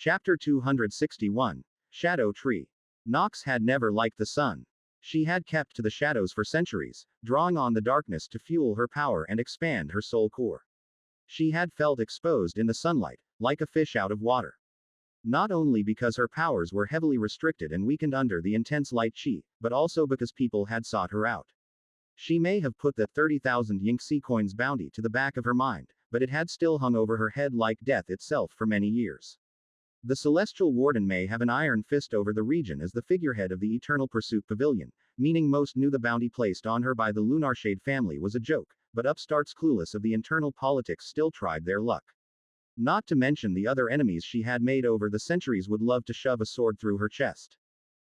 Chapter 261. Shadow Tree. Nox had never liked the sun. She had kept to the shadows for centuries, drawing on the darkness to fuel her power and expand her soul core. She had felt exposed in the sunlight, like a fish out of water. Not only because her powers were heavily restricted and weakened under the intense light chi, but also because people had sought her out. She may have put the 30,000 Yingxi coins bounty to the back of her mind, but it had still hung over her head like death itself for many years. The Celestial Warden may have an iron fist over the region as the figurehead of the Eternal Pursuit Pavilion, meaning most knew the bounty placed on her by the Lunarshade family was a joke, but upstarts clueless of the internal politics still tried their luck. Not to mention the other enemies she had made over the centuries would love to shove a sword through her chest.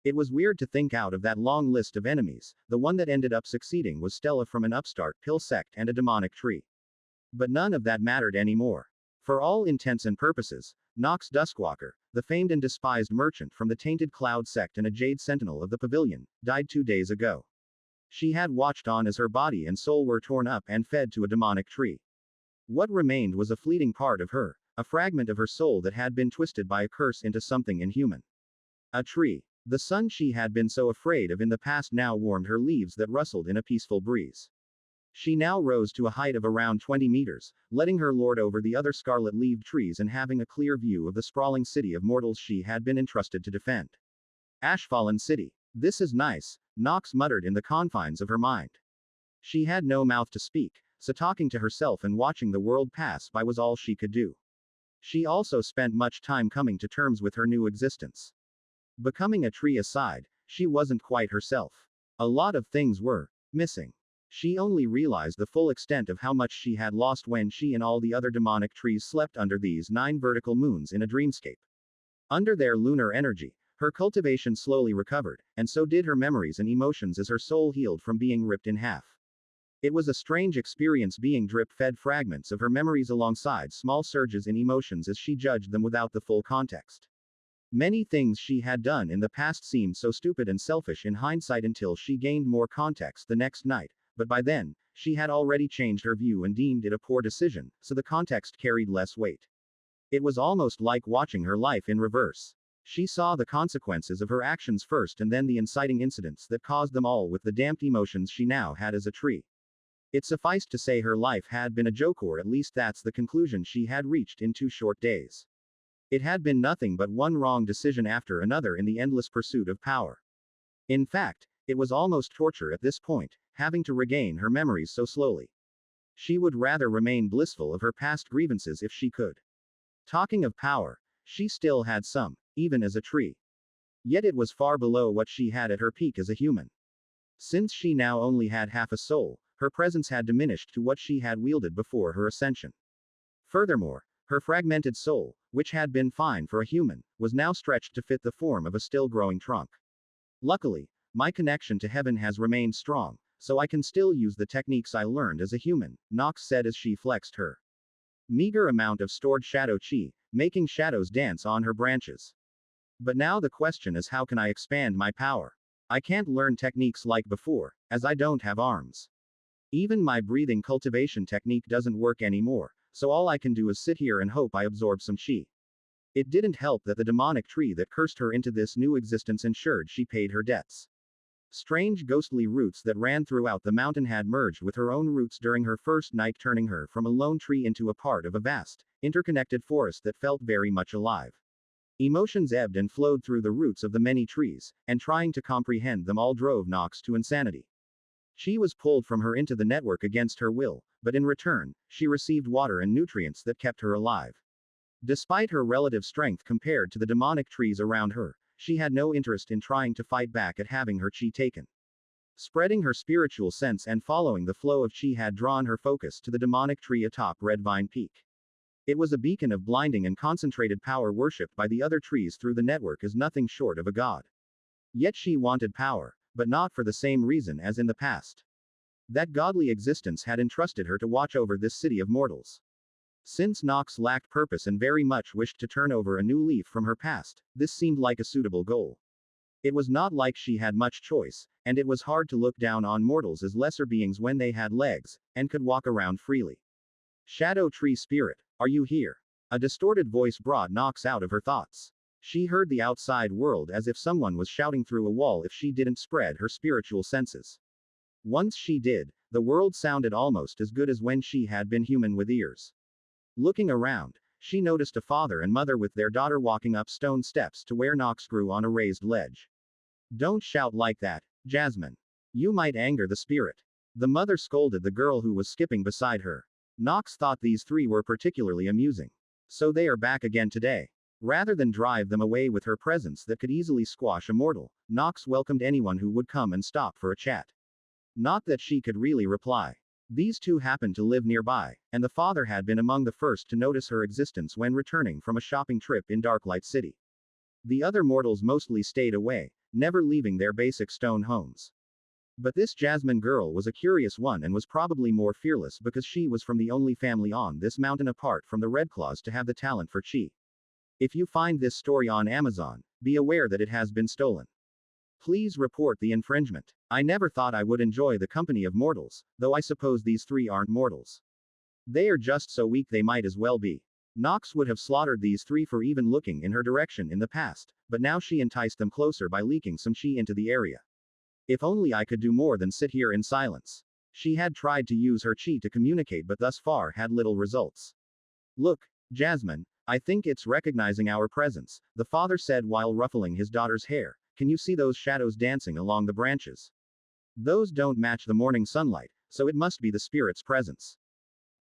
It was weird to think out of that long list of enemies, the one that ended up succeeding was Stella from an upstart pill sect and a demonic tree. But none of that mattered anymore. For all intents and purposes, Nox Duskwalker, the famed and despised merchant from the Tainted Cloud sect and a Jade Sentinel of the Pavilion, died 2 days ago. She had watched on as her body and soul were torn up and fed to a demonic tree. What remained was a fleeting part of her, a fragment of her soul that had been twisted by a curse into something inhuman. A tree. The sun she had been so afraid of in the past now warmed her leaves that rustled in a peaceful breeze. She now rose to a height of around 20 meters, letting her lord over the other scarlet-leaved trees and having a clear view of the sprawling city of mortals she had been entrusted to defend. Ashfallen City. This is nice, Nox muttered in the confines of her mind. She had no mouth to speak, so talking to herself and watching the world pass by was all she could do. She also spent much time coming to terms with her new existence. Becoming a tree aside, she wasn't quite herself. A lot of things were missing. She only realized the full extent of how much she had lost when she and all the other demonic trees slept under these 9 vertical moons in a dreamscape. Under their lunar energy, her cultivation slowly recovered, and so did her memories and emotions as her soul healed from being ripped in half. It was a strange experience being drip-fed fragments of her memories alongside small surges in emotions as she judged them without the full context. Many things she had done in the past seemed so stupid and selfish in hindsight until she gained more context the next night, but by then, she had already changed her view and deemed it a poor decision, so the context carried less weight. It was almost like watching her life in reverse. She saw the consequences of her actions first and then the inciting incidents that caused them all with the damped emotions she now had as a tree. It sufficed to say her life had been a joke, or at least that's the conclusion she had reached in 2 short days. It had been nothing but one wrong decision after another in the endless pursuit of power. In fact, it was almost torture at this point, having to regain her memories so slowly. She would rather remain blissful of her past grievances if she could. Talking of power, she still had some, even as a tree. Yet it was far below what she had at her peak as a human. Since she now only had half a soul, her presence had diminished to what she had wielded before her ascension. Furthermore, her fragmented soul, which had been fine for a human, was now stretched to fit the form of a still-growing trunk. Luckily, my connection to heaven has remained strong, so I can still use the techniques I learned as a human, Nox said as she flexed her meager amount of stored shadow chi, making shadows dance on her branches. But now the question is, how can I expand my power? I can't learn techniques like before, as I don't have arms. Even my breathing cultivation technique doesn't work anymore, so all I can do is sit here and hope I absorb some chi. It didn't help that the demonic tree that cursed her into this new existence ensured she paid her debts. Strange ghostly roots that ran throughout the mountain had merged with her own roots during her first night, turning her from a lone tree into a part of a vast, interconnected forest that felt very much alive. Emotions ebbed and flowed through the roots of the many trees, and trying to comprehend them all drove Nox to insanity. Chi was pulled from her into the network against her will, but in return, she received water and nutrients that kept her alive. Despite her relative strength compared to the demonic trees around her, she had no interest in trying to fight back at having her chi taken. Spreading her spiritual sense and following the flow of chi had drawn her focus to the demonic tree atop Red Vine Peak. It was a beacon of blinding and concentrated power worshipped by the other trees through the network as nothing short of a god. Yet she wanted power, but not for the same reason as in the past. That godly existence had entrusted her to watch over this city of mortals. Since Nox lacked purpose and very much wished to turn over a new leaf from her past, this seemed like a suitable goal. It was not like she had much choice, and it was hard to look down on mortals as lesser beings when they had legs, and could walk around freely. Shadow Tree Spirit, are you here? A distorted voice brought Nox out of her thoughts. She heard the outside world as if someone was shouting through a wall if she didn't spread her spiritual senses. Once she did, the world sounded almost as good as when she had been human with ears. Looking around, she noticed a father and mother with their daughter walking up stone steps to where Nox grew on a raised ledge. Don't shout like that, Jasmine. You might anger the spirit. The mother scolded the girl who was skipping beside her. Nox thought these three were particularly amusing. So they are back again today. Rather than drive them away with her presence that could easily squash a mortal, Nox welcomed anyone who would come and stop for a chat. Not that she could really reply. These two happened to live nearby, and the father had been among the first to notice her existence when returning from a shopping trip in Darklight City. The other mortals mostly stayed away, never leaving their basic stone homes. But this Jasmine girl was a curious one and was probably more fearless because she was from the only family on this mountain apart from the Red Claws to have the talent for chi. If you find this story on Amazon, be aware that it has been stolen. Please report the infringement. I never thought I would enjoy the company of mortals, though I suppose these three aren't mortals. They are just so weak they might as well be. Nox would have slaughtered these three for even looking in her direction in the past, but now she enticed them closer by leaking some chi into the area. If only I could do more than sit here in silence. She had tried to use her chi to communicate but thus far had little results. Look, Jasmine, I think it's recognizing our presence, the father said while ruffling his daughter's hair. Can you see those shadows dancing along the branches? Those don't match the morning sunlight, so it must be the spirit's presence.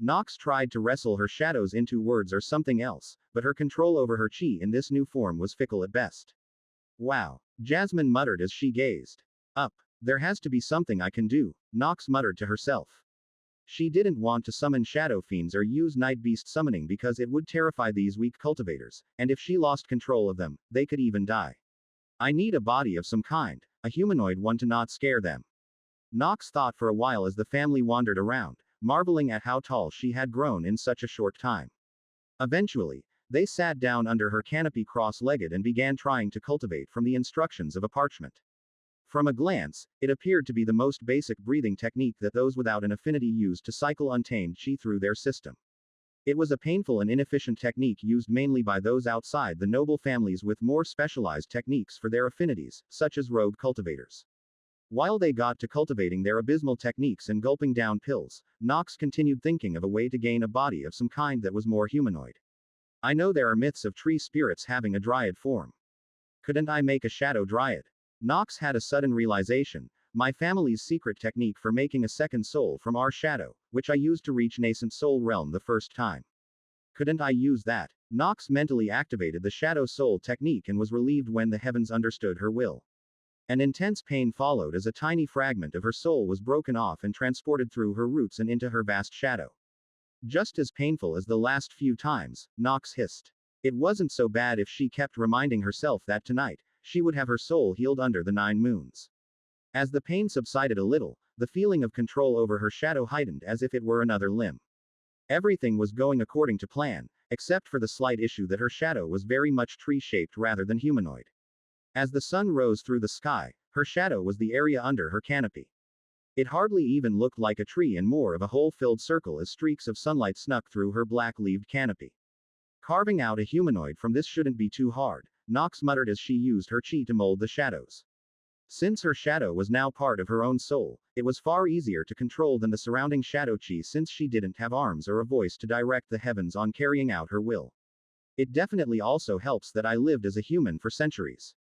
Nox tried to wrestle her shadows into words or something else, but her control over her chi in this new form was fickle at best. Wow, Jasmine muttered as she gazed up. There has to be something I can do, Nox muttered to herself. She didn't want to summon shadow fiends or use night beast summoning because it would terrify these weak cultivators, and if she lost control of them, they could even die. I need a body of some kind, a humanoid one to not scare them. Nox thought for a while as the family wandered around, marveling at how tall she had grown in such a short time. Eventually, they sat down under her canopy cross-legged and began trying to cultivate from the instructions of a parchment. From a glance, it appeared to be the most basic breathing technique that those without an affinity used to cycle untamed chi through their system. It was a painful and inefficient technique used mainly by those outside the noble families with more specialized techniques for their affinities, such as rogue cultivators. While they got to cultivating their abysmal techniques and gulping down pills, Nox continued thinking of a way to gain a body of some kind that was more humanoid. I know there are myths of tree spirits having a dryad form. Couldn't I make a shadow dryad? Nox had a sudden realization. My family's secret technique for making a second soul from our shadow, which I used to reach nascent soul realm the first time. Couldn't I use that? Nox mentally activated the shadow soul technique and was relieved when the heavens understood her will. An intense pain followed as a tiny fragment of her soul was broken off and transported through her roots and into her vast shadow. Just as painful as the last few times, Nox hissed. It wasn't so bad if she kept reminding herself that tonight, she would have her soul healed under the 9 moons. As the pain subsided a little, the feeling of control over her shadow heightened as if it were another limb. Everything was going according to plan, except for the slight issue that her shadow was very much tree-shaped rather than humanoid. As the sun rose through the sky, her shadow was the area under her canopy. It hardly even looked like a tree and more of a hole-filled circle as streaks of sunlight snuck through her black-leaved canopy. Carving out a humanoid from this shouldn't be too hard, Nox muttered as she used her chi to mold the shadows. Since her shadow was now part of her own soul, it was far easier to control than the surrounding shadow chi since she didn't have arms or a voice to direct the heavens on carrying out her will. It definitely also helps that I lived as a human for centuries.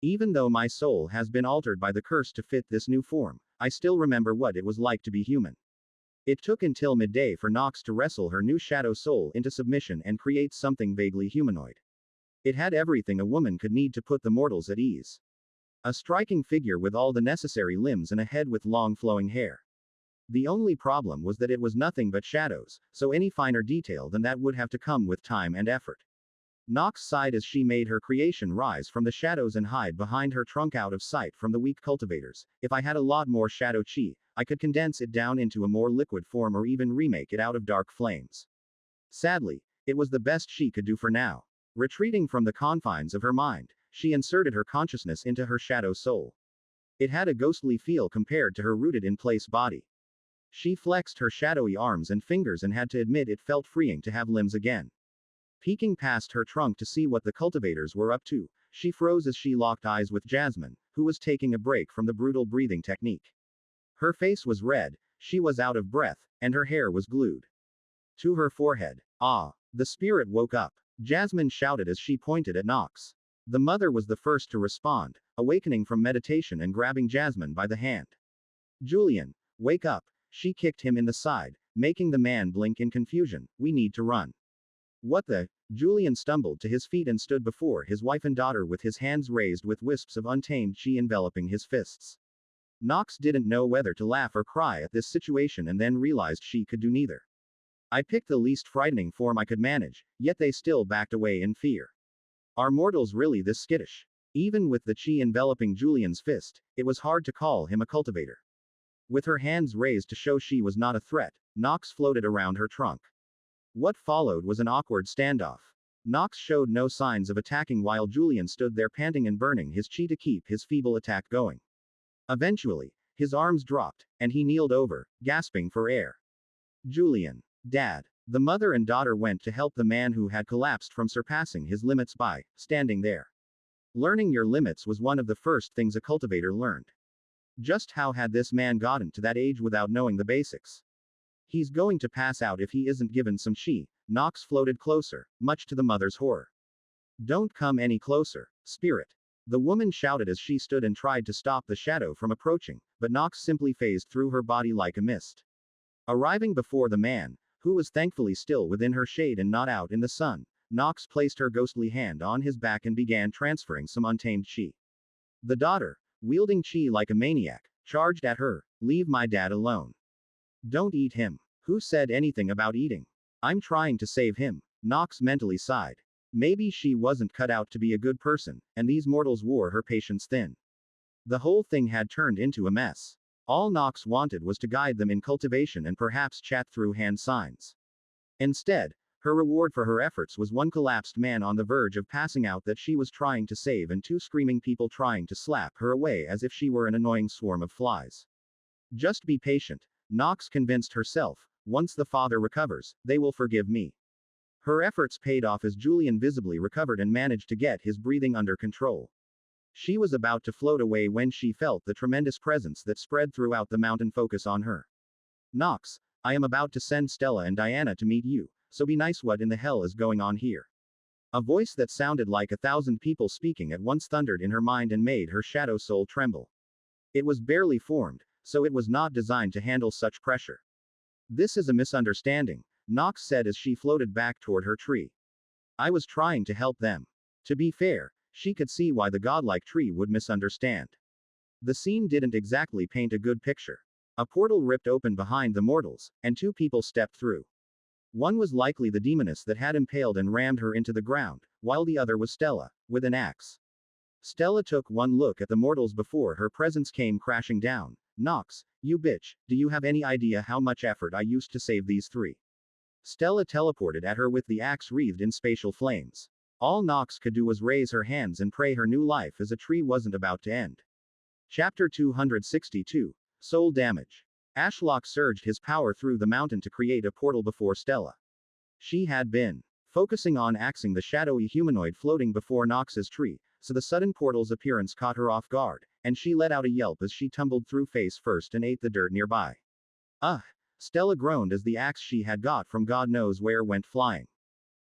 Even though my soul has been altered by the curse to fit this new form, I still remember what it was like to be human. It took until midday for Nox to wrestle her new shadow soul into submission and create something vaguely humanoid. It had everything a woman could need to put the mortals at ease. A striking figure with all the necessary limbs and a head with long flowing hair. The only problem was that it was nothing but shadows, so any finer detail than that would have to come with time and effort. Nox sighed as she made her creation rise from the shadows and hide behind her trunk out of sight from the weak cultivators. If I had a lot more shadow chi, I could condense it down into a more liquid form or even remake it out of dark flames. Sadly, it was the best she could do for now. Retreating from the confines of her mind, she inserted her consciousness into her shadow soul. It had a ghostly feel compared to her rooted-in-place body. She flexed her shadowy arms and fingers and had to admit it felt freeing to have limbs again. Peeking past her trunk to see what the cultivators were up to, she froze as she locked eyes with Jasmine, who was taking a break from the brutal breathing technique. Her face was red, she was out of breath, and her hair was glued to her forehead. Ah! The spirit woke up. Jasmine shouted as she pointed at Nox. The mother was the first to respond, awakening from meditation and grabbing Jasmine by the hand. Julian, wake up! She kicked him in the side, making the man blink in confusion. We need to run. What the? Julian stumbled to his feet and stood before his wife and daughter with his hands raised with wisps of untamed chi enveloping his fists. Nox didn't know whether to laugh or cry at this situation and then realized she could do neither. I picked the least frightening form I could manage, yet they still backed away in fear. Are mortals really this skittish? Even with the chi enveloping Julian's fist, it was hard to call him a cultivator. With her hands raised to show she was not a threat, Nox floated around her trunk. What followed was an awkward standoff. Nox showed no signs of attacking while Julian stood there panting and burning his chi to keep his feeble attack going. Eventually, his arms dropped, and he kneeled over, gasping for air. Julian. Dad. The mother and daughter went to help the man who had collapsed from surpassing his limits by standing there. Learning your limits was one of the first things a cultivator learned. Just how had this man gotten to that age without knowing the basics? He's going to pass out if he isn't given some chi. Nox floated closer, much to the mother's horror. Don't come any closer, spirit. The woman shouted as she stood and tried to stop the shadow from approaching, but Nox simply phased through her body like a mist. Arriving before the man, who was thankfully still within her shade and not out in the sun, Nox placed her ghostly hand on his back and began transferring some untamed chi. The daughter, wielding chi like a maniac, charged at her. Leave my dad alone. Don't eat him. Who said anything about eating? I'm trying to save him. Nox mentally sighed. Maybe she wasn't cut out to be a good person, and these mortals wore her patience thin. The whole thing had turned into a mess. All Nox wanted was to guide them in cultivation and perhaps chat through hand signs. Instead, her reward for her efforts was one collapsed man on the verge of passing out that she was trying to save and two screaming people trying to slap her away as if she were an annoying swarm of flies. Just be patient, Nox convinced herself. Once the father recovers, they will forgive me. Her efforts paid off as Julian visibly recovered and managed to get his breathing under control. She was about to float away when she felt the tremendous presence that spread throughout the mountain focus on her. Nox, I am about to send Stella and Diana to meet you, so be nice. What in the hell is going on here? A voice that sounded like 1,000 people speaking at once thundered in her mind and made her shadow soul tremble. It was barely formed, so it was not designed to handle such pressure. This is a misunderstanding, Nox said as she floated back toward her tree. I was trying to help them. To be fair, she could see why the godlike tree would misunderstand. The scene didn't exactly paint a good picture. A portal ripped open behind the mortals, and two people stepped through. One was likely the demoness that had impaled and rammed her into the ground, while the other was Stella, with an axe. Stella took one look at the mortals before her presence came crashing down. Nox, you bitch, do you have any idea how much effort I used to save these three? Stella teleported at her with the axe wreathed in spatial flames. All Nox could do was raise her hands and pray her new life as a tree wasn't about to end. Chapter 262. Soul Damage. Ashlock surged his power through the mountain to create a portal before Stella. She had been focusing on axing the shadowy humanoid floating before Nox's tree, so the sudden portal's appearance caught her off guard, and she let out a yelp as she tumbled through face first and ate the dirt nearby. Ugh! Stella groaned as the axe she had got from God knows where went flying.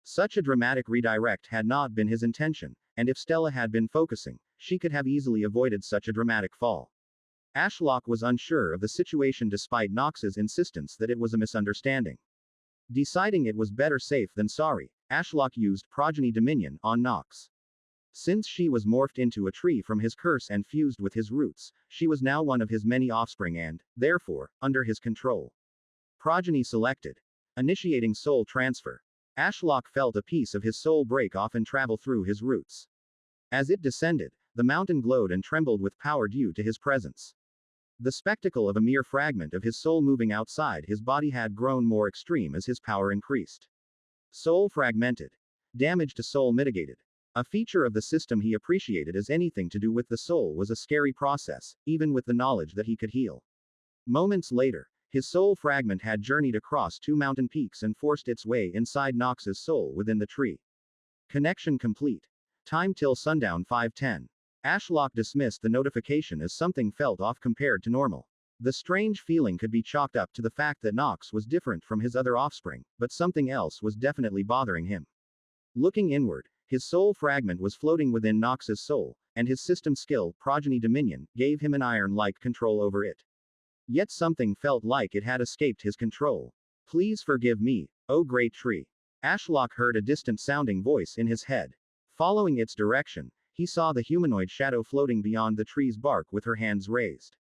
Such a dramatic redirect had not been his intention, and if Stella had been focusing, she could have easily avoided such a dramatic fall. Ashlock was unsure of the situation despite Nox's insistence that it was a misunderstanding. Deciding it was better safe than sorry, Ashlock used Progeny Dominion on Nox. Since she was morphed into a tree from his curse and fused with his roots, she was now one of his many offspring and, therefore, under his control. Progeny selected. Initiating soul transfer. Ashlock felt a piece of his soul break off and travel through his roots. As it descended, the mountain glowed and trembled with power due to his presence. The spectacle of a mere fragment of his soul moving outside his body had grown more extreme as his power increased. Soul fragmented. Damage to soul mitigated. A feature of the system he appreciated as anything to do with the soul was a scary process, even with the knowledge that he could heal. Moments later, His soul fragment had journeyed across 2 mountain peaks and forced its way inside Nox's soul within the tree. Connection complete. Time till sundown 5:10. Ashlock dismissed the notification as something felt off compared to normal. The strange feeling could be chalked up to the fact that Nox was different from his other offspring, but something else was definitely bothering him. Looking inward, his soul fragment was floating within Nox's soul, and his system skill, Progeny Dominion, gave him an iron-like control over it. Yet something felt like it had escaped his control. Please forgive me, O great tree. Ashlock heard a distant-sounding voice in his head. Following its direction, he saw the humanoid shadow floating beyond the tree's bark with her hands raised.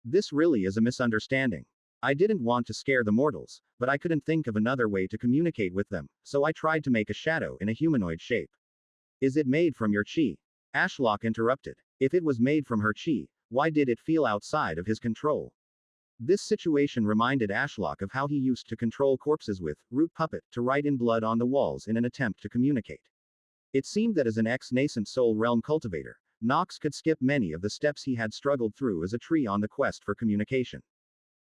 This really is a misunderstanding. I didn't want to scare the mortals, but I couldn't think of another way to communicate with them, so I tried to make a shadow in a humanoid shape. Is it made from your chi? Ashlock interrupted. If it was made from her chi, why did it feel outside of his control? This situation reminded Ashlock of how he used to control corpses with root puppet to write in blood on the walls in an attempt to communicate. It seemed that as an ex-nascent soul realm cultivator, Nox could skip many of the steps he had struggled through as a tree on the quest for communication.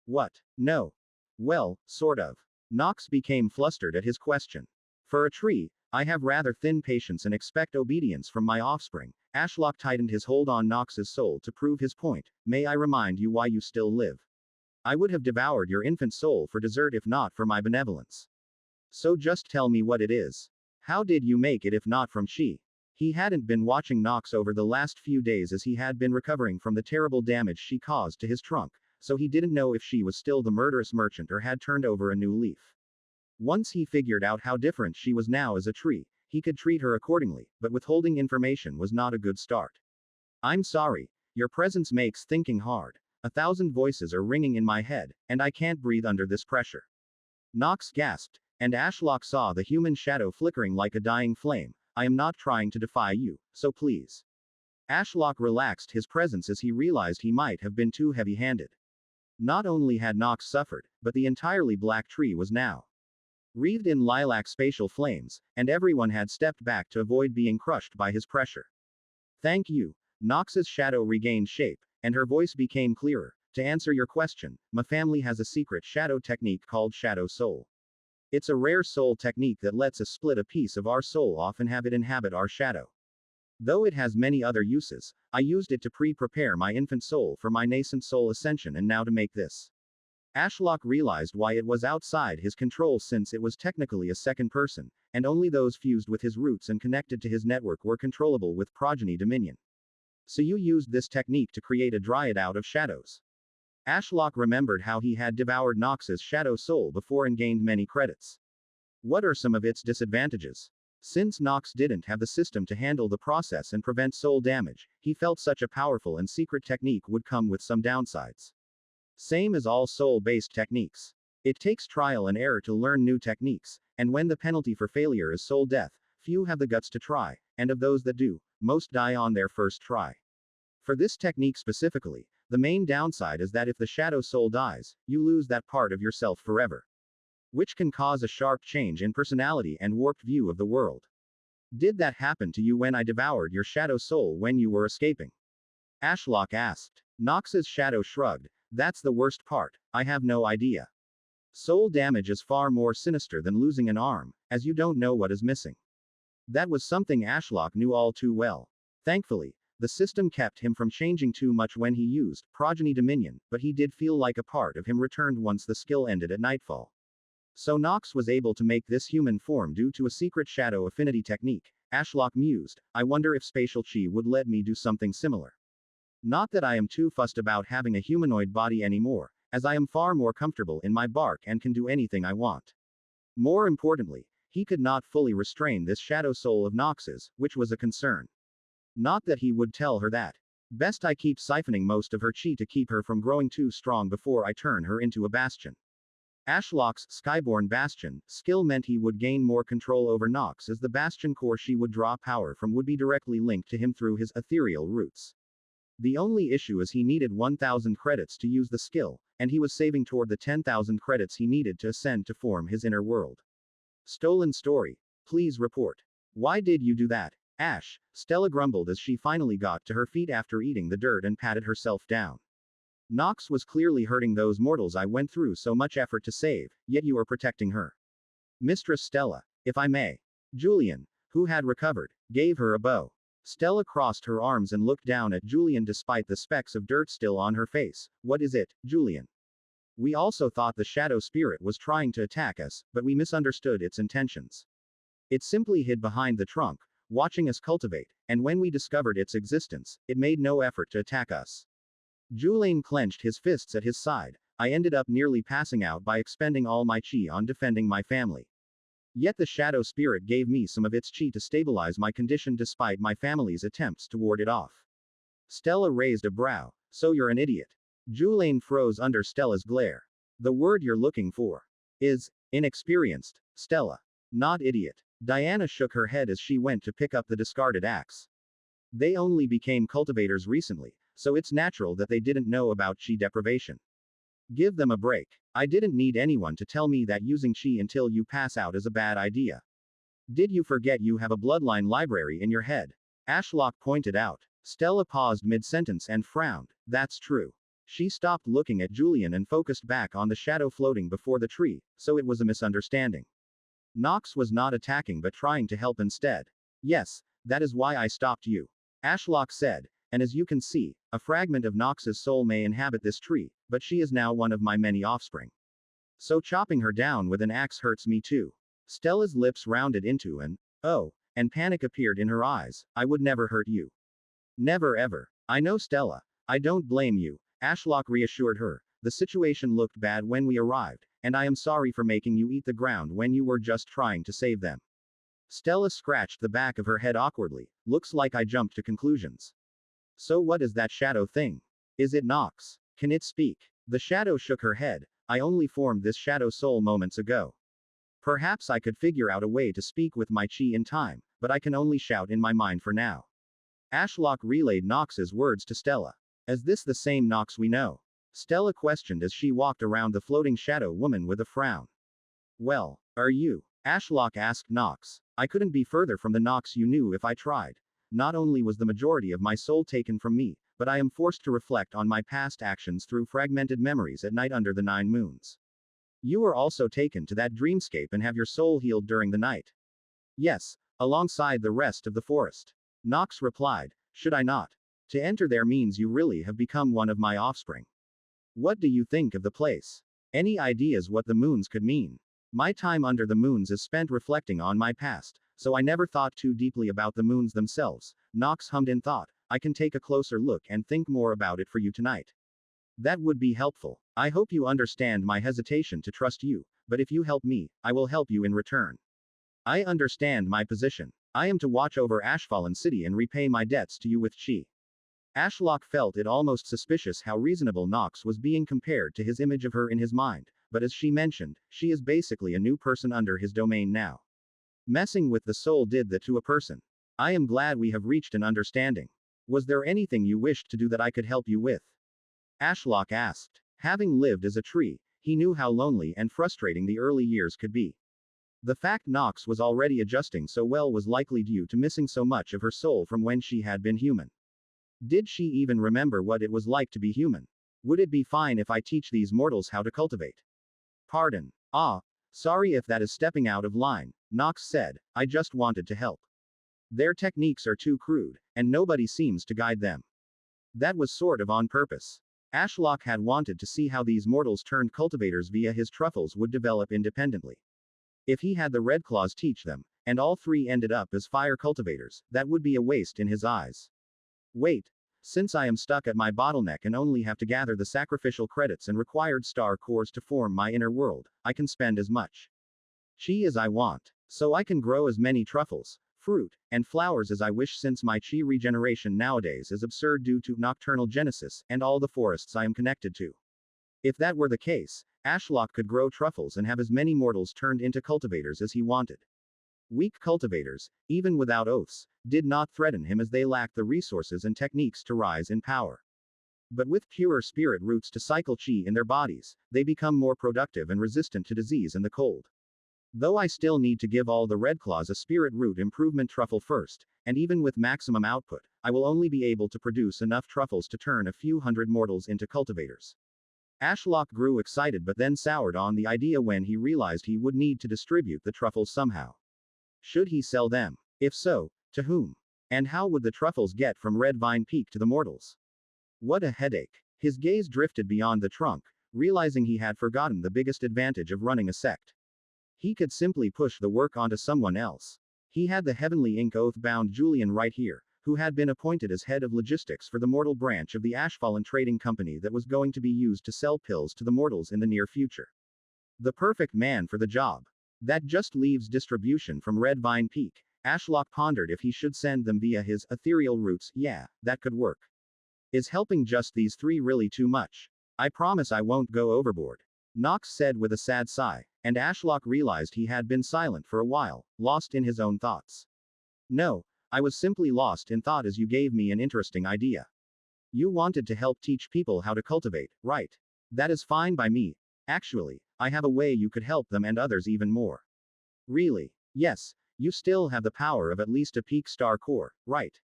What? No. Well, sort of. Nox became flustered at his question. For a tree, I have rather thin patience and expect obedience from my offspring. Ashlock tightened his hold on Nox's soul to prove his point. May I remind you why you still live? I would have devoured your infant soul for dessert if not for my benevolence. So just tell me what it is. How did you make it if not from chi? He hadn't been watching Nox over the last few days as he had been recovering from the terrible damage she caused to his trunk, so he didn't know if she was still the murderous merchant or had turned over a new leaf. Once he figured out how different she was now as a tree, he could treat her accordingly, but withholding information was not a good start. I'm sorry. Your presence makes thinking hard. 1,000 voices are ringing in my head, and I can't breathe under this pressure. Nox gasped, and Ashlock saw the human shadow flickering like a dying flame. I am not trying to defy you, so please. Ashlock relaxed his presence as he realized he might have been too heavy-handed. Not only had Nox suffered, but the entirely black tree was now wreathed in lilac spatial flames, and everyone had stepped back to avoid being crushed by his pressure. Thank you. Nox's shadow regained shape, and her voice became clearer. To answer your question, my family has a secret shadow technique called Shadow Soul. It's a rare soul technique that lets us split a piece of our soul off and have it inhabit our shadow. Though it has many other uses, I used it to prepare my infant soul for my nascent soul ascension and now to make this. Ashlock realized why it was outside his control since it was technically a second person, and only those fused with his roots and connected to his network were controllable with Progeny Dominion. So you used this technique to create a dryad out of shadows. Ashlock remembered how he had devoured Nox's shadow soul before and gained many credits. What are some of its disadvantages? Since Nox didn't have the system to handle the process and prevent soul damage, he felt such a powerful and secret technique would come with some downsides. Same as all soul-based techniques. It takes trial and error to learn new techniques, and when the penalty for failure is soul death, few have the guts to try, and of those that do, most die on their first try. For this technique specifically, the main downside is that if the shadow soul dies, you lose that part of yourself forever, which can cause a sharp change in personality and warped view of the world. Did that happen to you when I devoured your shadow soul when you were escaping? Ashlock asked. Nox's shadow shrugged. That's the worst part. I have no idea. Soul damage is far more sinister than losing an arm, as you don't know what is missing. That was something Ashlock knew all too well. Thankfully, the system kept him from changing too much when he used Progeny Dominion, but he did feel like a part of him returned once the skill ended at nightfall. So Nox was able to make this human form due to a secret shadow affinity technique. Ashlock mused, I wonder if spatial chi would let me do something similar. Not that I am too fussed about having a humanoid body anymore, as I am far more comfortable in my bark and can do anything I want. More importantly, he could not fully restrain this shadow soul of Nox's, which was a concern. Not that he would tell her that. Best I keep siphoning most of her chi to keep her from growing too strong before I turn her into a bastion. Ashlock's Skyborn Bastion skill meant he would gain more control over Nox as the bastion core she would draw power from would be directly linked to him through his ethereal roots. The only issue is he needed 1,000 credits to use the skill, and he was saving toward the 10,000 credits he needed to ascend to form his inner world. Stolen story. Please report. Why did you do that, Ash? Stella grumbled as she finally got to her feet after eating the dirt and patted herself down. Nox was clearly hurting those mortals I went through so much effort to save, yet you are protecting her. Mistress Stella, if I may. Julian, who had recovered, gave her a bow. Stella crossed her arms and looked down at Julian despite the specks of dirt still on her face. What is it, Julian? We also thought the shadow spirit was trying to attack us, but we misunderstood its intentions. It simply hid behind the trunk, watching us cultivate, and when we discovered its existence, it made no effort to attack us. Julian clenched his fists at his side. I ended up nearly passing out by expending all my chi on defending my family. Yet the shadow spirit gave me some of its chi to stabilize my condition despite my family's attempts to ward it off. Stella raised a brow. So you're an idiot. Julian froze under Stella's glare. The word you're looking for is inexperienced, Stella. Not idiot. Diana shook her head as she went to pick up the discarded axe. They only became cultivators recently, so it's natural that they didn't know about chi deprivation. Give them a break. I didn't need anyone to tell me that using chi until you pass out is a bad idea. Did you forget you have a bloodline library in your head? Ashlock pointed out. Stella paused mid-sentence and frowned. That's true. She stopped looking at Julian and focused back on the shadow floating before the tree, so it was a misunderstanding. Nox was not attacking but trying to help instead. Yes, that is why I stopped you. Ashlock said, and as you can see, a fragment of Nox's soul may inhabit this tree, but she is now one of my many offspring. So chopping her down with an axe hurts me too. Stella's lips rounded into an, oh, and panic appeared in her eyes. I would never hurt you. Never ever. I know Stella. I don't blame you. Ashlock reassured her. The situation looked bad when we arrived, and I am sorry for making you eat the ground when you were just trying to save them. Stella scratched the back of her head awkwardly. Looks like I jumped to conclusions. So what is that shadow thing? Is it Nox? Can it speak? The shadow shook her head. I only formed this shadow soul moments ago. Perhaps I could figure out a way to speak with my chi in time, but I can only shout in my mind for now. Ashlock relayed Nox's words to Stella. Is this the same Nox we know? Stella questioned as she walked around the floating shadow woman with a frown. Well, are you? Ashlock asked Nox. I couldn't be further from the Nox you knew if I tried. Not only was the majority of my soul taken from me, but I am forced to reflect on my past actions through fragmented memories at night under the 9 moons. You are also taken to that dreamscape and have your soul healed during the night. Yes, alongside the rest of the forest. Nox replied, should I not? To enter there means you really have become one of my offspring. What do you think of the place? Any ideas what the moons could mean? My time under the moons is spent reflecting on my past, so I never thought too deeply about the moons themselves. Nox hummed in thought. I can take a closer look and think more about it for you tonight. That would be helpful. I hope you understand my hesitation to trust you, but if you help me, I will help you in return. I understand my position. I am to watch over Ashfallen City and repay my debts to you with chi. Ashlock felt it almost suspicious how reasonable Nox was being compared to his image of her in his mind, but as she mentioned, she is basically a new person under his domain now. Messing with the soul did that to a person. I am glad we have reached an understanding. Was there anything you wished to do that I could help you with? Ashlock asked. Having lived as a tree, he knew how lonely and frustrating the early years could be. The fact Nox was already adjusting so well was likely due to missing so much of her soul from when she had been human. Did she even remember what it was like to be human? Would it be fine if I teach these mortals how to cultivate? Pardon. Sorry if that is stepping out of line, Nox said. I just wanted to help. Their techniques are too crude, and nobody seems to guide them. That was sort of on purpose. Ashlock had wanted to see how these mortals turned cultivators via his truffles would develop independently. If he had the Red Claws teach them, and all 3 ended up as fire cultivators, that would be a waste in his eyes. Wait. Since I am stuck at my bottleneck and only have to gather the sacrificial credits and required star cores to form my inner world, I can spend as much chi as I want. So I can grow as many truffles, fruit, and flowers as I wish since my chi regeneration nowadays is absurd due to nocturnal genesis and all the forests I am connected to. If that were the case, Ashlock could grow truffles and have as many mortals turned into cultivators as he wanted. Weak cultivators, even without oaths, did not threaten him as they lacked the resources and techniques to rise in power. But with purer spirit roots to cycle chi in their bodies, they become more productive and resistant to disease and the cold. Though I still need to give all the Red Claws a spirit root improvement truffle first, and even with maximum output, I will only be able to produce enough truffles to turn a few hundred mortals into cultivators. Ashlock grew excited but then soured on the idea when he realized he would need to distribute the truffles somehow. Should he sell them? If so, to whom? And how would the truffles get from Red Vine Peak to the mortals? What a headache. His gaze drifted beyond the trunk, realizing he had forgotten the biggest advantage of running a sect. He could simply push the work onto someone else. He had the Heavenly Ink oath-bound Julian right here, who had been appointed as head of logistics for the mortal branch of the Ashfallen trading company that was going to be used to sell pills to the mortals in the near future. The perfect man for the job. That just leaves distribution from Red Vine Peak. Ashlock pondered if he should send them via his ethereal routes. Yeah, that could work. Is helping just these three really too much? I promise I won't go overboard. Knox said with a sad sigh, and Ashlock realized he had been silent for a while, lost in his own thoughts. No, I was simply lost in thought as you gave me an interesting idea. You wanted to help teach people how to cultivate, right? That is fine by me. Actually, I have a way you could help them and others even more. Really? Yes, you still have the power of at least a peak star core, right?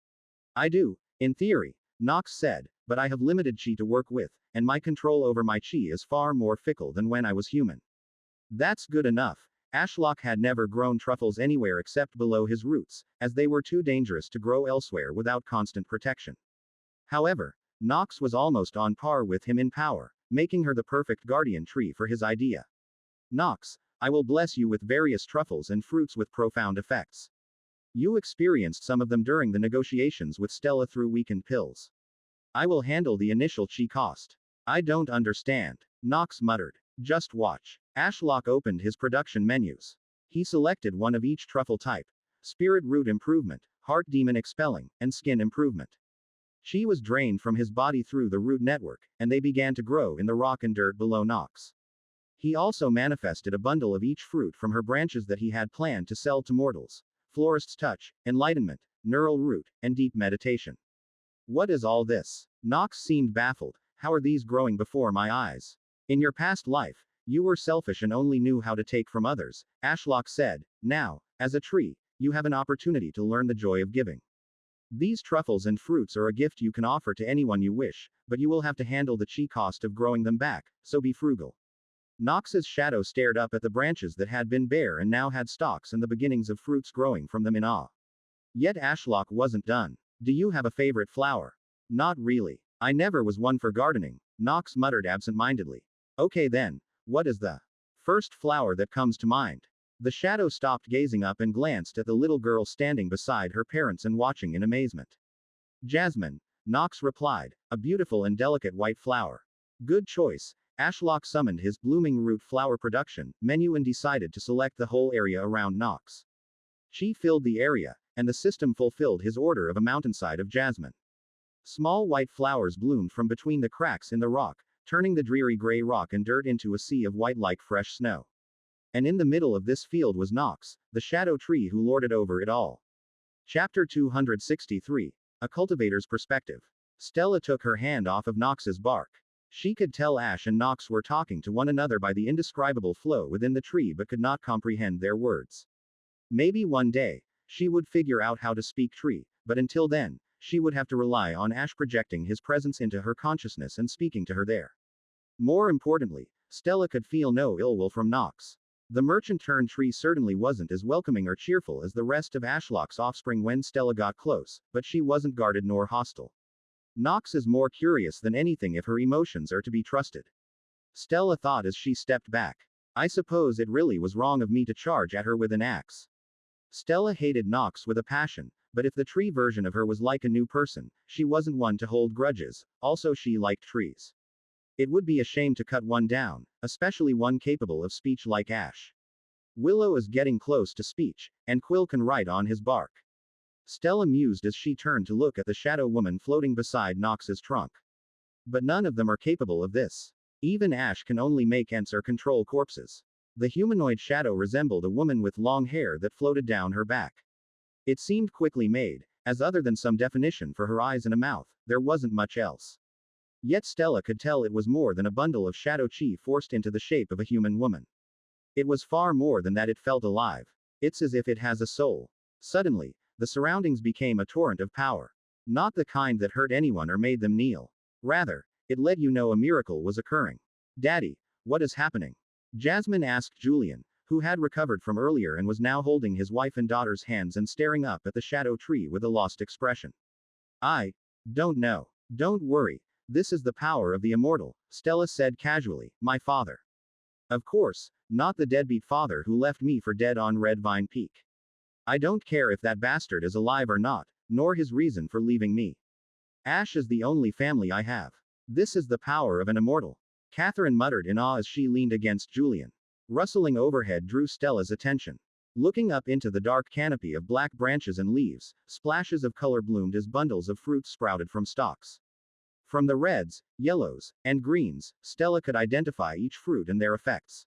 I do, in theory, Knox said, but I have limited chi to work with, and my control over my chi is far more fickle than when I was human. That's good enough. Ashlock had never grown truffles anywhere except below his roots, as they were too dangerous to grow elsewhere without constant protection. However, Knox was almost on par with him in power, making her the perfect guardian tree for his idea. Knox, I will bless you with various truffles and fruits with profound effects. You experienced some of them during the negotiations with Stella through weakened pills. I will handle the initial chi cost. I don't understand, Knox muttered. Just watch. Ashlock opened his production menus. He selected one of each truffle type. Spirit Root Improvement, Heart Demon Expelling, and Skin Improvement. Chi was drained from his body through the root network, and they began to grow in the rock and dirt below Knox. He also manifested a bundle of each fruit from her branches that he had planned to sell to mortals. Florist's Touch, Enlightenment, Neural Root, and Deep Meditation. What is all this? Knox seemed baffled. How are these growing before my eyes? In your past life, you were selfish and only knew how to take from others, Ashlock said. Now, as a tree, you have an opportunity to learn the joy of giving. These truffles and fruits are a gift you can offer to anyone you wish, but you will have to handle the chi cost of growing them back, so be frugal. Knox's shadow stared up at the branches that had been bare and now had stalks and the beginnings of fruits growing from them in awe. Yet Ashlock wasn't done. Do you have a favorite flower? Not really. I never was one for gardening, Knox muttered absent-mindedly. Okay then, what is the first flower that comes to mind? The shadow stopped gazing up and glanced at the little girl standing beside her parents and watching in amazement. Jasmine, Knox replied, a beautiful and delicate white flower. Good choice. Ashlock summoned his blooming root flower production menu and decided to select the whole area around Knox. Chi filled the area, and the system fulfilled his order of a mountainside of jasmine. Small white flowers bloomed from between the cracks in the rock, turning the dreary gray rock and dirt into a sea of white like fresh snow. And in the middle of this field was Knox, the shadow tree who lorded over it all. Chapter 263. A Cultivator's Perspective. Stella took her hand off of Knox's bark. She could tell Ash and Knox were talking to one another by the indescribable flow within the tree but could not comprehend their words. Maybe one day, she would figure out how to speak tree, but until then, she would have to rely on Ash projecting his presence into her consciousness and speaking to her there. More importantly, Stella could feel no ill will from Knox. The merchant-turned tree certainly wasn't as welcoming or cheerful as the rest of Ashlock's offspring when Stella got close, but she wasn't guarded nor hostile. Knox is more curious than anything if her emotions are to be trusted. Stella thought as she stepped back. I suppose it really was wrong of me to charge at her with an axe. Stella hated Knox with a passion, but if the tree version of her was like a new person, she wasn't one to hold grudges, also she liked trees. It would be a shame to cut one down, especially one capable of speech like Ash. Willow is getting close to speech, and Quill can write on his bark. Stella mused as she turned to look at the shadow woman floating beside Knox's trunk. But none of them are capable of this. Even Ash can only make ents or control corpses. The humanoid shadow resembled a woman with long hair that floated down her back. It seemed quickly made, as other than some definition for her eyes and a mouth, there wasn't much else. Yet Stella could tell it was more than a bundle of shadow chi forced into the shape of a human woman. It was far more than that. It felt alive. It's as if it has a soul. Suddenly, the surroundings became a torrent of power. Not the kind that hurt anyone or made them kneel. Rather, it let you know a miracle was occurring. Daddy, what is happening? Jasmine asked Julian, who had recovered from earlier and was now holding his wife and daughter's hands and staring up at the shadow tree with a lost expression. I don't know. Don't worry. This is the power of the immortal, Stella said casually, my father. Of course, not the deadbeat father who left me for dead on Red Vine Peak. I don't care if that bastard is alive or not, nor his reason for leaving me. Ash is the only family I have. This is the power of an immortal. Catherine muttered in awe as she leaned against Julian. Rustling overhead drew Stella's attention. Looking up into the dark canopy of black branches and leaves, splashes of color bloomed as bundles of fruit sprouted from stalks. From the reds, yellows, and greens, Stella could identify each fruit and their effects.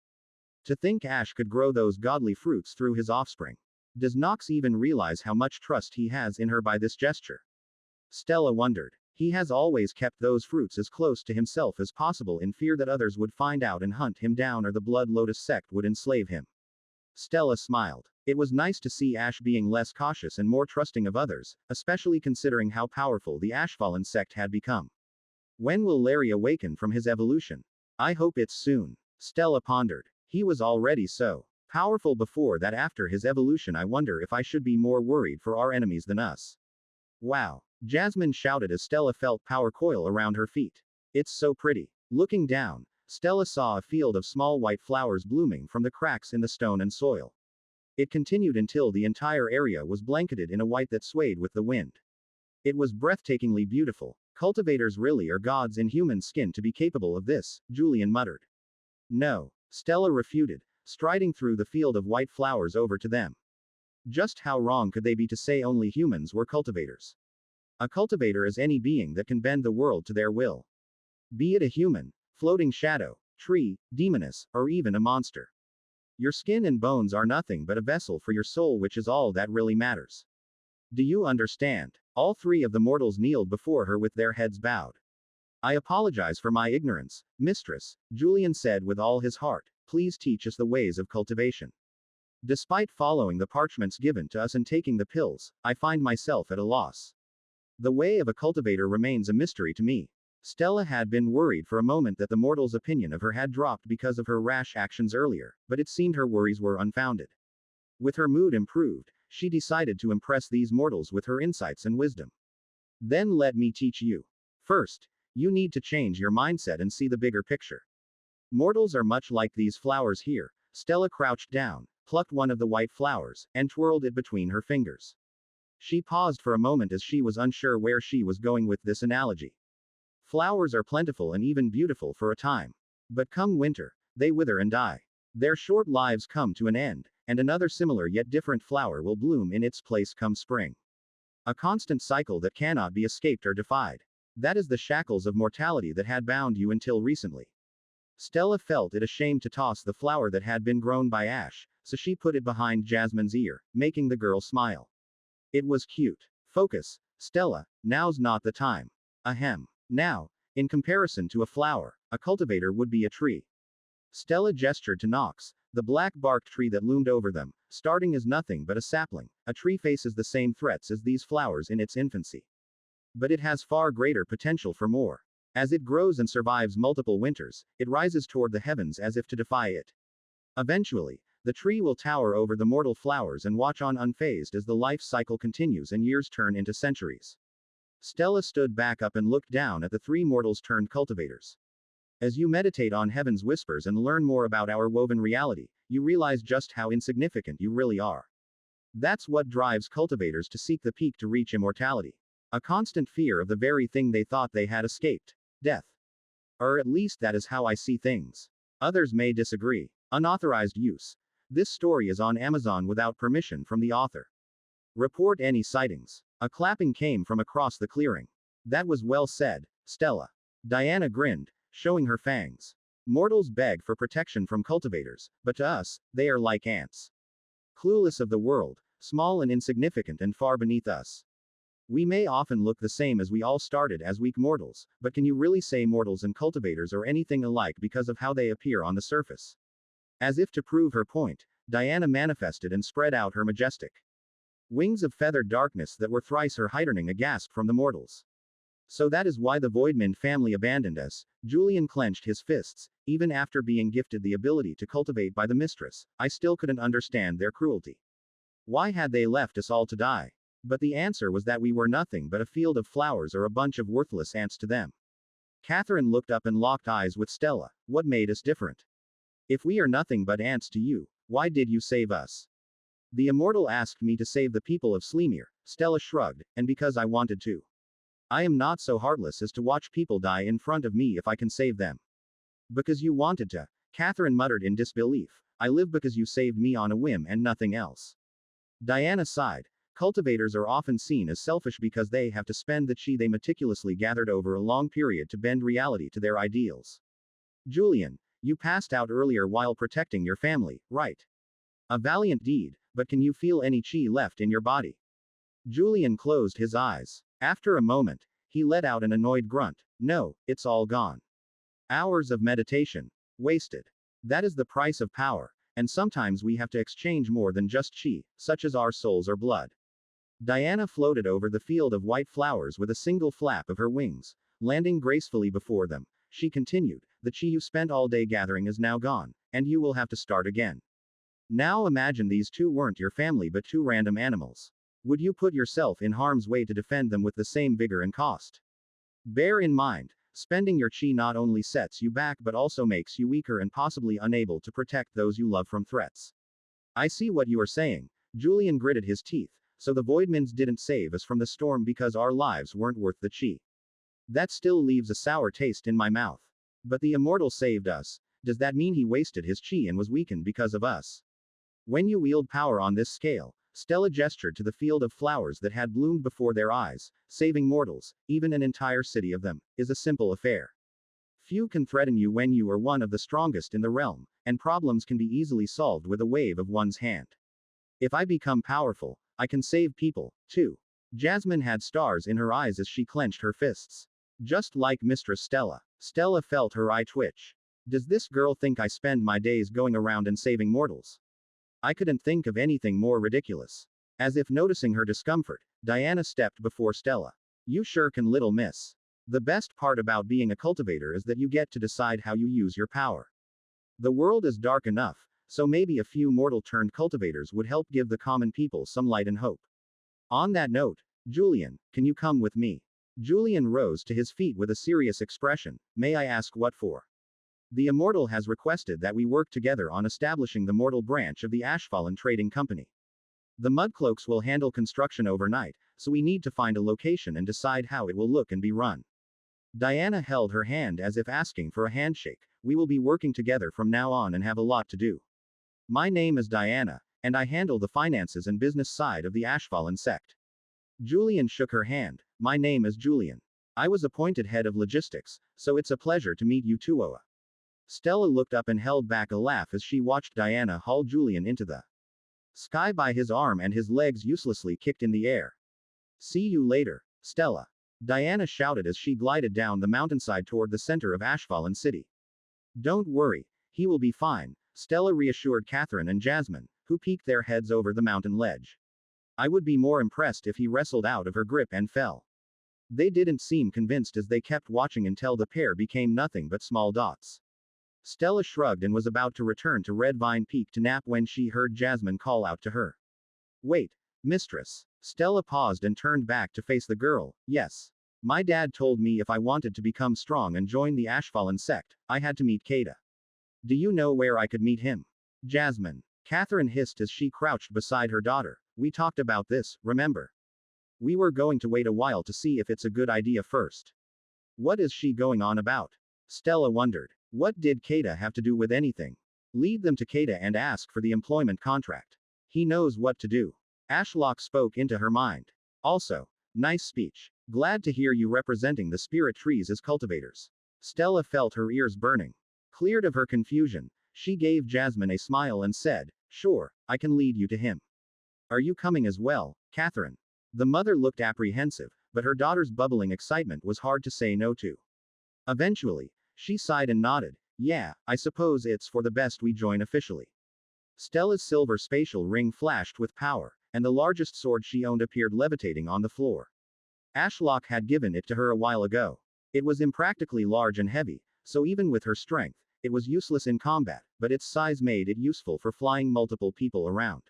To think Ash could grow those godly fruits through his offspring. Does Nox even realize how much trust he has in her by this gesture? Stella wondered. He has always kept those fruits as close to himself as possible in fear that others would find out and hunt him down or the Blood Lotus sect would enslave him. Stella smiled. It was nice to see Ash being less cautious and more trusting of others, especially considering how powerful the Ashfallen sect had become. When will Larry awaken from his evolution? I hope it's soon. Stella pondered. He was already so powerful before that. After his evolution, I wonder if I should be more worried for our enemies than us. Wow. Jasmine shouted as Stella felt power coil around her feet. It's so pretty. Looking down, Stella saw a field of small white flowers blooming from the cracks in the stone and soil. It continued until the entire area was blanketed in a white that swayed with the wind. It was breathtakingly beautiful. Cultivators really are gods in human skin to be capable of this, Julian muttered. No, Stella refuted, striding through the field of white flowers over to them. Just how wrong could they be to say only humans were cultivators? A cultivator is any being that can bend the world to their will. Be it a human, floating shadow, tree, demoness, or even a monster. Your skin and bones are nothing but a vessel for your soul, which is all that really matters. Do you understand? All three of the mortals kneeled before her with their heads bowed. I apologize for my ignorance, mistress, Julian said with all his heart. Please teach us the ways of cultivation. Despite following the parchments given to us and taking the pills, I find myself at a loss. The way of a cultivator remains a mystery to me. Stella had been worried for a moment that the mortal's opinion of her had dropped because of her rash actions earlier, but it seemed her worries were unfounded. With her mood improved, she decided to impress these mortals with her insights and wisdom. Then let me teach you. First, you need to change your mindset and see the bigger picture. Mortals are much like these flowers here. Stella crouched down, plucked one of the white flowers, and twirled it between her fingers. She paused for a moment as she was unsure where she was going with this analogy. Flowers are plentiful and even beautiful for a time. But come winter, they wither and die. Their short lives come to an end, and another similar yet different flower will bloom in its place come spring. A constant cycle that cannot be escaped or defied. That is the shackles of mortality that had bound you until recently. Stella felt it a shame to toss the flower that had been grown by Ash, so she put it behind Jasmine's ear, making the girl smile. It was cute. Focus, Stella, now's not the time. Ahem. Now, in comparison to a flower, a cultivator would be a tree. Stella gestured to Nox, the black-barked tree that loomed over them, starting as nothing but a sapling. A tree faces the same threats as these flowers in its infancy. But it has far greater potential for more. As it grows and survives multiple winters, it rises toward the heavens as if to defy it. Eventually, the tree will tower over the mortal flowers and watch on unfazed as the life cycle continues and years turn into centuries. Stella stood back up and looked down at the three mortals turned cultivators. As you meditate on heaven's whispers and learn more about our woven reality, you realize just how insignificant you really are. That's what drives cultivators to seek the peak to reach immortality. A constant fear of the very thing they thought they had escaped. Death. Or at least that is how I see things. Others may disagree. Unauthorized use. This story is on Amazon without permission from the author. Report any sightings. A clapping came from across the clearing. That was well said, Stella. Diana grinned, showing her fangs. Mortals beg for protection from cultivators, but to us, they are like ants. Clueless of the world, small and insignificant and far beneath us. We may often look the same as we all started as weak mortals, but can you really say mortals and cultivators are anything alike because of how they appear on the surface? As if to prove her point, Diana manifested and spread out her majestic Wings of feathered darkness that were thrice her heightening a gasp from the mortals. So that is why the Voidmond family abandoned us. Julian clenched his fists. Even after being gifted the ability to cultivate by the mistress, I still couldn't understand their cruelty. Why had they left us all to die? But the answer was that we were nothing but a field of flowers or a bunch of worthless ants to them. Catherine looked up and locked eyes with Stella. What made us different? If we are nothing but ants to you, why did you save us? The immortal asked me to save the people of Sleemir. Stella shrugged, and because I wanted to. I am not so heartless as to watch people die in front of me if I can save them. Because you wanted to, Catherine muttered in disbelief. I live because you saved me on a whim and nothing else. Diana sighed. Cultivators are often seen as selfish because they have to spend the chi they meticulously gathered over a long period to bend reality to their ideals. Julian, you passed out earlier while protecting your family, right? A valiant deed, but can you feel any chi left in your body? Julian closed his eyes. After a moment, he let out an annoyed grunt. No, it's all gone. Hours of meditation. Wasted. That is the price of power, and sometimes we have to exchange more than just chi, such as our souls or blood. Diana floated over the field of white flowers with a single flap of her wings, landing gracefully before them. She continued, the chi you spent all day gathering is now gone, and you will have to start again. Now imagine these two weren't your family but two random animals. Would you put yourself in harm's way to defend them with the same vigor and cost? Bear in mind, spending your chi not only sets you back but also makes you weaker and possibly unable to protect those you love from threats. I see what you are saying. Julian gritted his teeth. So the Voidmans didn't save us from the storm because our lives weren't worth the chi. That still leaves a sour taste in my mouth. But the immortal saved us. Does that mean he wasted his chi and was weakened because of us? When you wield power on this scale, Stella gestured to the field of flowers that had bloomed before their eyes. Saving mortals, even an entire city of them, is a simple affair. Few can threaten you when you are one of the strongest in the realm, and problems can be easily solved with a wave of one's hand. If I become powerful, I can save people, too. Jasmine had stars in her eyes as she clenched her fists. Just like Mistress Stella. Stella felt her eye twitch. Does this girl think I spend my days going around and saving mortals? I couldn't think of anything more ridiculous. As if noticing her discomfort, Diana stepped before Stella. You sure can, little miss. The best part about being a cultivator is that you get to decide how you use your power. The world is dark enough, so maybe a few mortal-turned cultivators would help give the common people some light and hope. On that note, Julian, can you come with me? Julian rose to his feet with a serious expression. May I ask what for? The immortal has requested that we work together on establishing the mortal branch of the Ashfallen Trading Company. The Mudcloaks will handle construction overnight, so we need to find a location and decide how it will look and be run. Diana held her hand as if asking for a handshake. We will be working together from now on and have a lot to do. My name is Diana, and I handle the finances and business side of the Ashfallen Sect. Julian shook her hand. My name is Julian. I was appointed head of logistics, so it's a pleasure to meet you too, Oa. Stella looked up and held back a laugh as she watched Diana haul Julian into the sky by his arm and his legs uselessly kicked in the air. See you later, Stella. Diana shouted as she glided down the mountainside toward the center of Ashfallen City. Don't worry, he will be fine, Stella reassured Catherine and Jasmine, who peeked their heads over the mountain ledge. I would be more impressed if he wrestled out of her grip and fell. They didn't seem convinced as they kept watching until the pair became nothing but small dots. Stella shrugged and was about to return to Red Vine Peak to nap when she heard Jasmine call out to her. Wait, mistress. Stella paused and turned back to face the girl. Yes. My dad told me if I wanted to become strong and join the Ashfallen Sect, I had to meet Kada. Do you know where I could meet him? Jasmine. Catherine hissed as she crouched beside her daughter. We talked about this, remember? We were going to wait a while to see if it's a good idea first. What is she going on about? Stella wondered. What did Kada have to do with anything? Lead them to Kada and ask for the employment contract. He knows what to do. Ashlock spoke into her mind. Also, nice speech. Glad to hear you representing the spirit trees as cultivators. Stella felt her ears burning. Cleared of her confusion, she gave Jasmine a smile and said, Sure, I can lead you to him. Are you coming as well, Catherine? The mother looked apprehensive, but her daughter's bubbling excitement was hard to say no to. Eventually, she sighed and nodded. Yeah, I suppose it's for the best we join officially. Stella's silver spatial ring flashed with power, and the largest sword she owned appeared levitating on the floor. Ashlock had given it to her a while ago. It was impractically large and heavy, so even with her strength, it was useless in combat, but its size made it useful for flying multiple people around.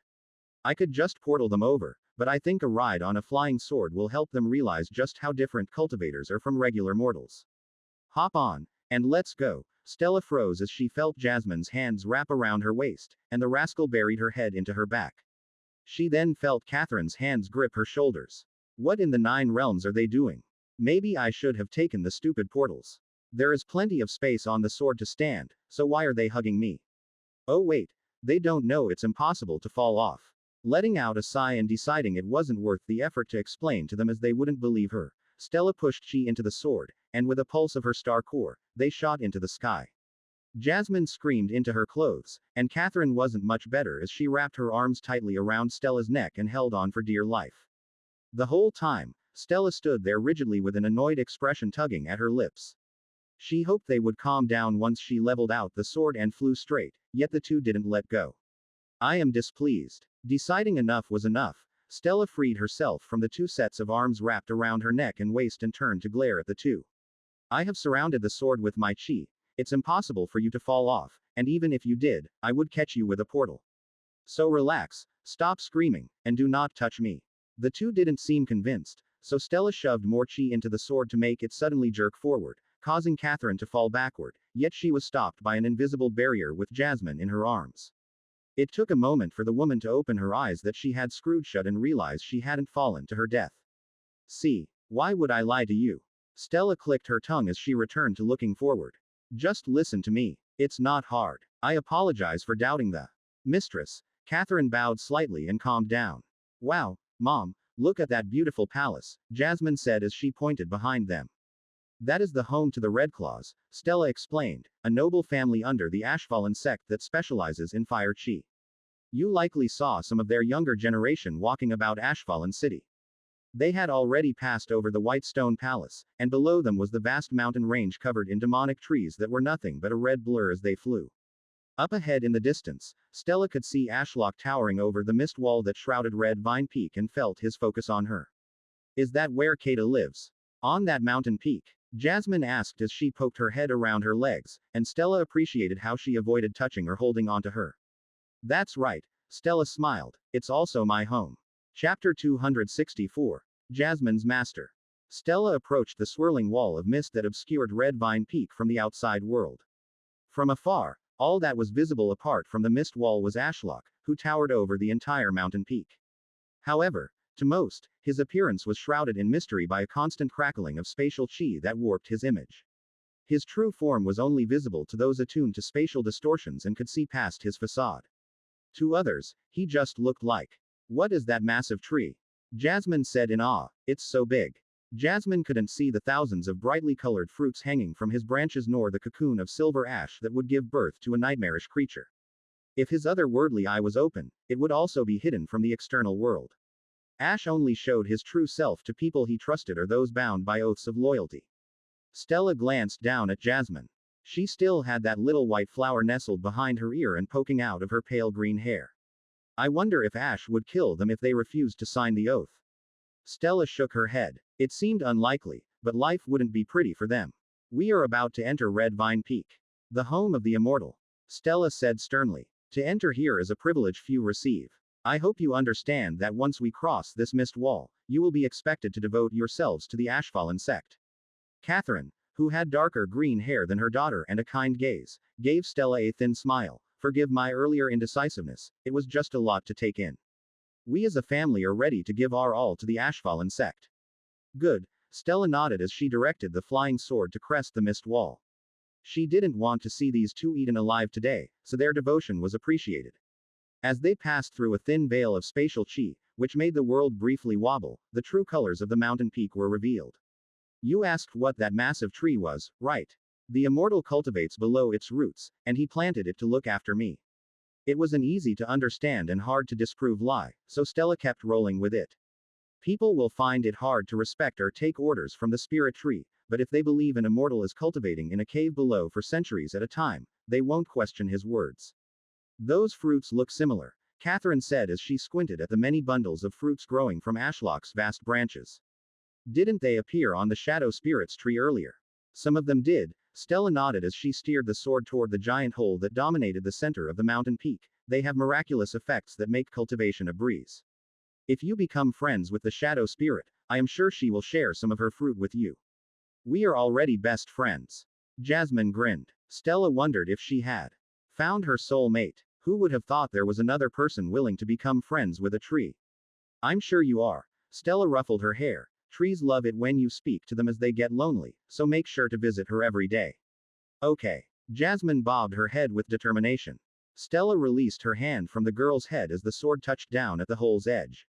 I could just portal them over, but I think a ride on a flying sword will help them realize just how different cultivators are from regular mortals. Hop on, and let's go. Stella froze as she felt Jasmine's hands wrap around her waist, and the rascal buried her head into her back. She then felt Catherine's hands grip her shoulders. What in the 9 realms are they doing? Maybe I should have taken the stupid portals. There is plenty of space on the sword to stand, so why are they hugging me? Oh wait, they don't know it's impossible to fall off. Letting out a sigh and deciding it wasn't worth the effort to explain to them as they wouldn't believe her, Stella pushed chi into the sword, and with a pulse of her star core, they shot into the sky. Jasmine screamed into her clothes, and Catherine wasn't much better as she wrapped her arms tightly around Stella's neck and held on for dear life. The whole time, Stella stood there rigidly with an annoyed expression tugging at her lips. She hoped they would calm down once she leveled out the sword and flew straight, yet the two didn't let go. I am displeased. Deciding enough was enough, Stella freed herself from the 2 sets of arms wrapped around her neck and waist and turned to glare at the two. I have surrounded the sword with my chi. It's impossible for you to fall off, and even if you did, I would catch you with a portal. So relax, stop screaming, and do not touch me. The two didn't seem convinced, so Stella shoved more chi into the sword to make it suddenly jerk forward, causing Catherine to fall backward, yet she was stopped by an invisible barrier with Jasmine in her arms. It took a moment for the woman to open her eyes that she had screwed shut and realize she hadn't fallen to her death. See, why would I lie to you? Stella clicked her tongue as she returned to looking forward. Just listen to me. It's not hard. I apologize for doubting the mistress. Catherine bowed slightly and calmed down. Wow, Mom, look at that beautiful palace, Jasmine said as she pointed behind them. That is the home to the Redclaws, Stella explained, a noble family under the Ashfallen Sect that specializes in fire chi. You likely saw some of their younger generation walking about Ashfallen City. They had already passed over the white stone palace, and below them was the vast mountain range covered in demonic trees that were nothing but a red blur as they flew. Up ahead in the distance, Stella could see Ashlock towering over the mist wall that shrouded Red Vine Peak and felt his focus on her. Is that where Kata lives? On that mountain peak? Jasmine asked as she poked her head around her legs, and Stella appreciated how she avoided touching or holding onto her. That's right, Stella smiled, it's also my home. Chapter 264. Jasmine's Master. Stella approached the swirling wall of mist that obscured Red Vine Peak from the outside world. From afar, all that was visible apart from the mist wall was Ashlock, who towered over the entire mountain peak. However, to most, his appearance was shrouded in mystery by a constant crackling of spatial chi that warped his image. His true form was only visible to those attuned to spatial distortions and could see past his facade. To others, he just looked like. What is that massive tree? Jasmine said in awe, it's so big. Jasmine couldn't see the thousands of brightly colored fruits hanging from his branches nor the cocoon of silver ash that would give birth to a nightmarish creature. If his otherworldly eye was open, it would also be hidden from the external world. Ash only showed his true self to people he trusted or those bound by oaths of loyalty. Stella glanced down at Jasmine. She still had that little white flower nestled behind her ear and poking out of her pale green hair. I wonder if Ash would kill them if they refused to sign the oath. Stella shook her head. It seemed unlikely, but life wouldn't be pretty for them. We are about to enter Red Vine Peak, the home of the immortal. Stella said sternly. To enter here is a privilege few receive. I hope you understand that once we cross this mist wall, you will be expected to devote yourselves to the Ashfallen Sect. Catherine, who had darker green hair than her daughter and a kind gaze, gave Stella a thin smile. Forgive my earlier indecisiveness, it was just a lot to take in. We as a family are ready to give our all to the Ashfallen Sect. Good, Stella nodded as she directed the flying sword to crest the mist wall. She didn't want to see these two eaten alive today, so their devotion was appreciated. As they passed through a thin veil of spatial chi, which made the world briefly wobble, the true colors of the mountain peak were revealed. You asked what that massive tree was, right? The immortal cultivates below its roots, and he planted it to look after me. It was an easy to understand and hard to disprove lie, so Stella kept rolling with it. People will find it hard to respect or take orders from the spirit tree, but if they believe an immortal is cultivating in a cave below for centuries at a time, they won't question his words. Those fruits look similar. Catherine said as she squinted at the many bundles of fruits growing from Ashlock's vast branches. Didn't they appear on the Shadow Spirit's tree earlier? Some of them did. Stella nodded as she steered the sword toward the giant hole that dominated the center of the mountain peak. They have miraculous effects that make cultivation a breeze. If you become friends with the Shadow Spirit, I am sure she will share some of her fruit with you. We are already best friends. Jasmine grinned. Stella wondered if she had found her soul mate. Who would have thought there was another person willing to become friends with a tree? I'm sure you are. Stella ruffled her hair. Trees love it when you speak to them as they get lonely, so make sure to visit her every day. Okay. Jasmine bobbed her head with determination. Stella released her hand from the girl's head as the sword touched down at the hole's edge.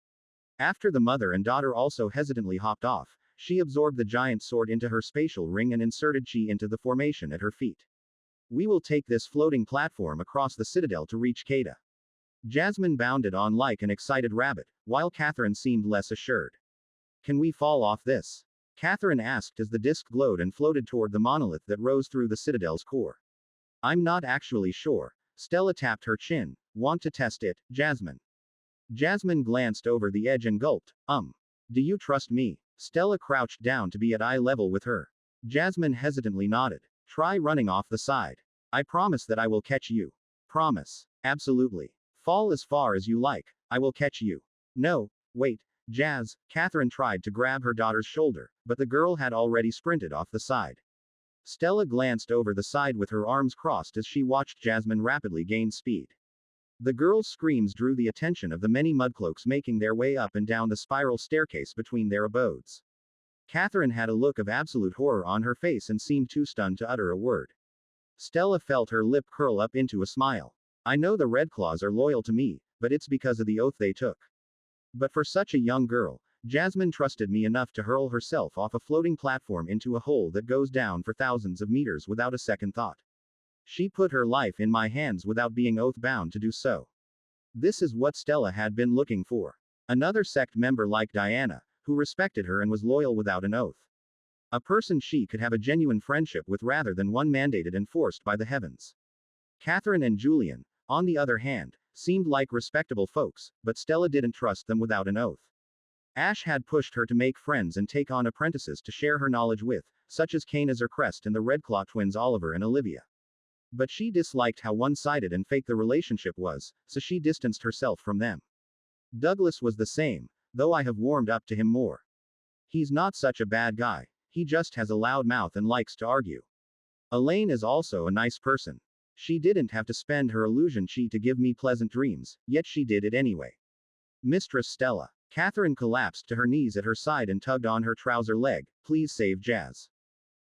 After the mother and daughter also hesitantly hopped off, she absorbed the giant sword into her spatial ring and inserted chi into the formation at her feet. We will take this floating platform across the citadel to reach Kada. Jasmine bounded on like an excited rabbit, while Catherine seemed less assured. Can we fall off this? Catherine asked as the disc glowed and floated toward the monolith that rose through the citadel's core. I'm not actually sure. Stella tapped her chin. Want to test it, Jasmine? Jasmine glanced over the edge and gulped. Do you trust me? Stella crouched down to be at eye level with her. Jasmine hesitantly nodded. Try running off the side. I promise that I will catch you. Promise. Absolutely. Fall as far as you like. I will catch you. No, wait, Jazz. Catherine tried to grab her daughter's shoulder, but the girl had already sprinted off the side. Stella glanced over the side with her arms crossed as she watched Jasmine rapidly gain speed. The girl's screams drew the attention of the many mudcloaks making their way up and down the spiral staircase between their abodes. Catherine had a look of absolute horror on her face and seemed too stunned to utter a word. Stella felt her lip curl up into a smile. I know the Red Claws are loyal to me, but it's because of the oath they took. But for such a young girl, Jasmine trusted me enough to hurl herself off a floating platform into a hole that goes down for thousands of meters without a second thought. She put her life in my hands without being oath-bound to do so. This is what Stella had been looking for. Another sect member like Diana, who respected her and was loyal without an oath. A person she could have a genuine friendship with rather than one mandated and forced by the heavens. Catherine and Julian, on the other hand, seemed like respectable folks, but Stella didn't trust them without an oath. Ash had pushed her to make friends and take on apprentices to share her knowledge with, such as Kanazar Crest and the Redclaw twins Oliver and Olivia. But she disliked how one-sided and fake the relationship was, so she distanced herself from them. Douglas was the same, though I have warmed up to him more. He's not such a bad guy, he just has a loud mouth and likes to argue. Elaine is also a nice person. She didn't have to spend her illusion chi to give me pleasant dreams, yet she did it anyway. Mistress Stella. Catherine collapsed to her knees at her side and tugged on her trouser leg. Please save Jazz.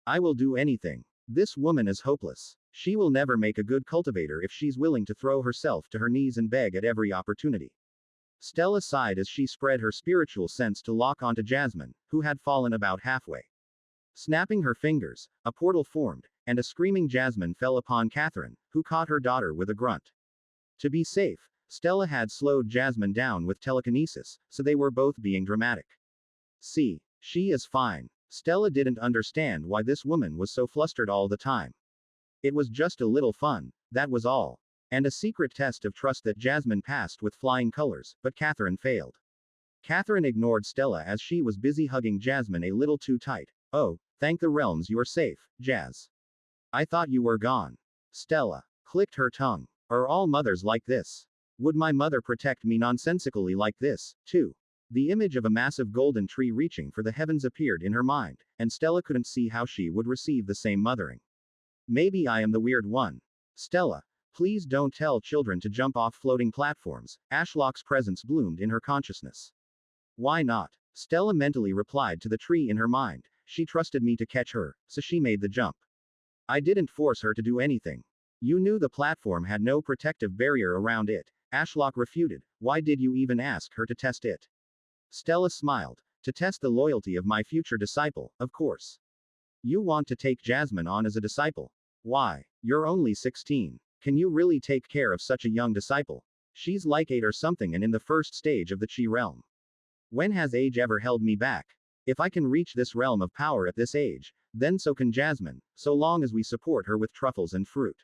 I will do anything. This woman is hopeless. She will never make a good cultivator if she's willing to throw herself to her knees and beg at every opportunity. Stella sighed as she spread her spiritual sense to lock onto Jasmine, who had fallen about halfway. Snapping her fingers, a portal formed, and a screaming Jasmine fell upon Catherine, who caught her daughter with a grunt. To be safe, Stella had slowed Jasmine down with telekinesis, so they were both being dramatic. See, she is fine. Stella didn't understand why this woman was so flustered all the time. It was just a little fun, that was all. And a secret test of trust that Jasmine passed with flying colors, but Catherine failed. Catherine ignored Stella as she was busy hugging Jasmine a little too tight. Oh, thank the realms you are safe, Jazz. I thought you were gone. Stella clicked her tongue. Are all mothers like this? Would my mother protect me nonsensically like this, too? The image of a massive golden tree reaching for the heavens appeared in her mind, and Stella couldn't see how she would receive the same mothering. Maybe I am the weird one. Stella, please don't tell children to jump off floating platforms. Ashlock's presence bloomed in her consciousness. Why not? Stella mentally replied to the tree in her mind. She trusted me to catch her, so she made the jump. I didn't force her to do anything. You knew the platform had no protective barrier around it. Ashlock refuted. Why did you even ask her to test it? Stella smiled. To test the loyalty of my future disciple, of course. You want to take Jasmine on as a disciple? Why? You're only 16. Can you really take care of such a young disciple? She's like 8 or something and in the first stage of the Chi realm. When has age ever held me back? If I can reach this realm of power at this age, then so can Jasmine, so long as we support her with truffles and fruit.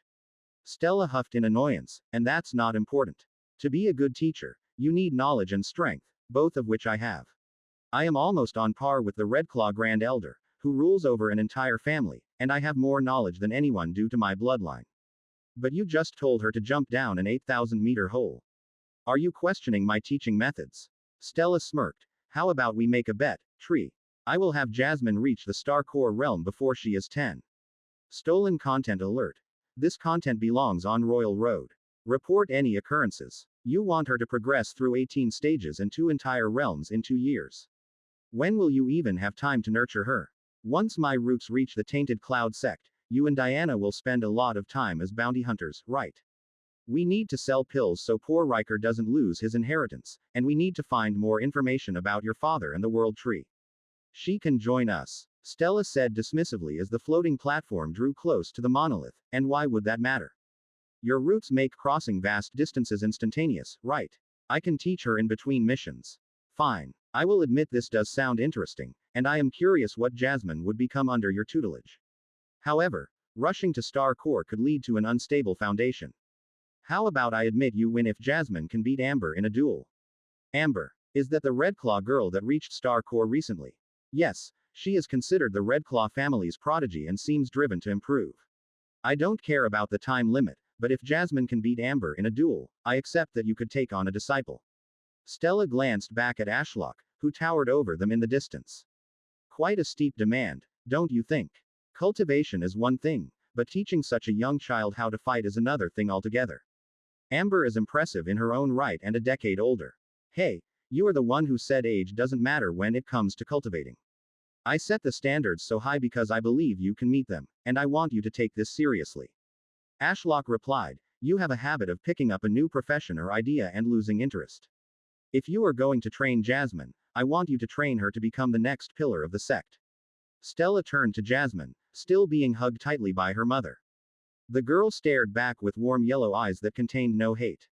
Stella huffed in annoyance, and that's not important. To be a good teacher, you need knowledge and strength, both of which I have. I am almost on par with the Redclaw Grand Elder, who rules over an entire family, and I have more knowledge than anyone due to my bloodline. But you just told her to jump down an 8,000-meter hole. Are you questioning my teaching methods? Stella smirked. How about we make a bet, Tree? I will have Jasmine reach the Star Core realm before she is 10. Stolen content alert. This content belongs on Royal Road. Report any occurrences. You want her to progress through 18 stages and 2 entire realms in 2 years. When will you even have time to nurture her? Once my roots reach the Tainted Cloud Sect, you and Diana will spend a lot of time as bounty hunters, right? We need to sell pills so poor Riker doesn't lose his inheritance, and we need to find more information about your father and the World Tree. She can join us, Stella said dismissively as the floating platform drew close to the monolith, and why would that matter? Your roots make crossing vast distances instantaneous, right? I can teach her in between missions. Fine. I will admit this does sound interesting, and I am curious what Jasmine would become under your tutelage. However, rushing to Star Core could lead to an unstable foundation. How about I admit you win if Jasmine can beat Amber in a duel? Amber, is that the Redclaw girl that reached Star Core recently? Yes, she is considered the Redclaw family's prodigy and seems driven to improve. I don't care about the time limit, but if Jasmine can beat Amber in a duel, I accept that you could take on a disciple. Stella glanced back at Ashlock, who towered over them in the distance. Quite a steep demand, don't you think? Cultivation is one thing, but teaching such a young child how to fight is another thing altogether. Amber is impressive in her own right and a decade older. Hey, you are the one who said age doesn't matter when it comes to cultivating. I set the standards so high because I believe you can meet them, and I want you to take this seriously. Ashlock replied, you have a habit of picking up a new profession or idea and losing interest. If you are going to train Jasmine, I want you to train her to become the next pillar of the sect. Stella turned to Jasmine, still being hugged tightly by her mother. The girl stared back with warm yellow eyes that contained no hate.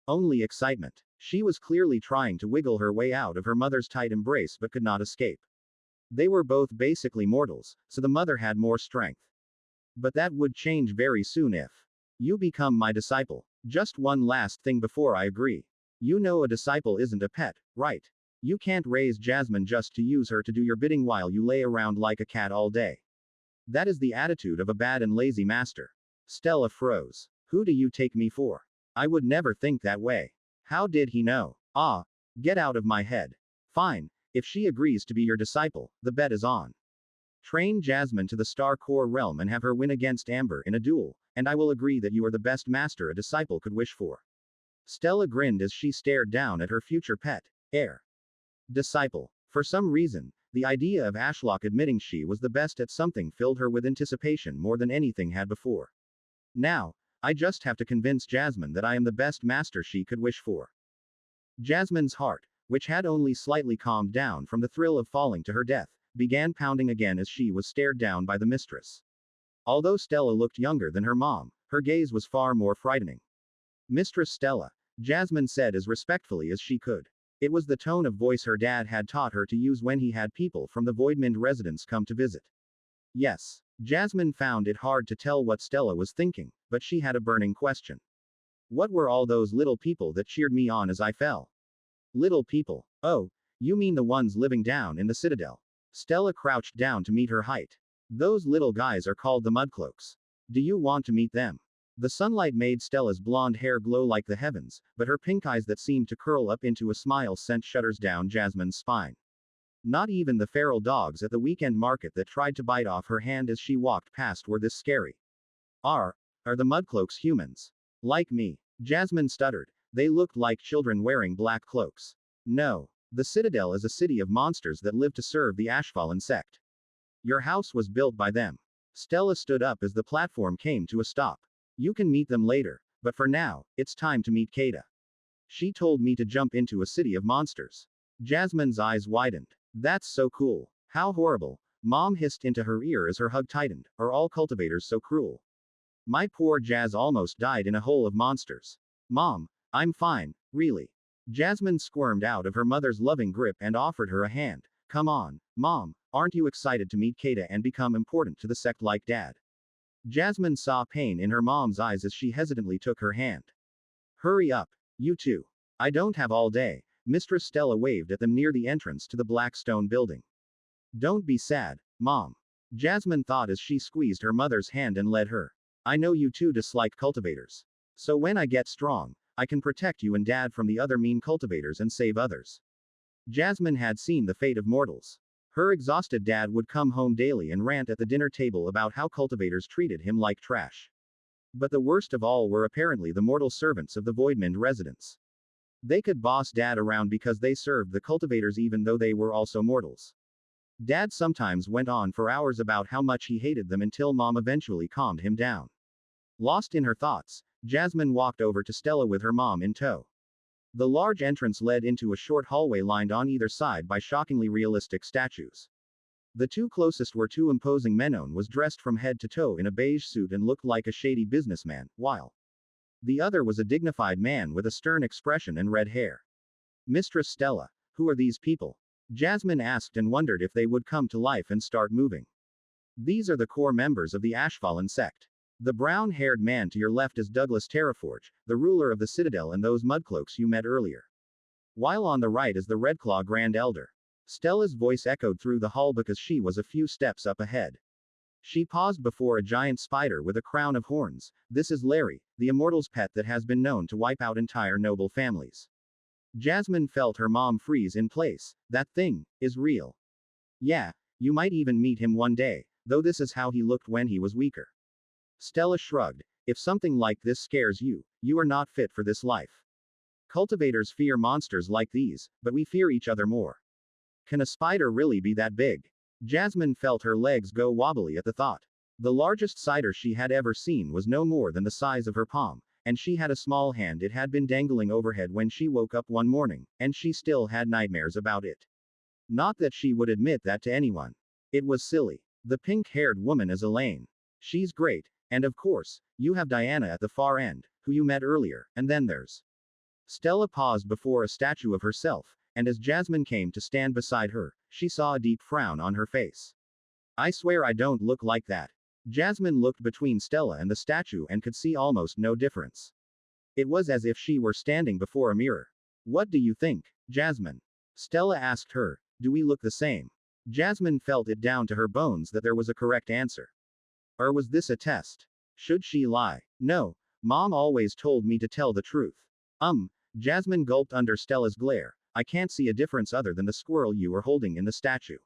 Only excitement. She was clearly trying to wiggle her way out of her mother's tight embrace but could not escape. They were both basically mortals, so the mother had more strength. But that would change very soon if you become my disciple. Just one last thing before I agree. You know a disciple isn't a pet, right? You can't raise Jasmine just to use her to do your bidding while you lay around like a cat all day. That is the attitude of a bad and lazy master. Stella froze. Who do you take me for? I would never think that way. How did he know? Ah, get out of my head. Fine, if she agrees to be your disciple, the bet is on. Train Jasmine to the Star Core realm and have her win against Amber in a duel, and I will agree that you are the best master a disciple could wish for. Stella grinned as she stared down at her future pet, heir. Disciple. For some reason, the idea of Ashlock admitting she was the best at something filled her with anticipation more than anything had before. Now, I just have to convince Jasmine that I am the best master she could wish for. Jasmine's heart, which had only slightly calmed down from the thrill of falling to her death, began pounding again as she was stared down by the mistress. Although Stella looked younger than her mom, her gaze was far more frightening. Mistress Stella, Jasmine said as respectfully as she could. It was the tone of voice her dad had taught her to use when he had people from the Voidmind residence come to visit. Yes, Jasmine found it hard to tell what Stella was thinking, but she had a burning question. What were all those little people that cheered me on as I fell? Little people. Oh, you mean the ones living down in the Citadel? Stella crouched down to meet her height. Those little guys are called the Mudcloaks. Do you want to meet them? The sunlight made Stella's blonde hair glow like the heavens, but her pink eyes that seemed to curl up into a smile sent shudders down Jasmine's spine. Not even the feral dogs at the weekend market that tried to bite off her hand as she walked past were this scary. Are the Mudcloaks humans? Like me? Jasmine stuttered. They looked like children wearing black cloaks. No. The Citadel is a city of monsters that live to serve the Ashfallen sect. Your house was built by them. Stella stood up as the platform came to a stop. You can meet them later, but for now, it's time to meet Kata. She told me to jump into a city of monsters. Jasmine's eyes widened. That's so cool. How horrible. Mom hissed into her ear as her hug tightened. Are all cultivators so cruel? My poor Jazz almost died in a hole of monsters. Mom, I'm fine, really. Jasmine squirmed out of her mother's loving grip and offered her a hand. Come on, Mom, aren't you excited to meet Kata and become important to the sect like Dad? Jasmine saw pain in her mom's eyes as she hesitantly took her hand. Hurry up. You too. I don't have all day. Mistress Stella waved at them near the entrance to the black stone building. Don't be sad, Mom. Jasmine thought as she squeezed her mother's hand and led her. I know you two dislike cultivators. So when I get strong, I can protect you and Dad from the other mean cultivators and save others. Jasmine had seen the fate of mortals. Her exhausted dad would come home daily and rant at the dinner table about how cultivators treated him like trash. But the worst of all were apparently the mortal servants of the Voidmond residents. They could boss Dad around because they served the cultivators even though they were also mortals. Dad sometimes went on for hours about how much he hated them until Mom eventually calmed him down. Lost in her thoughts, Jasmine walked over to Stella with her mom in tow. The large entrance led into a short hallway lined on either side by shockingly realistic statues. The two closest were two imposing men. One was dressed from head to toe in a beige suit and looked like a shady businessman, while the other was a dignified man with a stern expression and red hair. Mistress Stella, who are these people? Jasmine asked and wondered if they would come to life and start moving. These are the core members of the Ashfallen Sect. The brown-haired man to your left is Douglas Terraforge, the ruler of the Citadel and those mudcloaks you met earlier. While on the right is the Redclaw Grand Elder. Stella's voice echoed through the hall because she was a few steps up ahead. She paused before a giant spider with a crown of horns. This is Larry, the immortal's pet that has been known to wipe out entire noble families. Jasmine felt her mom freeze in place. That thing is real. Yeah, you might even meet him one day, though this is how he looked when he was weaker. Stella shrugged. If something like this scares you, you are not fit for this life. Cultivators fear monsters like these, but we fear each other more. Can a spider really be that big? Jasmine felt her legs go wobbly at the thought. The largest spider she had ever seen was no more than the size of her palm, and she had a small hand. It had been dangling overhead when she woke up one morning, and she still had nightmares about it. Not that she would admit that to anyone. It was silly. The pink-haired woman is Elaine. She's great, and of course, you have Diana at the far end, who you met earlier, and then there's. Stella paused before a statue of herself, and as Jasmine came to stand beside her, she saw a deep frown on her face. I swear I don't look like that. Jasmine looked between Stella and the statue and could see almost no difference. It was as if she were standing before a mirror. What do you think, Jasmine? Stella asked her. Do we look the same? Jasmine felt it down to her bones that there was a correct answer. Or was this a test? Should she lie? No, Mom always told me to tell the truth. Jasmine gulped under Stella's glare. I can't see a difference other than the squirrel you were holding in the statue.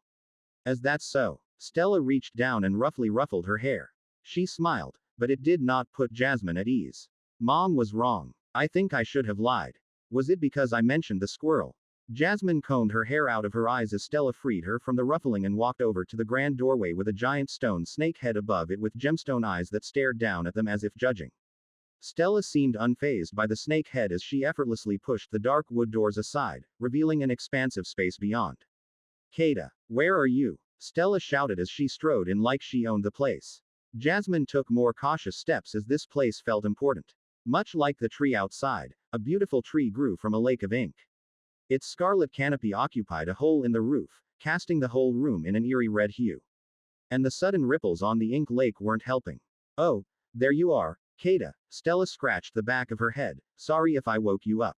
As that's so. Stella reached down and roughly ruffled her hair. She smiled, but it did not put Jasmine at ease. Mom was wrong. I think I should have lied. Was it because I mentioned the squirrel? Jasmine combed her hair out of her eyes as Stella freed her from the ruffling and walked over to the grand doorway with a giant stone snake head above it with gemstone eyes that stared down at them as if judging. Stella seemed unfazed by the snake head as she effortlessly pushed the dark wood doors aside, revealing an expansive space beyond. Kada, where are you? Stella shouted as she strode in like she owned the place. Jasmine took more cautious steps as this place felt important. Much like the tree outside, a beautiful tree grew from a lake of ink. Its scarlet canopy occupied a hole in the roof, casting the whole room in an eerie red hue. And the sudden ripples on the ink lake weren't helping. Oh, there you are, Kada. Stella scratched the back of her head. Sorry if I woke you up.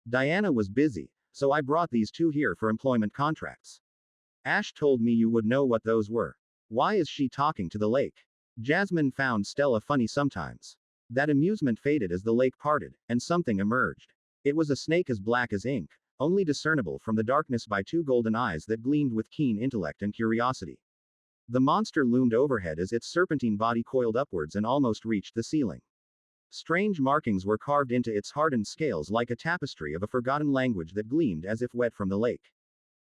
Diana was busy, so I brought these two here for employment contracts. Ash told me you would know what those were. Why is she talking to the lake? Jasmine found Stella funny sometimes. That amusement faded as the lake parted, and something emerged. It was a snake as black as ink, only discernible from the darkness by two golden eyes that gleamed with keen intellect and curiosity. The monster loomed overhead as its serpentine body coiled upwards and almost reached the ceiling. Strange markings were carved into its hardened scales like a tapestry of a forgotten language that gleamed as if wet from the lake.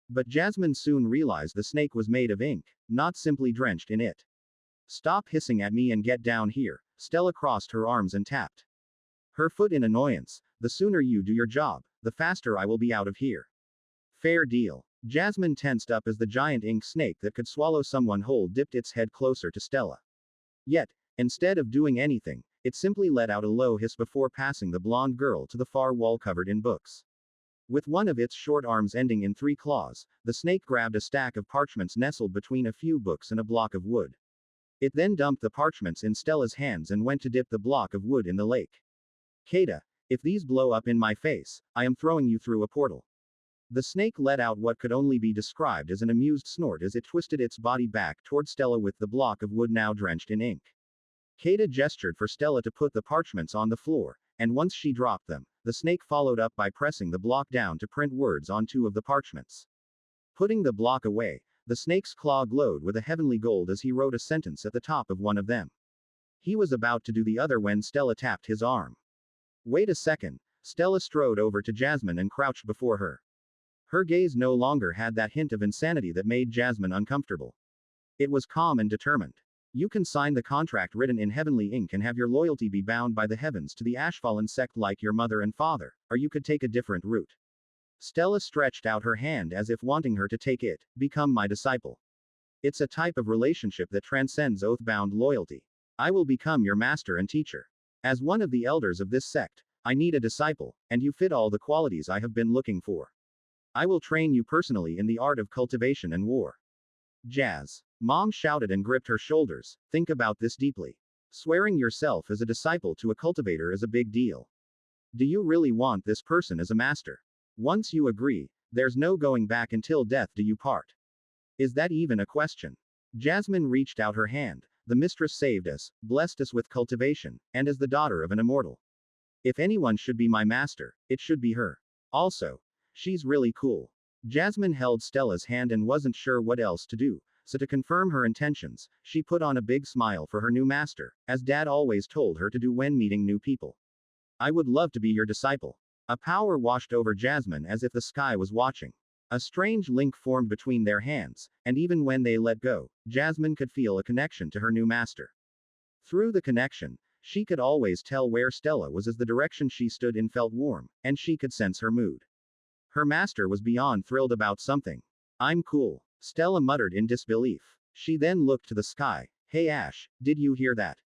But Jasmine soon realized the snake was made of ink, not simply drenched in it. Stop hissing at me and get down here. Stella crossed her arms and tapped her foot in annoyance. The sooner you do your job, the faster I will be out of here. Fair deal. Jasmine tensed up as the giant ink snake that could swallow someone whole dipped its head closer to Stella. Yet, instead of doing anything, it simply let out a low hiss before passing the blonde girl to the far wall covered in books. With one of its short arms ending in 3 claws, the snake grabbed a stack of parchments nestled between a few books and a block of wood. It then dumped the parchments in Stella's hands and went to dip the block of wood in the lake. Kada, If these blow up in my face, I am throwing you through a portal. The snake let out what could only be described as an amused snort as it twisted its body back toward Stella with the block of wood now drenched in ink. Kata gestured for Stella to put the parchments on the floor, and once she dropped them, the snake followed up by pressing the block down to print words on two of the parchments. Putting the block away, the snake's claw glowed with a heavenly gold as he wrote a sentence at the top of one of them. He was about to do the other when Stella tapped his arm. Wait a second. Stella strode over to Jasmine and crouched before her. Her gaze no longer had that hint of insanity that made Jasmine uncomfortable. It was calm and determined. You can sign the contract written in heavenly ink and have your loyalty be bound by the heavens to the Ashfallen sect like your mother and father, or you could take a different route. Stella stretched out her hand as if wanting her to take it. Become my disciple. It's a type of relationship that transcends oath-bound loyalty. I will become your master and teacher. As one of the elders of this sect, I need a disciple, and you fit all the qualities I have been looking for. I will train you personally in the art of cultivation and war. Jazz. Mom shouted and gripped her shoulders. Think about this deeply. Swearing yourself as a disciple to a cultivator is a big deal. Do you really want this person as a master? Once you agree, there's no going back until death do you part. Is that even a question? Jasmine reached out her hand. The mistress saved us, blessed us with cultivation, and is the daughter of an immortal. If anyone should be my master, it should be her. Also, she's really cool. Jasmine held Stella's hand and wasn't sure what else to do, so to confirm her intentions, she put on a big smile for her new master, as Dad always told her to do when meeting new people. I would love to be your disciple. A power washed over Jasmine as if the sky was watching. A strange link formed between their hands, and even when they let go, Jasmine could feel a connection to her new master. Through the connection, she could always tell where Stella was as the direction she stood in felt warm, and she could sense her mood. Her master was beyond thrilled about something. I'm cool, Stella muttered in disbelief. She then looked to the sky. Hey Ash, did you hear that?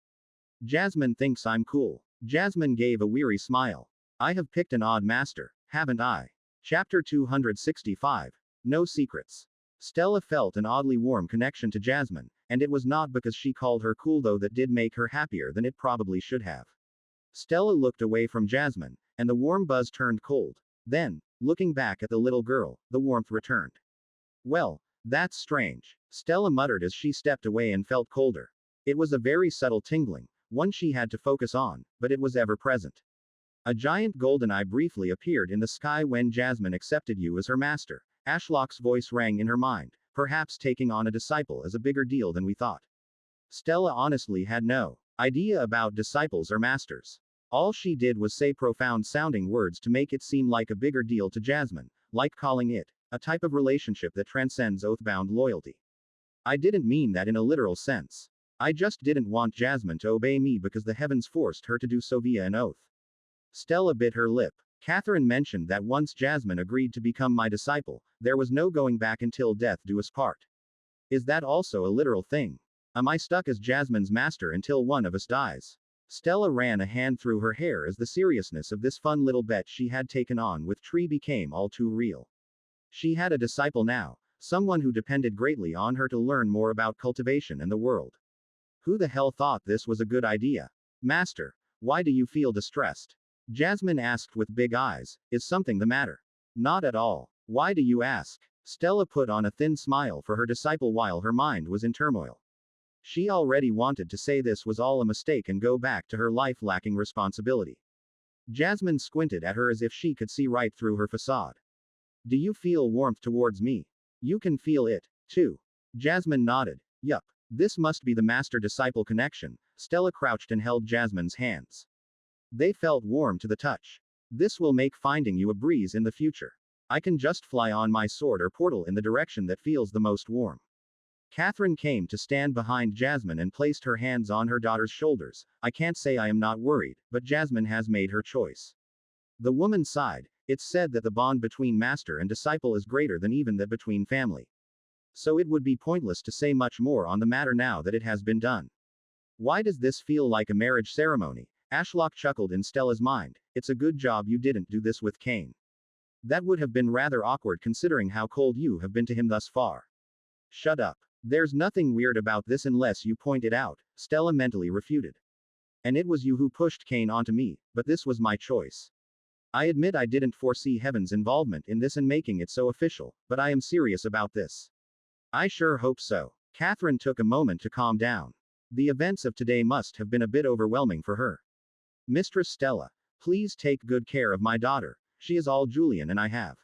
Jasmine thinks I'm cool. Jasmine gave a weary smile. I have picked an odd master, haven't I? Chapter 265. No secrets. Stella felt an oddly warm connection to Jasmine, and it was not because she called her cool though that did make her happier than it probably should have. Stella looked away from Jasmine, and the warm buzz turned cold. Then, looking back at the little girl, the warmth returned. Well, that's strange, Stella muttered as she stepped away and felt colder. It was a very subtle tingling, one she had to focus on, but it was ever present. A giant golden eye briefly appeared in the sky when Jasmine accepted you as her master. Ashlock's voice rang in her mind. Perhaps taking on a disciple is a bigger deal than we thought. Stella honestly had no idea about disciples or masters. All she did was say profound sounding words to make it seem like a bigger deal to Jasmine, like calling it a type of relationship that transcends oath-bound loyalty. I didn't mean that in a literal sense. I just didn't want Jasmine to obey me because the heavens forced her to do so via an oath. Stella bit her lip. Catherine mentioned that once Jasmine agreed to become my disciple, there was no going back until death do us part. Is that also a literal thing? Am I stuck as Jasmine's master until one of us dies? Stella ran a hand through her hair as the seriousness of this fun little bet she had taken on with Tree became all too real. She had a disciple now, someone who depended greatly on her to learn more about cultivation and the world. Who the hell thought this was a good idea? Master, why do you feel distressed? Jasmine asked with big eyes. Is something the matter? Not at all. Why do you ask? Stella put on a thin smile for her disciple while her mind was in turmoil. She already wanted to say this was all a mistake and go back to her life lacking responsibility. Jasmine squinted at her as if she could see right through her facade. Do you feel warmth towards me? You can feel it, too. Jasmine nodded. Yup. This must be the master-disciple connection. Stella crouched and held Jasmine's hands. They felt warm to the touch. This will make finding you a breeze in the future. I can just fly on my sword or portal in the direction that feels the most warm. Catherine came to stand behind Jasmine and placed her hands on her daughter's shoulders. I can't say I am not worried, but Jasmine has made her choice. The woman sighed. It's said that the bond between master and disciple is greater than even that between family. So it would be pointless to say much more on the matter now that it has been done. Why does this feel like a marriage ceremony? Ashlock chuckled in Stella's mind. It's a good job you didn't do this with Cain. That would have been rather awkward considering how cold you have been to him thus far. Shut up. There's nothing weird about this unless you point it out, Stella mentally refuted. And it was you who pushed Cain onto me, but this was my choice. I admit I didn't foresee Heaven's involvement in this and making it so official, but I am serious about this. I sure hope so. Catherine took a moment to calm down. The events of today must have been a bit overwhelming for her. Mistress Stella, please take good care of my daughter. She is all Julian and I have.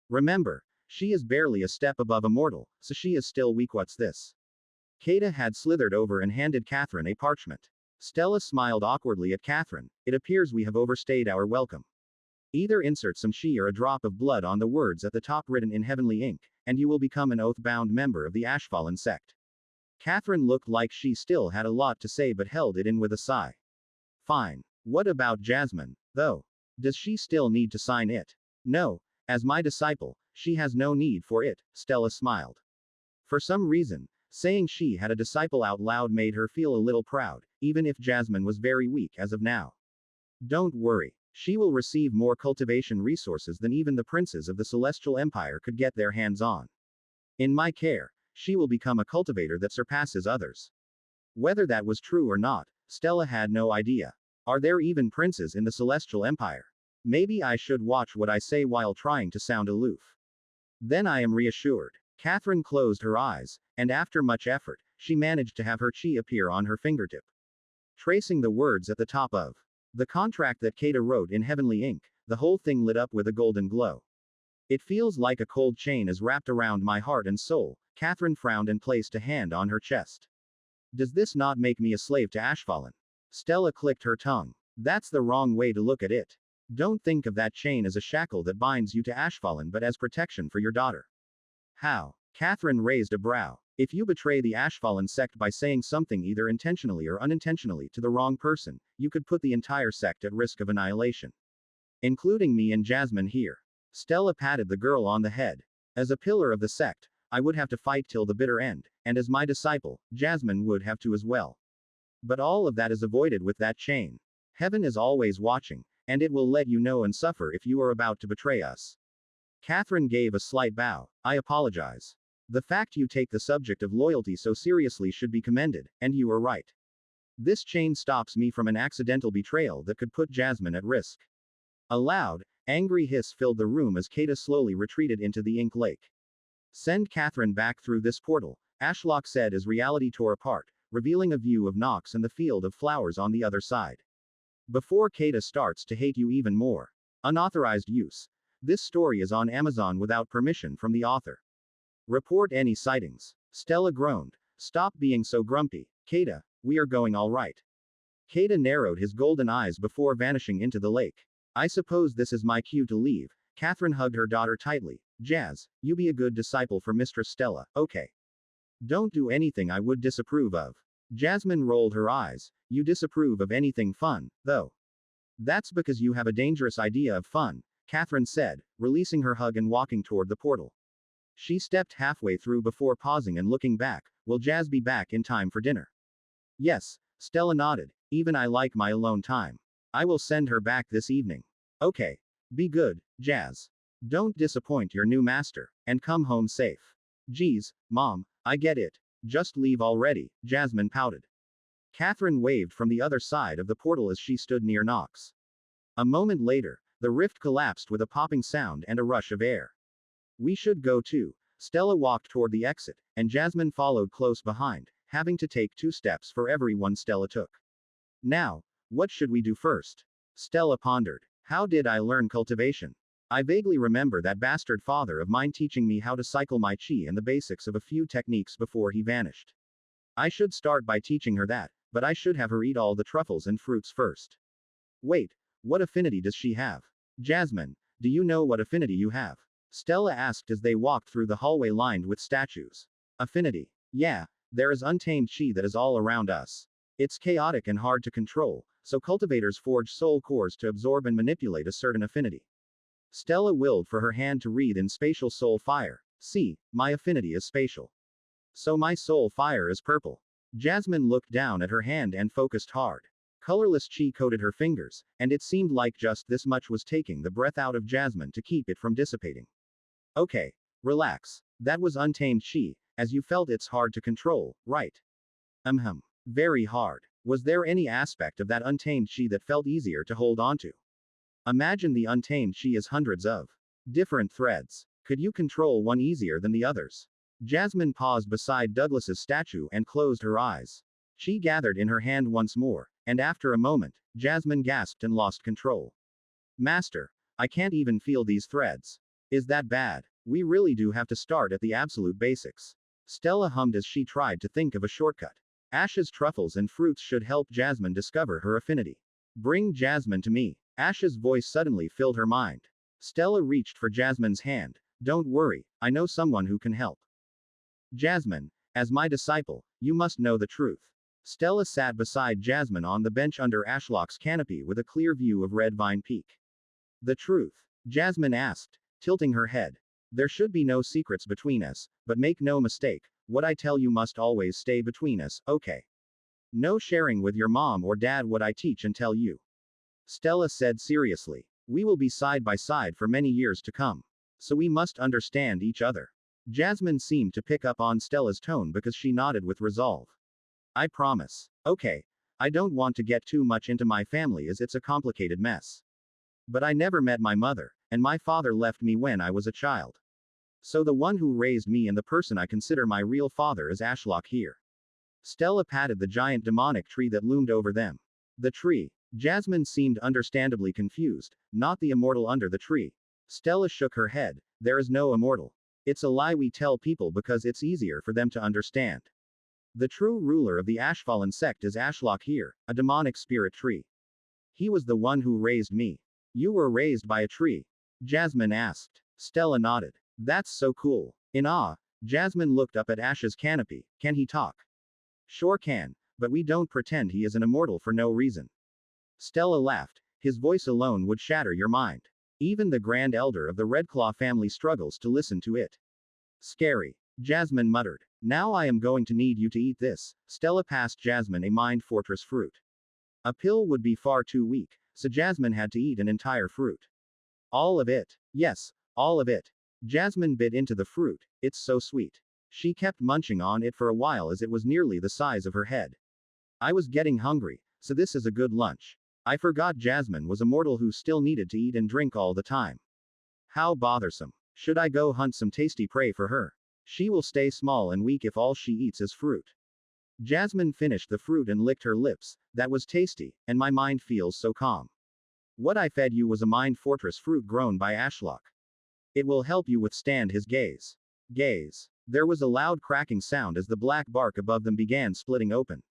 Remember, she is barely a step above a mortal, so she is still weak. What's this? Kata had slithered over and handed Catherine a parchment. Stella smiled awkwardly at Catherine. It appears we have overstayed our welcome. Either insert some chi or a drop of blood on the words at the top written in heavenly ink, and you will become an oath-bound member of the Ashfallen Sect. Catherine looked like she still had a lot to say but held it in with a sigh. Fine. What about Jasmine, though? Does she still need to sign it? No. As my disciple, she has no need for it, Stella smiled. For some reason, saying she had a disciple out loud made her feel a little proud, even if Jasmine was very weak as of now. Don't worry. She will receive more cultivation resources than even the princes of the Celestial Empire could get their hands on. In my care, she will become a cultivator that surpasses others. Whether that was true or not, Stella had no idea. Are there even princes in the Celestial Empire? Maybe I should watch what I say while trying to sound aloof. Then I am reassured. Catherine closed her eyes, and after much effort, she managed to have her chi appear on her fingertip. Tracing the words at the top of the contract that Kata wrote in heavenly ink, the whole thing lit up with a golden glow. It feels like a cold chain is wrapped around my heart and soul. Catherine frowned and placed a hand on her chest. Does this not make me a slave to Ashfallen? Stella clicked her tongue. That's the wrong way to look at it. Don't think of that chain as a shackle that binds you to Ashfallen but as protection for your daughter. How? Catherine raised a brow. If you betray the Ashfallen sect by saying something either intentionally or unintentionally to the wrong person, you could put the entire sect at risk of annihilation. Including me and Jasmine here. Stella patted the girl on the head. As a pillar of the sect, I would have to fight till the bitter end, and as my disciple, Jasmine would have to as well. But all of that is avoided with that chain. Heaven is always watching, and it will let you know and suffer if you are about to betray us. Catherine gave a slight bow. I apologize. The fact you take the subject of loyalty so seriously should be commended, and you are right. This chain stops me from an accidental betrayal that could put Jasmine at risk. A loud, angry hiss filled the room as Kata slowly retreated into the ink lake. Send Catherine back through this portal, Ashlock said as reality tore apart, revealing a view of Nox and the field of flowers on the other side. Before Kata starts to hate you even more. Unauthorized use. This story is on Amazon without permission from the author. Report any sightings. Stella groaned. Stop being so grumpy, Kata, we are going all right. Kata narrowed his golden eyes before vanishing into the lake. I suppose this is my cue to leave. Catherine hugged her daughter tightly. Jazz, you be a good disciple for Mistress Stella, okay? Don't do anything I would disapprove of. Jasmine rolled her eyes. You disapprove of anything fun, though. That's because you have a dangerous idea of fun, Catherine said, releasing her hug and walking toward the portal. She stepped halfway through before pausing and looking back. Will Jazz be back in time for dinner? Yes, Stella nodded. Even I like my alone time. I will send her back this evening. Okay. Be good, Jazz. Don't disappoint your new master, and come home safe. Geez, Mom, I get it. Just leave already, Jasmine pouted. Catherine waved from the other side of the portal as she stood near Nox. A moment later, the rift collapsed with a popping sound and a rush of air. We should go too. Stella walked toward the exit, and Jasmine followed close behind, having to take 2 steps for every one Stella took. Now, what should we do first? Stella pondered. How did I learn cultivation? I vaguely remember that bastard father of mine teaching me how to cycle my chi and the basics of a few techniques before he vanished. I should start by teaching her that, but I should have her eat all the truffles and fruits first. Wait, what affinity does she have? Jasmine, do you know what affinity you have? Stella asked as they walked through the hallway lined with statues. Affinity. Yeah, there is untamed chi that is all around us. It's chaotic and hard to control, so cultivators forge soul cores to absorb and manipulate a certain affinity. Stella willed for her hand to read in spatial soul fire. See, my affinity is spatial. So my soul fire is purple. Jasmine looked down at her hand and focused hard. Colorless chi coated her fingers, and it seemed like just this much was taking the breath out of Jasmine to keep it from dissipating. Okay. Relax. That was untamed chi, as you felt it's hard to control, right? Very hard. Was there any aspect of that untamed chi that felt easier to hold onto? Imagine the untamed chi as hundreds of different threads. Could you control one easier than the others? Jasmine paused beside Douglas's statue and closed her eyes. Chi gathered in her hand once more, and after a moment, Jasmine gasped and lost control. Master, I can't even feel these threads. Is that bad? We really do have to start at the absolute basics. Stella hummed as she tried to think of a shortcut. Ash's truffles and fruits should help Jasmine discover her affinity. Bring Jasmine to me. Ash's voice suddenly filled her mind. Stella reached for Jasmine's hand. Don't worry, I know someone who can help. Jasmine, as my disciple, you must know the truth. Stella sat beside Jasmine on the bench under Ashlock's canopy with a clear view of Red Vine Peak. The truth? Jasmine asked, tilting her head. There should be no secrets between us, but make no mistake, what I tell you must always stay between us, okay? No sharing with your mom or dad what I teach and tell you. Stella said seriously. We will be side by side for many years to come. So we must understand each other. Jasmine seemed to pick up on Stella's tone because she nodded with resolve. I promise. Okay. I don't want to get too much into my family as it's a complicated mess. But I never met my mother, and my father left me when I was a child. So the one who raised me and the person I consider my real father is Ashlock here. Stella patted the giant demonic tree that loomed over them. The tree. Jasmine seemed understandably confused, not the immortal under the tree. Stella shook her head. There is no immortal. It's a lie we tell people because it's easier for them to understand. The true ruler of the Ashfallen sect is Ashlock here, a demonic spirit tree. He was the one who raised me. You were raised by a tree? Jasmine asked. Stella nodded. That's so cool. In awe, Jasmine looked up at Ash's canopy. Can he talk? Sure can, but we don't pretend he is an immortal for no reason. Stella laughed. His voice alone would shatter your mind. Even the Grand Elder of the Redclaw family struggles to listen to it. Scary. Jasmine muttered. Now I am going to need you to eat this. Stella passed Jasmine a Mind Fortress fruit. A pill would be far too weak, so Jasmine had to eat an entire fruit. All of it. Yes, all of it. Jasmine bit into the fruit. It's so sweet. She kept munching on it for a while as it was nearly the size of her head. I was getting hungry, so this is a good lunch. I forgot Jasmine was a mortal who still needed to eat and drink all the time. How bothersome. Should I go hunt some tasty prey for her? She will stay small and weak if all she eats is fruit. Jasmine finished the fruit and licked her lips. That was tasty, and my mind feels so calm. What I fed you was a Mind Fortress fruit grown by Ashlock. It will help you withstand his gaze. Gaze. There was a loud cracking sound as the black bark above them began splitting open.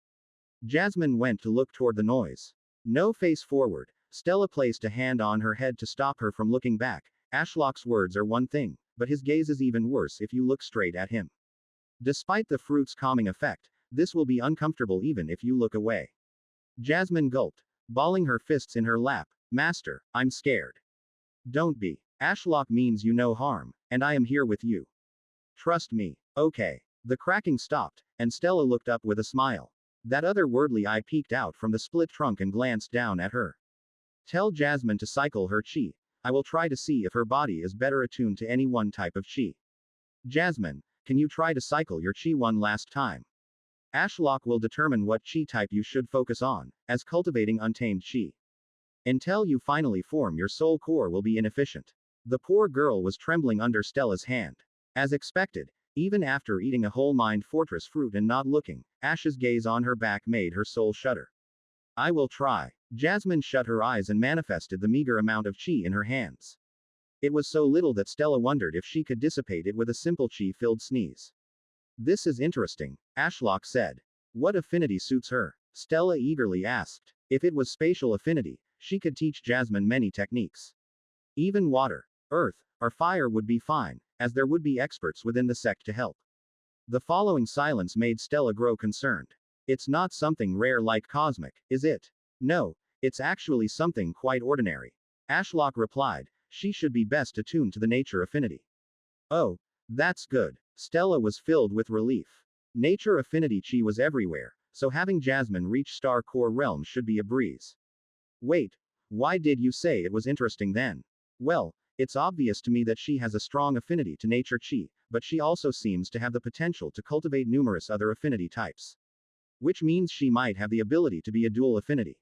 Jasmine went to look toward the noise. No face forward. Stella placed a hand on her head to stop her from looking back. Ashlock's words are one thing, but his gaze is even worse if you look straight at him. Despite the fruit's calming effect, this will be uncomfortable even if you look away. Jasmine gulped, balling her fists in her lap. Master, I'm scared. Don't be. Ashlock means you no harm, and I am here with you. Trust me. Okay. The cracking stopped, and Stella looked up with a smile. That otherworldly eye peeked out from the split trunk and glanced down at her. Tell Jasmine to cycle her chi. I will try to see if her body is better attuned to any one type of chi. Jasmine, can you try to cycle your chi one last time? Ashlock will determine what chi type you should focus on, as cultivating untamed chi. Until you finally form your soul core will be inefficient. The poor girl was trembling under Stella's hand. As expected, even after eating a whole Mind Fortress fruit and not looking, Ash's gaze on her back made her soul shudder. I will try. Jasmine shut her eyes and manifested the meager amount of chi in her hands. It was so little that Stella wondered if she could dissipate it with a simple chi-filled sneeze. This is interesting, Ashlock said. What affinity suits her? Stella eagerly asked. If it was spatial affinity, she could teach Jasmine many techniques. Even water, earth, or fire would be fine, as there would be experts within the sect to help. The following silence made Stella grow concerned. It's not something rare like cosmic, is it? No, it's actually something quite ordinary. Ashlock replied, she should be best attuned to the nature affinity. Oh, that's good. Stella was filled with relief. Nature affinity chi was everywhere, so having Jasmine reach Star Core realm should be a breeze. Wait, why did you say it was interesting then? Well, it's obvious to me that she has a strong affinity to nature chi, but she also seems to have the potential to cultivate numerous other affinity types. Which means she might have the ability to be a dual affinity.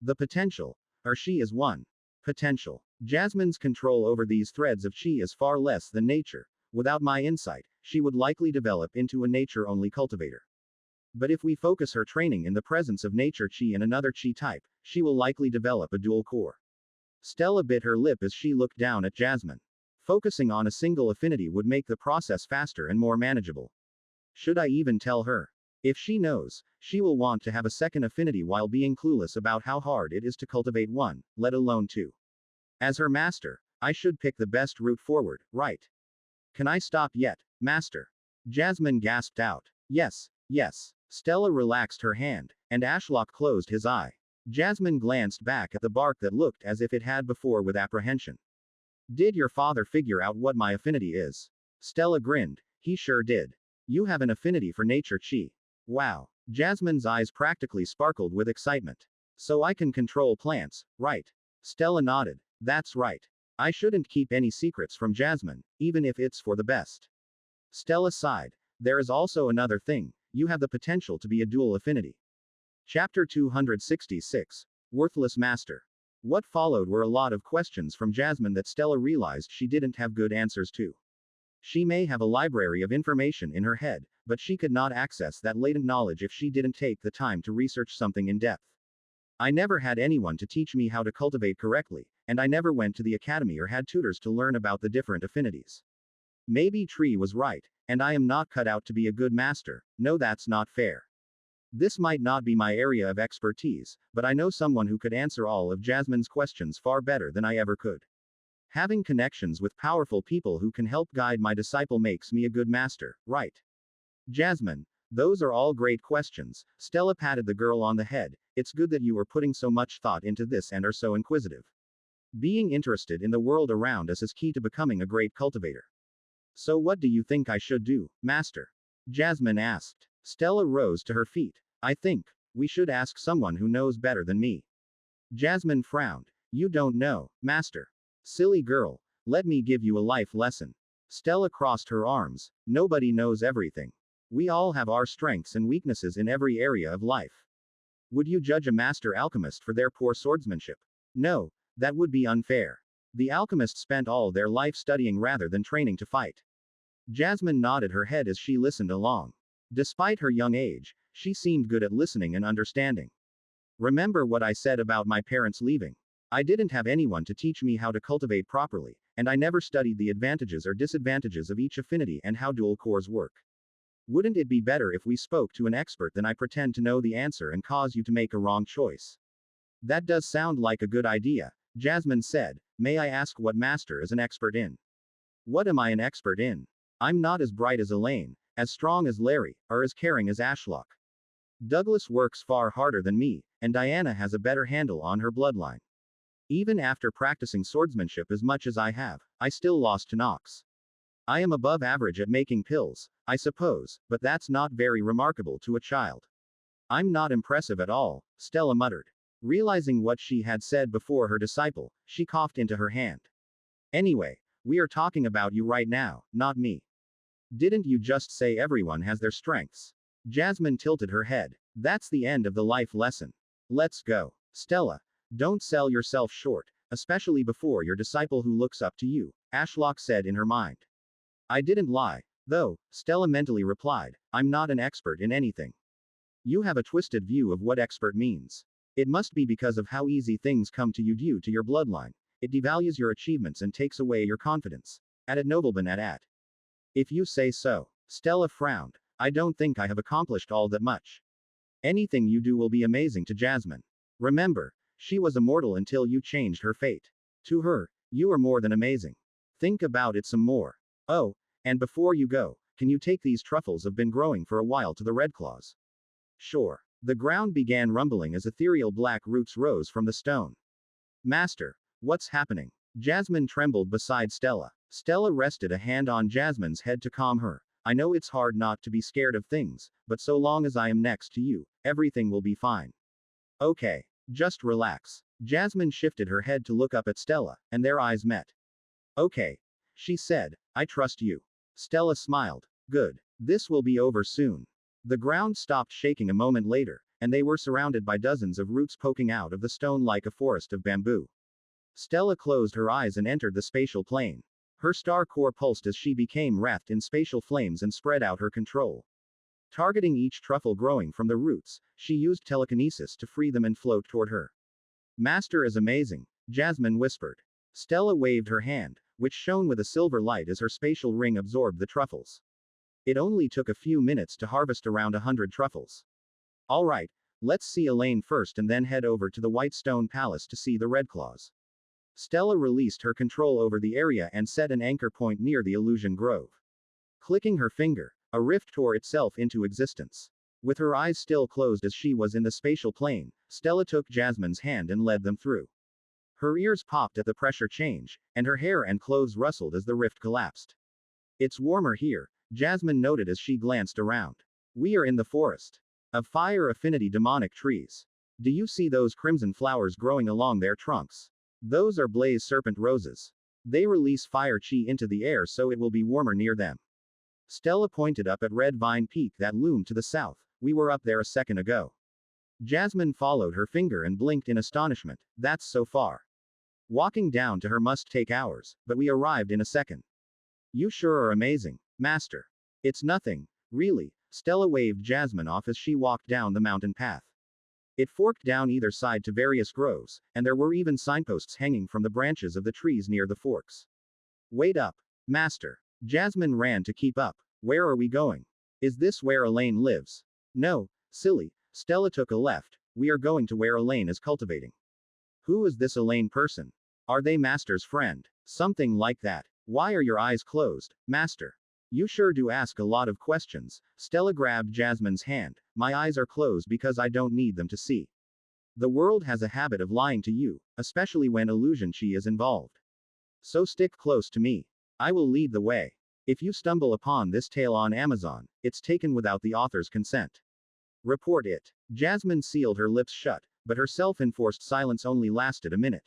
The potential. Or she is one. Potential. Jasmine's control over these threads of chi is far less than nature. Without my insight, she would likely develop into a nature-only cultivator. But if we focus her training in the presence of nature chi and another chi type, she will likely develop a dual core. Stella bit her lip as she looked down at Jasmine. Focusing on a single affinity would make the process faster and more manageable. Should I even tell her? If she knows, she will want to have a second affinity while being clueless about how hard it is to cultivate one, let alone two. As her master, I should pick the best route forward, right? Can I stop yet, master? Jasmine gasped out. Yes, yes. Stella relaxed her hand, and Ashlock closed his eye. Jasmine glanced back at the bark that looked as if it had before with apprehension. Did your father figure out what my affinity is? Stella grinned. He sure did. You have an affinity for nature chi. Wow. Jasmine's eyes practically sparkled with excitement. So I can control plants, right? Stella nodded. That's right. I shouldn't keep any secrets from Jasmine, even if it's for the best. Stella sighed. There is also another thing. You have the potential to be a dual affinity. Chapter 266. Worthless Master. What followed were a lot of questions from Jasmine that Stella realized she didn't have good answers to. She may have a library of information in her head, but she could not access that latent knowledge if she didn't take the time to research something in depth. I never had anyone to teach me how to cultivate correctly, and I never went to the academy or had tutors to learn about the different affinities. Maybe Tree was right, and I am not cut out to be a good master. No, that's not fair. This might not be my area of expertise, but I know someone who could answer all of Jasmine's questions far better than I ever could. Having connections with powerful people who can help guide my disciple makes me a good master, right? Jasmine, those are all great questions. Stella patted the girl on the head. It's good that you are putting so much thought into this and are so inquisitive. Being interested in the world around us is key to becoming a great cultivator. So what do you think I should do, master? Jasmine asked. Stella rose to her feet. I think we should ask someone who knows better than me. Jasmine frowned. You don't know, master. Silly girl, let me give you a life lesson. Stella crossed her arms. Nobody knows everything. We all have our strengths and weaknesses in every area of life. Would you judge a master alchemist for their poor swordsmanship? No, that would be unfair. The alchemists spent all their life studying rather than training to fight. Jasmine nodded her head as she listened along. Despite her young age, she seemed good at listening and understanding. Remember what I said about my parents leaving? I didn't have anyone to teach me how to cultivate properly, and I never studied the advantages or disadvantages of each affinity and how dual cores work. Wouldn't it be better if we spoke to an expert than I pretend to know the answer and cause you to make a wrong choice? That does sound like a good idea, Jasmine said. May I ask what master is an expert in? What am I an expert in? I'm not as bright as Elaine, as strong as Larry, or as caring as Ashlock. Douglas works far harder than me, and Diana has a better handle on her bloodline. Even after practicing swordsmanship as much as I have, I still lost to Nox. I am above average at making pills, I suppose, but that's not very remarkable to a child. I'm not impressive at all, Stella muttered. Realizing what she had said before her disciple, she coughed into her hand. Anyway, we are talking about you right now, not me. Didn't you just say everyone has their strengths? Jasmine tilted her head. That's the end of the life lesson. Let's go. Stella, don't sell yourself short, especially before your disciple who looks up to you, Ashlock said in her mind. I didn't lie, though, Stella mentally replied. I'm not an expert in anything. You have a twisted view of what expert means. It must be because of how easy things come to you due to your bloodline. It devalues your achievements and takes away your confidence. Added Nobleman at. If you say so. Stella frowned. I don't think I have accomplished all that much. Anything you do will be amazing to Jasmine. Remember, she was immortal until you changed her fate. To her, you are more than amazing. Think about it some more. Oh, and before you go, can you take these truffles have been growing for a while to the Red Claws? Sure. The ground began rumbling as ethereal black roots rose from the stone. Master, what's happening? Jasmine trembled beside Stella. Stella rested a hand on Jasmine's head to calm her. I know it's hard not to be scared of things, but so long as I am next to you, everything will be fine. Okay, just relax. Jasmine shifted her head to look up at Stella, and their eyes met. Okay, she said, I trust you. Stella smiled. Good. This will be over soon. The ground stopped shaking a moment later, and they were surrounded by dozens of roots poking out of the stone like a forest of bamboo. Stella closed her eyes and entered the spatial plane. Her star core pulsed as she became wrapped in spatial flames and spread out her control. Targeting each truffle growing from the roots, she used telekinesis to free them and float toward her. Master is amazing, Jasmine whispered. Stella waved her hand, which shone with a silver light as her spatial ring absorbed the truffles. It only took a few minutes to harvest around 100 truffles. All right, let's see Elaine first and then head over to the White Stone Palace to see the Red Claws. Stella released her control over the area and set an anchor point near the illusion grove. Clicking her finger, a rift tore itself into existence. With her eyes still closed as she was in the spatial plane, Stella took Jasmine's hand and led them through. Her ears popped at the pressure change, and her hair and clothes rustled as the rift collapsed. It's warmer here, Jasmine noted as she glanced around. We are in the forest of fire affinity demonic trees. Do you see those crimson flowers growing along their trunks? Those are blaze serpent roses. They release fire chi into the air so it will be warmer near them. Stella pointed up at Red Vine Peak that loomed to the south. We were up there a second ago. Jasmine followed her finger and blinked in astonishment. That's so far. Walking down to her must take hours, but we arrived in a second. You sure are amazing, Master. It's nothing, really. Stella waved Jasmine off as she walked down the mountain path. It forked down either side to various groves, and there were even signposts hanging from the branches of the trees near the forks. Wait up, Master. Jasmine ran to keep up. Where are we going? Is this where Elaine lives? No, silly. Stella took a left. We are going to where Elaine is cultivating. Who is this Elaine person? Are they Master's friend? Something like that. Why are your eyes closed, Master? You sure do ask a lot of questions. Stella grabbed Jasmine's hand. My eyes are closed because I don't need them to see. The world has a habit of lying to you, especially when illusion chi is involved. So stick close to me. I will lead the way. If you stumble upon this tale on Amazon, it's taken without the author's consent. Report it. Jasmine sealed her lips shut, but her self-enforced silence only lasted a minute.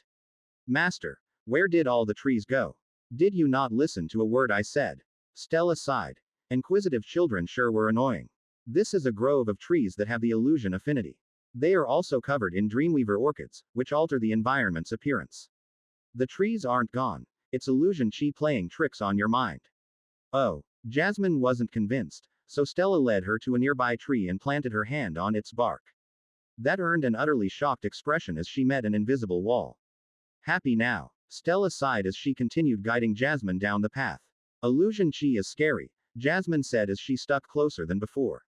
Master, where did all the trees go? Did you not listen to a word I said? Stella sighed. Inquisitive children sure were annoying. This is a grove of trees that have the illusion affinity. They are also covered in dreamweaver orchids, which alter the environment's appearance. The trees aren't gone. It's illusion chi playing tricks on your mind. Oh, Jasmine wasn't convinced, so Stella led her to a nearby tree and planted her hand on its bark. That earned an utterly shocked expression as she met an invisible wall. Happy now, Stella sighed as she continued guiding Jasmine down the path. Illusion chi is scary, Jasmine said as she stuck closer than before.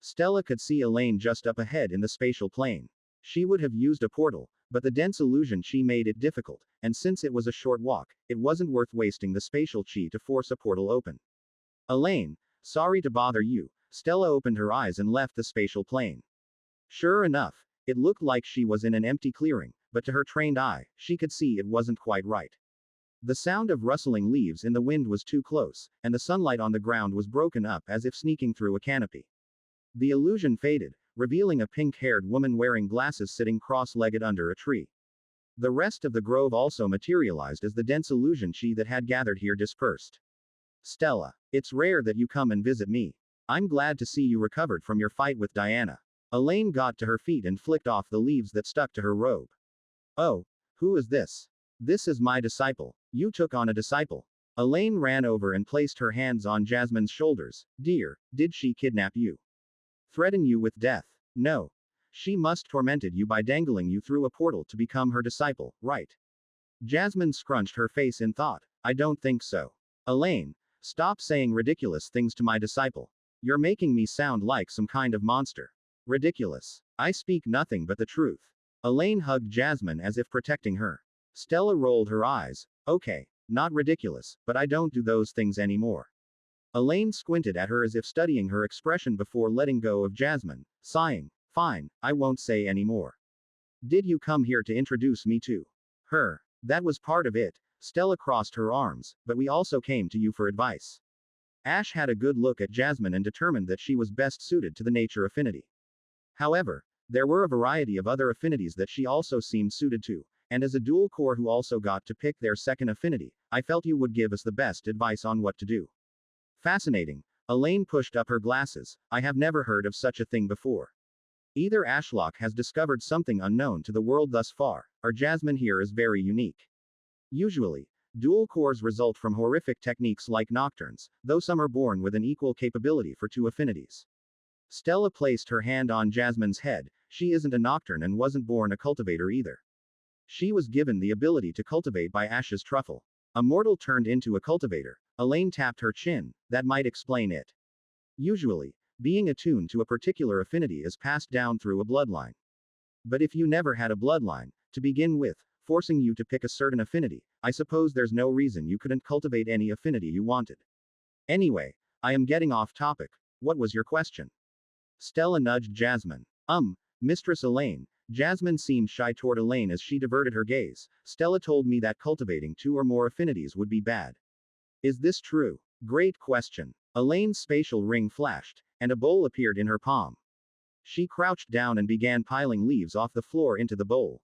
Stella could see Elaine just up ahead in the spatial plane. She would have used a portal, but the dense illusion chi made it difficult, and since it was a short walk, it wasn't worth wasting the spatial chi to force a portal open. Elaine, sorry to bother you. Stella opened her eyes and left the spatial plane. Sure enough, it looked like she was in an empty clearing, but to her trained eye, she could see it wasn't quite right. The sound of rustling leaves in the wind was too close, and the sunlight on the ground was broken up as if sneaking through a canopy. The illusion faded, revealing a pink-haired woman wearing glasses sitting cross-legged under a tree. The rest of the grove also materialized as the dense illusion chi that had gathered here dispersed. Stella, it's rare that you come and visit me. I'm glad to see you recovered from your fight with Diana. Elaine got to her feet and flicked off the leaves that stuck to her robe. Oh, who is this? This is my disciple. You took on a disciple. Elaine ran over and placed her hands on Jasmine's shoulders. Dear, did she kidnap you? Threaten you with death? No. She must tormented you by dangling you through a portal to become her disciple, right? Jasmine scrunched her face in thought. I don't think so. Elaine, stop saying ridiculous things to my disciple. You're making me sound like some kind of monster. Ridiculous. I speak nothing but the truth. Elaine hugged Jasmine as if protecting her. Stella rolled her eyes. Okay, not ridiculous, but I don't do those things anymore. Elaine squinted at her as if studying her expression before letting go of Jasmine, sighing. Fine, I won't say any more. Did you come here to introduce me to her? That was part of it. Stella crossed her arms, but we also came to you for advice. Ash had a good look at Jasmine and determined that she was best suited to the nature affinity. However, there were a variety of other affinities that she also seemed suited to, and as a dual core who also got to pick their second affinity, I felt you would give us the best advice on what to do. Fascinating. Elaine pushed up her glasses. I have never heard of such a thing before. Either Ashlock has discovered something unknown to the world thus far, or Jasmine here is very unique. Usually, dual cores result from horrific techniques like nocturnes, though some are born with an equal capability for two affinities. Stella placed her hand on Jasmine's head. She isn't a nocturne and wasn't born a cultivator either. She was given the ability to cultivate by Ash's truffle. A mortal turned into a cultivator. Elaine tapped her chin. That might explain it. Usually, being attuned to a particular affinity is passed down through a bloodline. But if you never had a bloodline, to begin with, forcing you to pick a certain affinity, I suppose there's no reason you couldn't cultivate any affinity you wanted. Anyway, I am getting off topic. What was your question? Stella nudged Jasmine. Mistress Elaine. Jasmine seemed shy toward Elaine as she diverted her gaze. Stella told me that cultivating two or more affinities would be bad. Is this true? Great question. Elaine's spatial ring flashed, and a bowl appeared in her palm. She crouched down and began piling leaves off the floor into the bowl.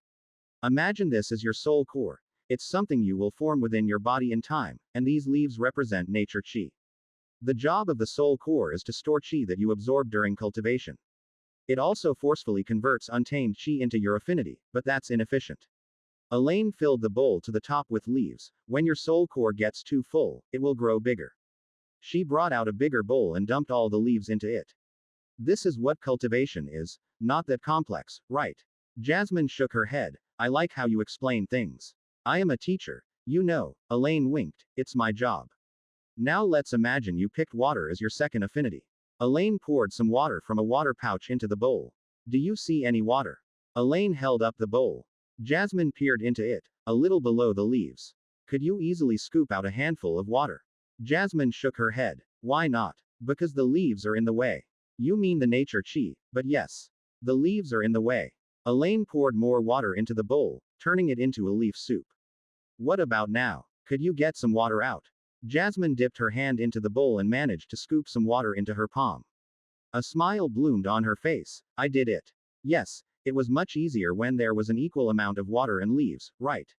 Imagine this as your soul core. It's something you will form within your body in time, and these leaves represent nature chi. The job of the soul core is to store chi that you absorb during cultivation. It also forcefully converts untamed chi into your affinity, but that's inefficient. Elaine filled the bowl to the top with leaves. When your soul core gets too full, it will grow bigger. She brought out a bigger bowl and dumped all the leaves into it. This is what cultivation is, not that complex, right? Jasmine shook her head. I like how you explain things. I am a teacher, you know. Elaine winked. It's my job. Now let's imagine you picked water as your second affinity. Elaine poured some water from a water pouch into the bowl. Do you see any water? Elaine held up the bowl. Jasmine peered into it, a little below the leaves. Could you easily scoop out a handful of water? Jasmine shook her head. Why not? Because the leaves are in the way. You mean the nature chi, but yes. The leaves are in the way. Elaine poured more water into the bowl, turning it into a leaf soup. What about now? Could you get some water out? Jasmine dipped her hand into the bowl and managed to scoop some water into her palm. A smile bloomed on her face. I did it. Yes, it was much easier when there was an equal amount of water and leaves, right?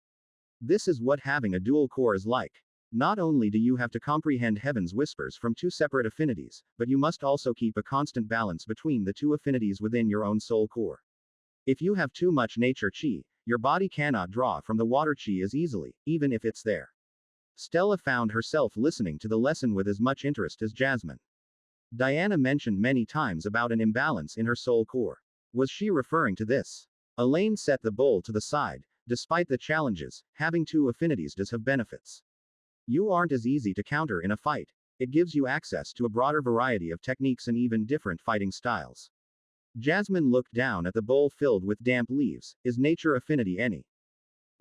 This is what having a dual core is like. Not only do you have to comprehend heaven's whispers from two separate affinities, but you must also keep a constant balance between the two affinities within your own soul core. If you have too much nature chi, your body cannot draw from the water chi as easily, even if it's there. Stella found herself listening to the lesson with as much interest as Jasmine. Diana mentioned many times about an imbalance in her soul core. Was she referring to this? Elaine set the bowl to the side. Despite the challenges, having two affinities does have benefits. You aren't as easy to counter in a fight. It gives you access to a broader variety of techniques and even different fighting styles. Jasmine looked down at the bowl filled with damp leaves. Is nature affinity any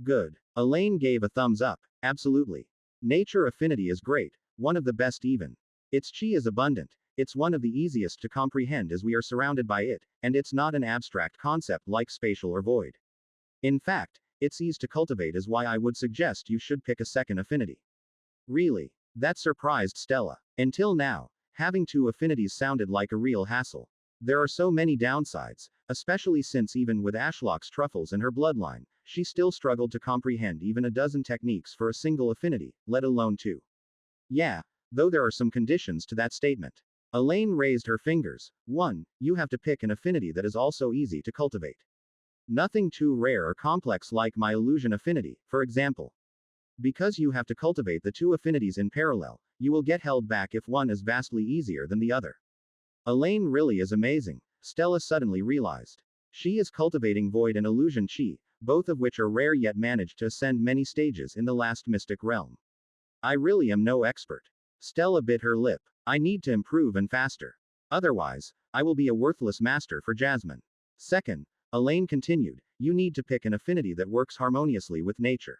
good? Elaine gave a thumbs up. Absolutely. Nature affinity is great, one of the best even. Its chi is abundant. It's one of the easiest to comprehend as we are surrounded by it, and it's not an abstract concept like spatial or void. In fact, its ease to cultivate is why I would suggest you should pick a second affinity. Really? That surprised Stella. Until now, having two affinities sounded like a real hassle. There are so many downsides, especially since even with Ashlock's truffles and her bloodline, she still struggled to comprehend even a dozen techniques for a single affinity, let alone two. Yeah, though there are some conditions to that statement. Elaine raised her fingers. 1. You have to pick an affinity that is also easy to cultivate. Nothing too rare or complex like my illusion affinity, for example. Because you have to cultivate the two affinities in parallel, you will get held back if one is vastly easier than the other. Elaine really is amazing, Stella suddenly realized. She is cultivating void and illusion chi, both of which are rare yet managed to ascend many stages in the last mystic realm. I really am no expert. Stella bit her lip. I need to improve and faster. Otherwise, I will be a worthless master for Jasmine. Second, Elaine continued, you need to pick an affinity that works harmoniously with nature.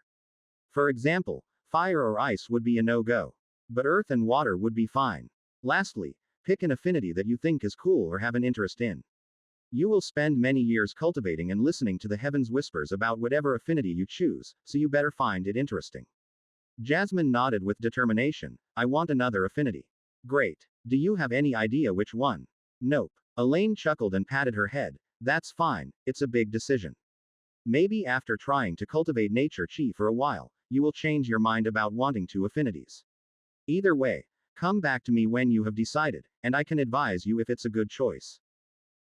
For example, fire or ice would be a no-go. But earth and water would be fine. Lastly, pick an affinity that you think is cool or have an interest in. You will spend many years cultivating and listening to the heavens' whispers about whatever affinity you choose, so you better find it interesting. Jasmine nodded with determination. I want another affinity. Great. Do you have any idea which one? Nope. Elaine chuckled and patted her head. That's fine, it's a big decision. Maybe after trying to cultivate nature chi for a while, you will change your mind about wanting two affinities. Either way, Come back to me when you have decided, and I can advise you if it's a good choice.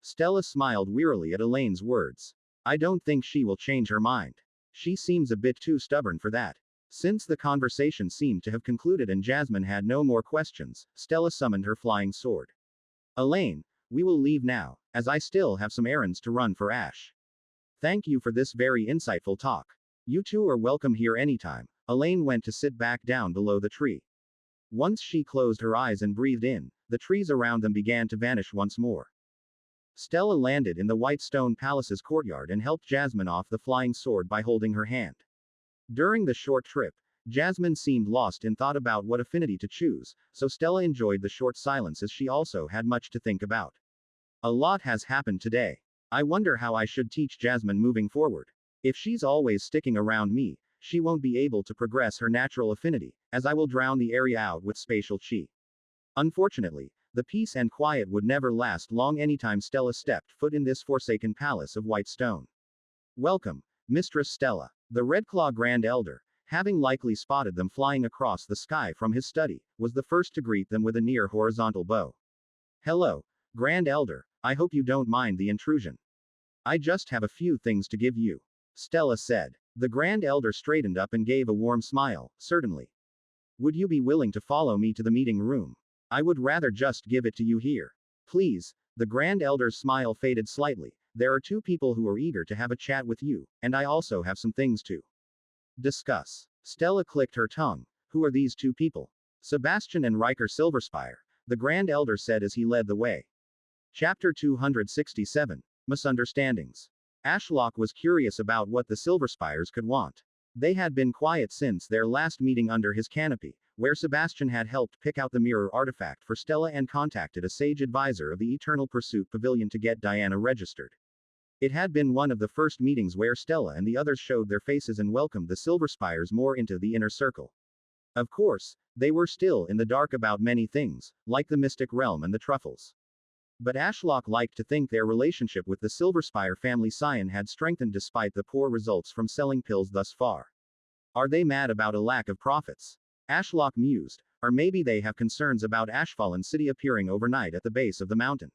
Stella smiled wearily at Elaine's words. I don't think she will change her mind. She seems a bit too stubborn for that. Since the conversation seemed to have concluded and Jasmine had no more questions, Stella summoned her flying sword. Elaine, we will leave now, as I still have some errands to run for Ash. Thank you for this very insightful talk. You two are welcome here anytime. Elaine went to sit back down below the tree. Once she closed her eyes and breathed in, the trees around them began to vanish once more. Stella landed in the white stone palace's courtyard and helped Jasmine off the flying sword by holding her hand. During the short trip, Jasmine seemed lost in thought about what affinity to choose, so Stella enjoyed the short silence as she also had much to think about. A lot has happened today. I wonder how I should teach Jasmine moving forward. If she's always sticking around me, she won't be able to progress her natural affinity, as I will drown the area out with spatial chi. Unfortunately, the peace and quiet would never last long anytime Stella stepped foot in this forsaken palace of white stone. Welcome, Mistress Stella. The Redclaw Grand Elder, having likely spotted them flying across the sky from his study, was the first to greet them with a near horizontal bow. Hello, Grand Elder, I hope you don't mind the intrusion. I just have a few things to give you, Stella said. The Grand Elder straightened up and gave a warm smile. Certainly. Would you be willing to follow me to the meeting room? I would rather just give it to you here. Please. The Grand Elder's smile faded slightly. There are two people who are eager to have a chat with you, and I also have some things to discuss. Stella clicked her tongue. Who are these two people? Sebastian and Riker Silver Spire, the Grand Elder said as he led the way. Chapter 267. Misunderstandings. Ashlock was curious about what the Silver Spires could want. They had been quiet since their last meeting under his canopy, where Sebastian had helped pick out the mirror artifact for Stella and contacted a sage advisor of the Eternal Pursuit Pavilion to get Diana registered. It had been one of the first meetings where Stella and the others showed their faces and welcomed the Silver Spires more into the inner circle. Of course, they were still in the dark about many things, like the mystic realm and the truffles. But Ashlock liked to think their relationship with the Silver Spire family scion had strengthened despite the poor results from selling pills thus far. Are they mad about a lack of profits? Ashlock mused, or maybe they have concerns about Ashfallen City appearing overnight at the base of the mountain.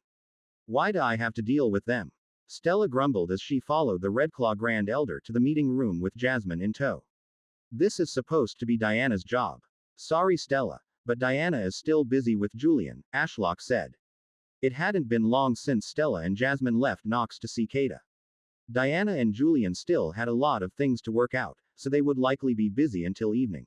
Why do I have to deal with them? Stella grumbled as she followed the Redclaw Grand Elder to the meeting room with Jasmine in tow. This is supposed to be Diana's job. Sorry Stella, but Diana is still busy with Julian, Ashlock said. It hadn't been long since Stella and Jasmine left Nox to see Kada. Diana and Julian still had a lot of things to work out, so they would likely be busy until evening.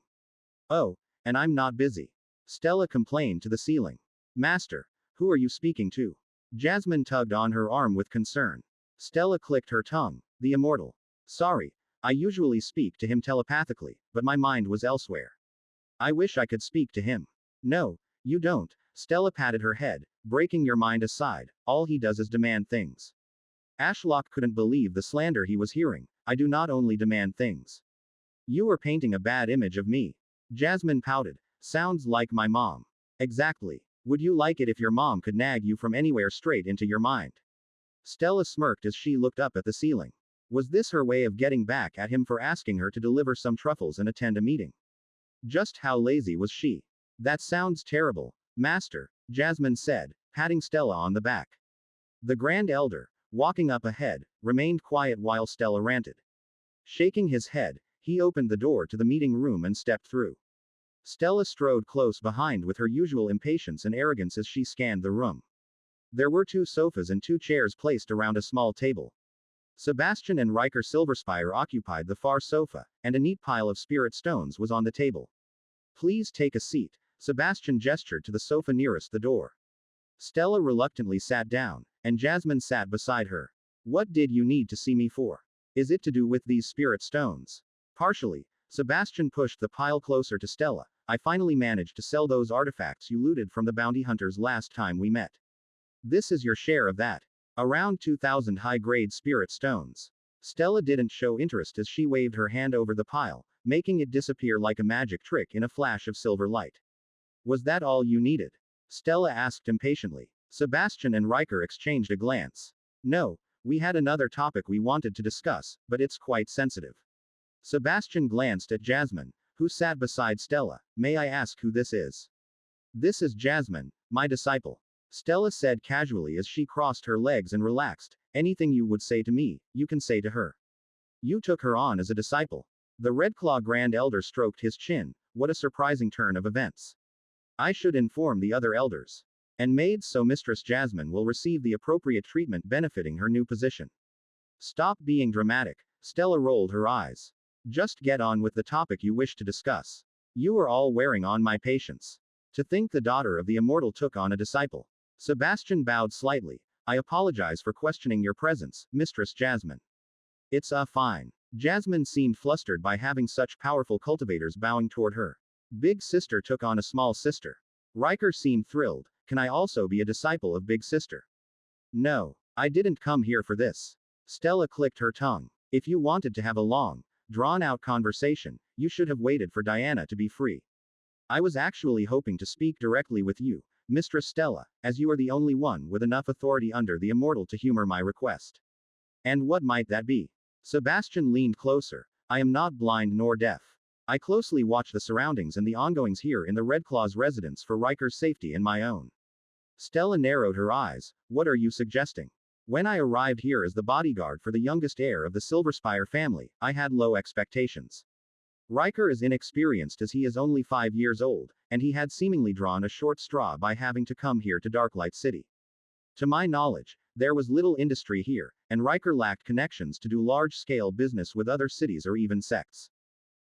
Oh, and I'm not busy. Stella complained to the ceiling. Master, who are you speaking to? Jasmine tugged on her arm with concern. Stella clicked her tongue. The immortal. Sorry, I usually speak to him telepathically, but my mind was elsewhere. I wish I could speak to him. No, you don't. Stella patted her head. Breaking your mind aside, all he does is demand things. Ashlock couldn't believe the slander he was hearing. I do not only demand things. You are painting a bad image of me. Jasmine pouted. Sounds like my mom. Exactly. Would you like it if your mom could nag you from anywhere straight into your mind? Stella smirked as she looked up at the ceiling. Was this her way of getting back at him for asking her to deliver some truffles and attend a meeting? Just how lazy was she? That sounds terrible, Master, Jasmine said, patting Stella on the back. The Grand Elder, walking up ahead, remained quiet while Stella ranted. Shaking his head, he opened the door to the meeting room and stepped through. Stella strode close behind with her usual impatience and arrogance as she scanned the room. There were 2 sofas and 2 chairs placed around a small table. Sebastian and Riker Silverspire occupied the far sofa, and a neat pile of spirit stones was on the table. Please take a seat, Sebastian gestured to the sofa nearest the door. Stella reluctantly sat down, and Jasmine sat beside her. What did you need to see me for? Is it to do with these spirit stones? Partially, Sebastian pushed the pile closer to Stella. I finally managed to sell those artifacts you looted from the bounty hunters last time we met. This is your share of that. Around 2,000 high-grade spirit stones. Stella didn't show interest as she waved her hand over the pile, making it disappear like a magic trick in a flash of silver light. Was that all you needed? Stella asked impatiently. Sebastian and Riker exchanged a glance. No, we had another topic we wanted to discuss, but it's quite sensitive. Sebastian glanced at Jasmine, who sat beside Stella. May I ask who this is? This is Jasmine, my disciple. Stella said casually as she crossed her legs and relaxed. Anything you would say to me, you can say to her. You took her on as a disciple. The Redclaw Grand Elder stroked his chin. What a surprising turn of events. I should inform the other elders. And maids so Mistress Jasmine will receive the appropriate treatment benefiting her new position. Stop being dramatic. Stella rolled her eyes. Just get on with the topic you wish to discuss. You are all wearing on my patience. To think the daughter of the immortal took on a disciple. Sebastian bowed slightly. I apologize for questioning your presence, Mistress Jasmine. It's fine. Jasmine seemed flustered by having such powerful cultivators bowing toward her. Big Sister took on a small sister. Riker seemed thrilled. Can I also be a disciple of Big Sister? No, I didn't come here for this. Stella clicked her tongue. If you wanted to have a long, drawn-out conversation, you should have waited for Diana to be free. I was actually hoping to speak directly with you, Mistress Stella, as you are the only one with enough authority under the immortal to humor my request. And what might that be? Sebastian leaned closer. I am not blind nor deaf. I closely watch the surroundings and the ongoings here in the Redclaw's residence for Riker's safety and my own. Stella narrowed her eyes. What are you suggesting? When I arrived here as the bodyguard for the youngest heir of the Silver Spire family, I had low expectations. Riker is inexperienced as he is only 5 years old, and he had seemingly drawn a short straw by having to come here to Darklight City. To my knowledge, there was little industry here, and Riker lacked connections to do large-scale business with other cities or even sects.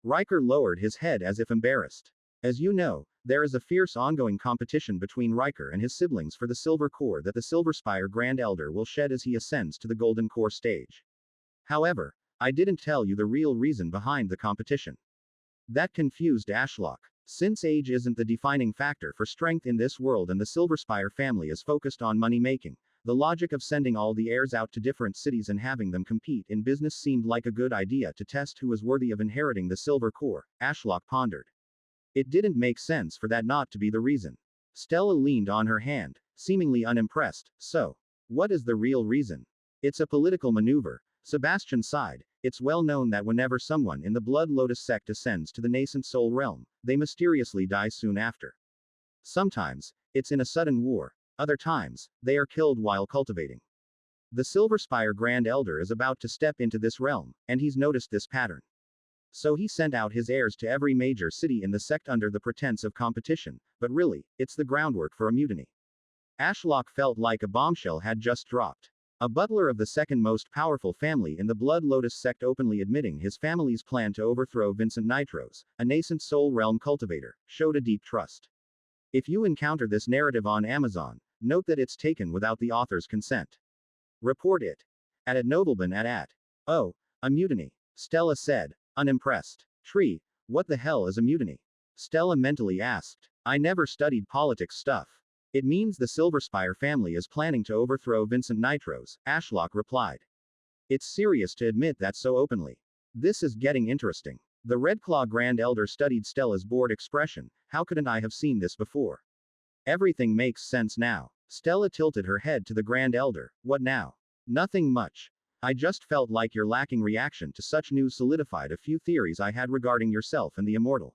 Riker lowered his head as if embarrassed. As you know, there is a fierce ongoing competition between Riker and his siblings for the Silver Core that the Silver Spire Grand Elder will shed as he ascends to the Golden Core stage. However, I didn't tell you the real reason behind the competition. That confused Ashlock. Since age isn't the defining factor for strength in this world and the Silver Spire family is focused on money-making, the logic of sending all the heirs out to different cities and having them compete in business seemed like a good idea to test who was worthy of inheriting the Silver Core, Ashlock pondered. It didn't make sense for that not to be the reason. Stella leaned on her hand, seemingly unimpressed. So, what is the real reason? It's a political maneuver. Sebastian sighed. It's well known that whenever someone in the Blood Lotus sect ascends to the nascent soul realm, they mysteriously die soon after. Sometimes, it's in a sudden war. Other times, they are killed while cultivating. The Silver Spire Grand Elder is about to step into this realm, and he's noticed this pattern. So he sent out his heirs to every major city in the sect under the pretense of competition, but really, it's the groundwork for a mutiny. Ashlock felt like a bombshell had just dropped. A butler of the second most powerful family in the Blood Lotus sect openly admitting his family's plan to overthrow Vincent Nitros, a nascent soul realm cultivator, showed a deep trust. If you encounter this narrative on Amazon, note that it's taken without the author's consent. Report it. At Nobleman at. Oh, a mutiny. Stella said, unimpressed. Tree, what the hell is a mutiny? Stella mentally asked. I never studied politics stuff. It means the Silver Spire family is planning to overthrow Vincent Nitros, Ashlock replied. It's serious to admit that so openly. This is getting interesting. The Redclaw Grand Elder studied Stella's bored expression. How couldn't I have seen this before? Everything makes sense now. Stella tilted her head to the Grand Elder. What now? Nothing much. I just felt like your lacking reaction to such news solidified a few theories I had regarding yourself and the immortal.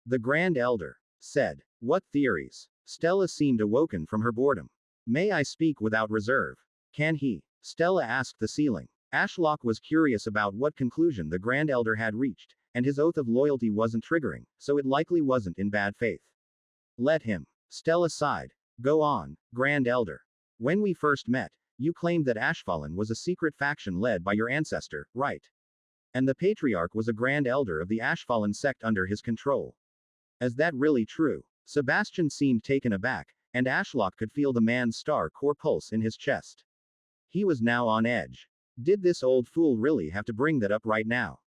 The Grand Elder said. What theories? Stella seemed awoken from her boredom. May I speak without reserve? Can he? Stella asked the ceiling. Ashlock was curious about what conclusion the Grand Elder had reached, and his oath of loyalty wasn't triggering, so it likely wasn't in bad faith. Let him. Stella sighed. Go on, Grand Elder. When we first met, you claimed that Ashfallen was a secret faction led by your ancestor, right? And the Patriarch was a Grand Elder of the Ashfallen sect under his control. Is that really true? Sebastian seemed taken aback, and Ashlock could feel the man's star core pulse in his chest. He was now on edge. Did this old fool really have to bring that up right now?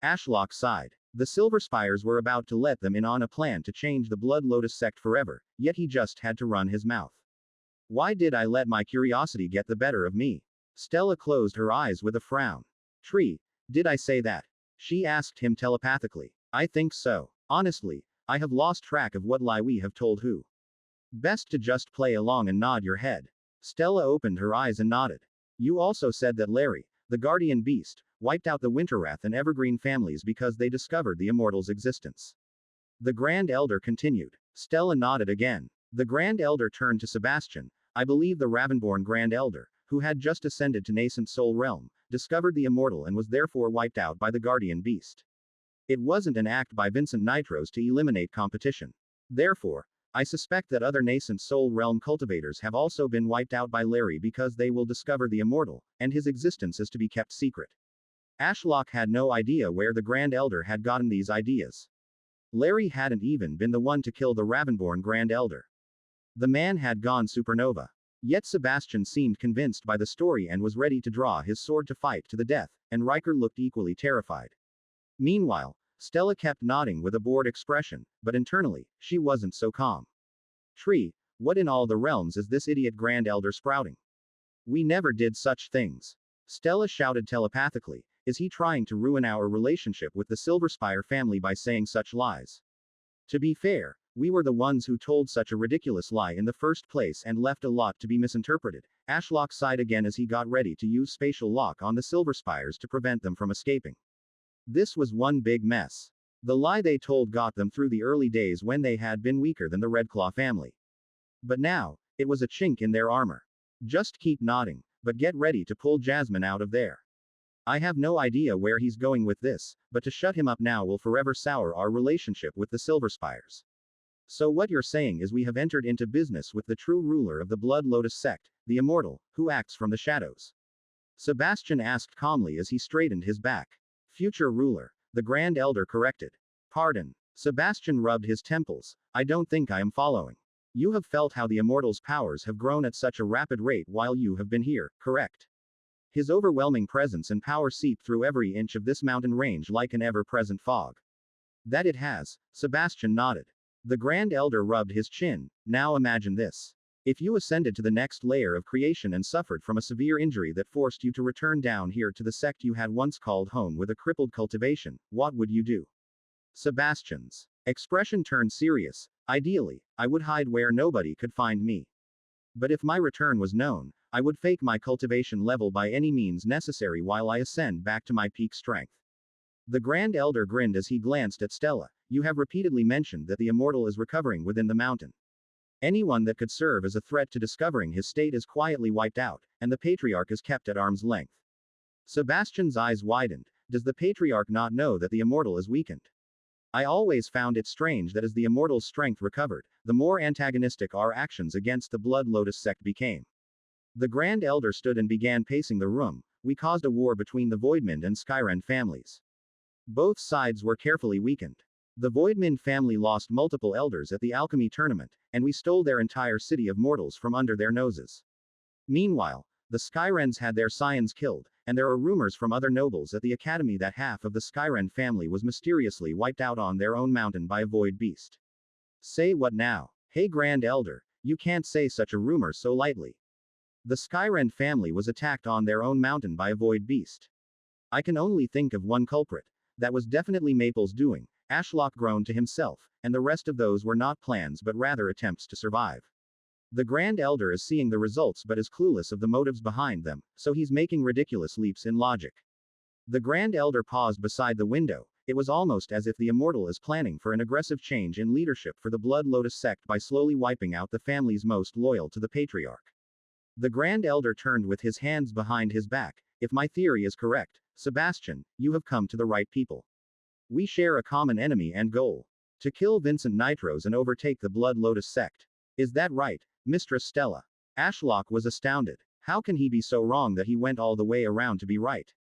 Ashlock sighed. The Silver Spires were about to let them in on a plan to change the Blood Lotus sect forever, yet he just had to run his mouth. Why did I let my curiosity get the better of me? Stella closed her eyes with a frown. Tree, did I say that? She asked him telepathically. I think so. Honestly, I have lost track of what lie we have told who. Best to just play along and nod your head. Stella opened her eyes and nodded. You also said that Larry, the guardian beast, wiped out the Winterwrath and Evergreen families because they discovered the immortal's existence. The Grand Elder continued. Stella nodded again. The Grand Elder turned to Sebastian. I believe the Ravenborn Grand Elder, who had just ascended to nascent soul realm, discovered the immortal and was therefore wiped out by the guardian beast. It wasn't an act by Vincent Nitros to eliminate competition. Therefore, I suspect that other nascent soul realm cultivators have also been wiped out by Larry because they will discover the immortal, and his existence is to be kept secret. Ashlock had no idea where the Grand Elder had gotten these ideas. Larry hadn't even been the one to kill the Ravenborn Grand Elder. The man had gone supernova. Yet Sebastian seemed convinced by the story and was ready to draw his sword to fight to the death, and Riker looked equally terrified. Meanwhile, Stella kept nodding with a bored expression, but internally, she wasn't so calm. Tree, what in all the realms is this idiot Grand Elder sprouting? We never did such things. Stella shouted telepathically. Is he trying to ruin our relationship with the Silver Spire family by saying such lies? To be fair, we were the ones who told such a ridiculous lie in the first place and left a lot to be misinterpreted. Ashlock sighed again as he got ready to use spatial lock on the Silver Spires to prevent them from escaping. This was one big mess. The lie they told got them through the early days when they had been weaker than the Redclaw family. But now, it was a chink in their armor. Just keep nodding, but get ready to pull Jasmine out of there. I have no idea where he's going with this, but to shut him up now will forever sour our relationship with the Silver Spires. So what you're saying is we have entered into business with the true ruler of the Blood Lotus Sect, the Immortal, who acts from the shadows. Sebastian asked calmly as he straightened his back. Future ruler, the Grand Elder corrected. Pardon. Sebastian rubbed his temples. I don't think I am following. You have felt how the Immortal's powers have grown at such a rapid rate while you have been here, correct? His overwhelming presence and power seep through every inch of this mountain range like an ever-present fog. That it has, Sebastian nodded. The Grand Elder rubbed his chin. Now imagine this. If you ascended to the next layer of creation and suffered from a severe injury that forced you to return down here to the sect you had once called home with a crippled cultivation, what would you do? Sebastian's expression turned serious. Ideally, I would hide where nobody could find me. But if my return was known, I would fake my cultivation level by any means necessary while I ascend back to my peak strength. The Grand Elder grinned as he glanced at Stella. You have repeatedly mentioned that the Immortal is recovering within the mountain. Anyone that could serve as a threat to discovering his state is quietly wiped out, and the Patriarch is kept at arm's length. Sebastian's eyes widened. Does the Patriarch not know that the Immortal is weakened? I always found it strange that as the Immortal's strength recovered, the more antagonistic our actions against the Blood Lotus Sect became. The Grand Elder stood and began pacing the room. We caused a war between the Voidmend and Skyrend families. Both sides were carefully weakened. The Voidmend family lost multiple elders at the alchemy tournament, and we stole their entire city of mortals from under their noses. Meanwhile, the Skyrends had their scions killed, and there are rumors from other nobles at the academy that half of the Skyrend family was mysteriously wiped out on their own mountain by a void beast. Say what now? Hey Grand Elder, you can't say such a rumor so lightly. The Skyrend family was attacked on their own mountain by a void beast. I can only think of one culprit. That was definitely Maple's doing. Ashlock groaned to himself, and the rest of those were not plans but rather attempts to survive. The Grand Elder is seeing the results but is clueless of the motives behind them, so he's making ridiculous leaps in logic. The Grand Elder paused beside the window. It was almost as if the Immortal is planning for an aggressive change in leadership for the Blood Lotus Sect by slowly wiping out the families most loyal to the Patriarch. The Grand Elder turned with his hands behind his back. If my theory is correct, Sebastian, you have come to the right people. We share a common enemy and goal. To kill Vincent Nitros and overtake the Blood Lotus Sect. Is that right, Mistress Stella? Ashlock was astounded. How can he be so wrong that he went all the way around to be right?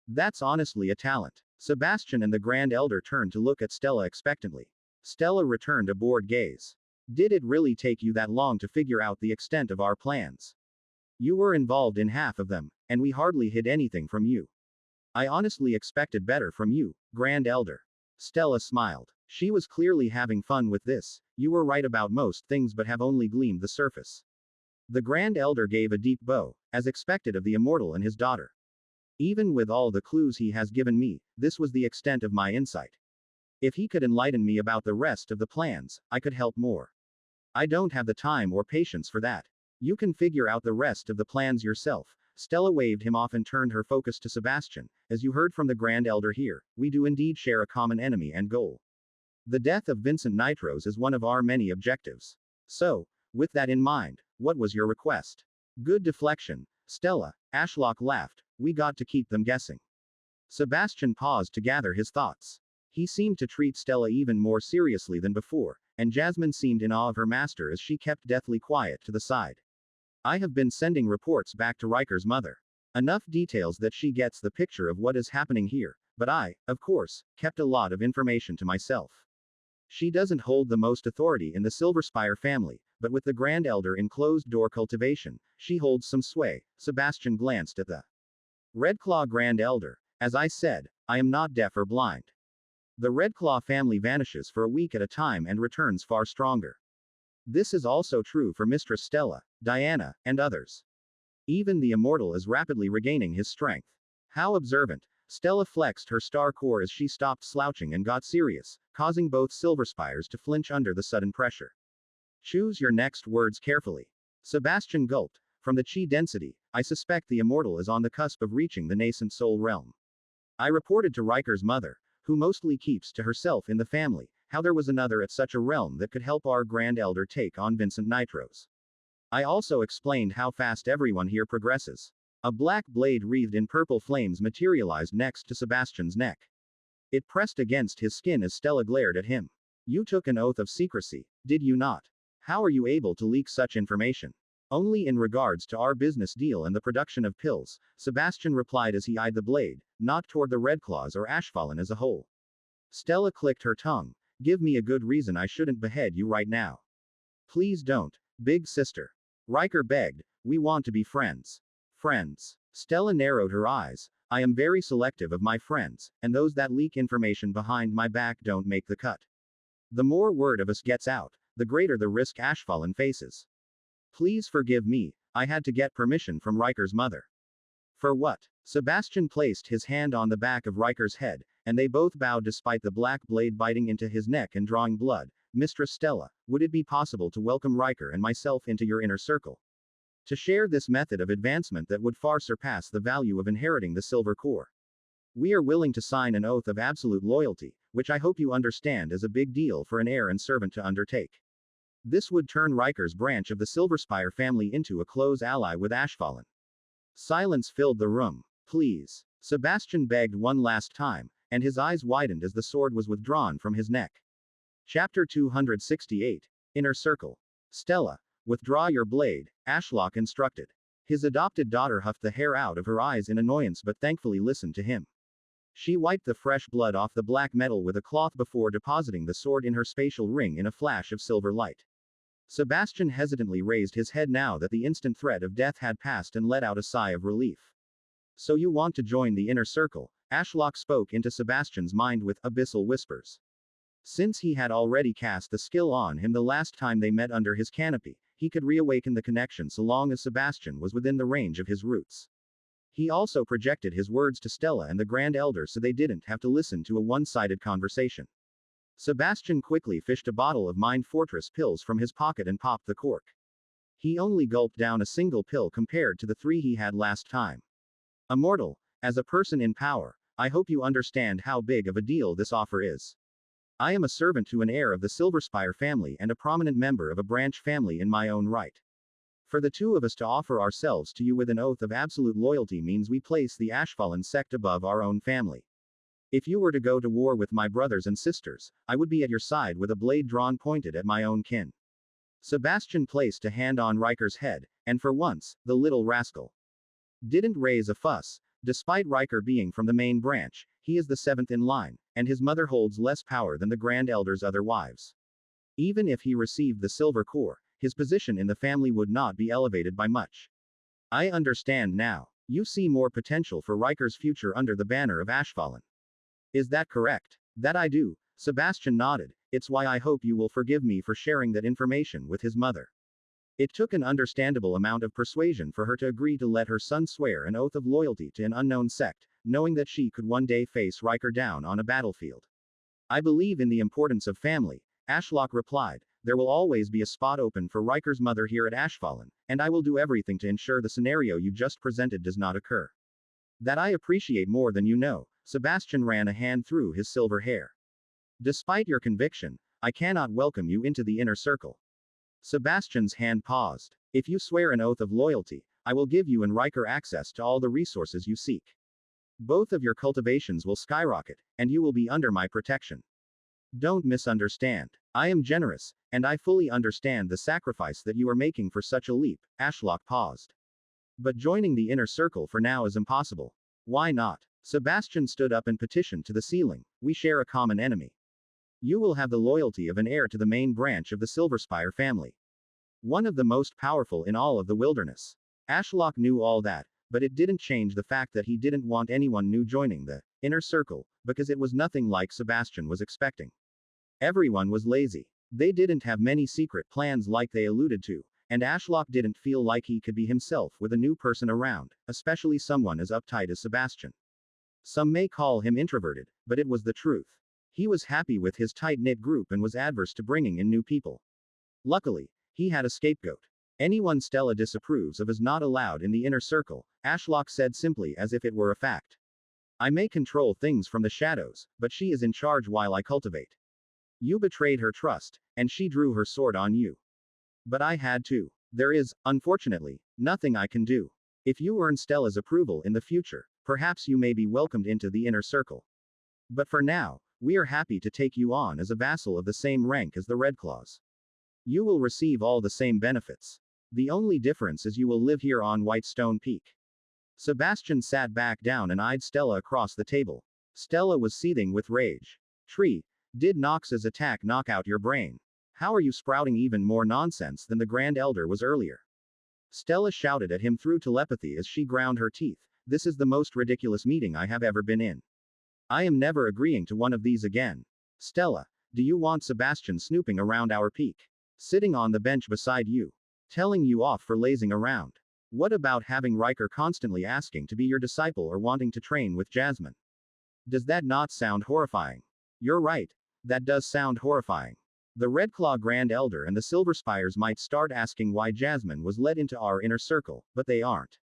That's honestly a talent. Sebastian and the Grand Elder turned to look at Stella expectantly. Stella returned a bored gaze. Did it really take you that long to figure out the extent of our plans? You were involved in half of them, and we hardly hid anything from you. I honestly expected better from you, Grand Elder. Stella smiled. She was clearly having fun with this. You were right about most things but have only gleamed the surface. The Grand Elder gave a deep bow, as expected of the Immortal and his daughter. Even with all the clues he has given me, this was the extent of my insight. If he could enlighten me about the rest of the plans, I could help more. I don't have the time or patience for that. You can figure out the rest of the plans yourself. Stella waved him off and turned her focus to Sebastian. As you heard from the Grand Elder here, we do indeed share a common enemy and goal. The death of Vincent Nitros is one of our many objectives. So, with that in mind, what was your request? Good deflection, Stella. Ashlock laughed. We got to keep them guessing. Sebastian paused to gather his thoughts. He seemed to treat Stella even more seriously than before, and Jasmine seemed in awe of her master as she kept deathly quiet to the side. I have been sending reports back to Riker's mother. Enough details that she gets the picture of what is happening here, but I, of course, kept a lot of information to myself. She doesn't hold the most authority in the Silver Spire family, but with the Grand Elder in closed-door cultivation, she holds some sway. Sebastian glanced at the Redclaw Grand Elder. As I said, I am not deaf or blind. The Redclaw family vanishes for a week at a time and returns far stronger. This is also true for Mistress Stella, Diana, and others. Even the immortal is rapidly regaining his strength. How observant. Stella flexed her star core as she stopped slouching and got serious, causing both Silver Spires to flinch under the sudden pressure. Choose your next words carefully. Sebastian gulped. From the chi density, I suspect the immortal is on the cusp of reaching the nascent soul realm. I reported to Riker's mother, who mostly keeps to herself in the family, how there was another at such a realm that could help our Grand Elder take on Vincent Nitros. I also explained how fast everyone here progresses. A black blade wreathed in purple flames materialized next to Sebastian's neck. It pressed against his skin as Stella glared at him. You took an oath of secrecy, did you not? How are you able to leak such information? Only in regards to our business deal and the production of pills, Sebastian replied as he eyed the blade, not toward the Redclaws or Ashfallen as a whole. Stella clicked her tongue. Give me a good reason I shouldn't behead you right now. Please don't, big sister. Riker begged, we want to be friends. Friends. Stella narrowed her eyes. I am very selective of my friends, and those that leak information behind my back don't make the cut. The more word of us gets out, the greater the risk Ashfallen faces. Please forgive me, I had to get permission from Riker's mother. For what? Sebastian placed his hand on the back of Riker's head, and they both bowed despite the black blade biting into his neck and drawing blood. Mistress Stella, would it be possible to welcome Riker and myself into your inner circle? To share this method of advancement that would far surpass the value of inheriting the silver core. We are willing to sign an oath of absolute loyalty, which I hope you understand is a big deal for an heir and servant to undertake. This would turn Riker's branch of the Silver Spire family into a close ally with Ashfallen. Silence filled the room. Please. Sebastian begged one last time, and his eyes widened as the sword was withdrawn from his neck. Chapter 268. Inner Circle. Stella, withdraw your blade, Ashlock instructed. His adopted daughter huffed the hair out of her eyes in annoyance but thankfully listened to him. She wiped the fresh blood off the black metal with a cloth before depositing the sword in her spatial ring in a flash of silver light. Sebastian hesitantly raised his head now that the instant threat of death had passed and let out a sigh of relief. So you want to join the inner circle? Ashlock spoke into Sebastian's mind with abyssal whispers. Since he had already cast the skill on him the last time they met under his canopy, he could reawaken the connection so long as Sebastian was within the range of his roots. He also projected his words to Stella and the Grand Elder so they didn't have to listen to a one-sided conversation. Sebastian quickly fished a bottle of Mind Fortress pills from his pocket and popped the cork. He only gulped down a single pill compared to the 3 he had last time. Immortal, as a person in power, I hope you understand how big of a deal this offer is. I am a servant to an heir of the Silver Spire family and a prominent member of a branch family in my own right. For the two of us to offer ourselves to you with an oath of absolute loyalty means we place the Ashfallen sect above our own family. If you were to go to war with my brothers and sisters, I would be at your side with a blade drawn pointed at my own kin. Sebastian placed a hand on Riker's head, and for once, the little rascal didn't raise a fuss. Despite Riker being from the main branch, he is the 7th in line, and his mother holds less power than the Grand Elder's other wives. Even if he received the silver core, his position in the family would not be elevated by much. I understand now. You see more potential for Riker's future under the banner of Ashfallen. Is that correct? That I do, Sebastian nodded. It's why I hope you will forgive me for sharing that information with his mother. It took an understandable amount of persuasion for her to agree to let her son swear an oath of loyalty to an unknown sect, knowing that she could one day face Riker down on a battlefield. I believe in the importance of family, Ashlock replied. There will always be a spot open for Riker's mother here at Ashfallen, and I will do everything to ensure the scenario you just presented does not occur. That I appreciate more than you know. Sebastian ran a hand through his silver hair. Despite your conviction, I cannot welcome you into the inner circle. Sebastian's hand paused. If you swear an oath of loyalty, I will give you and Riker access to all the resources you seek. Both of your cultivations will skyrocket, and you will be under my protection. Don't misunderstand. I am generous, and I fully understand the sacrifice that you are making for such a leap. Ashlock paused. But joining the inner circle for now is impossible. Why not? Sebastian stood up and petitioned to the ceiling. We share a common enemy. You will have the loyalty of an heir to the main branch of the Silver Spire family. One of the most powerful in all of the wilderness. Ashlock knew all that, but it didn't change the fact that he didn't want anyone new joining the inner circle, because it was nothing like Sebastian was expecting. Everyone was lazy. They didn't have many secret plans like they alluded to, and Ashlock didn't feel like he could be himself with a new person around, especially someone as uptight as Sebastian. Some may call him introverted, but it was the truth. He was happy with his tight-knit group and was adverse to bringing in new people. Luckily, he had a scapegoat. Anyone Stella disapproves of is not allowed in the inner circle, Ashlock said simply as if it were a fact. I may control things from the shadows, but she is in charge while I cultivate. You betrayed her trust, and she drew her sword on you. But I had to. There is, unfortunately, nothing I can do. If you earn Stella's approval in the future, perhaps you may be welcomed into the inner circle. But for now, we are happy to take you on as a vassal of the same rank as the Redclaws. You will receive all the same benefits. The only difference is you will live here on Whitestone Peak. Sebastian sat back down and eyed Stella across the table. Stella was seething with rage. Tree, did Nox's attack knock out your brain? How are you sprouting even more nonsense than the Grand Elder was earlier? Stella shouted at him through telepathy as she ground her teeth. This is the most ridiculous meeting I have ever been in. I am never agreeing to one of these again. Stella, do you want Sebastian snooping around our peak? Sitting on the bench beside you? Telling you off for lazing around? What about having Riker constantly asking to be your disciple or wanting to train with Jasmine? Does that not sound horrifying? You're right. That does sound horrifying. The Redclaw Grand Elder and the Silver Spires might start asking why Jasmine was led into our inner circle, but they aren't.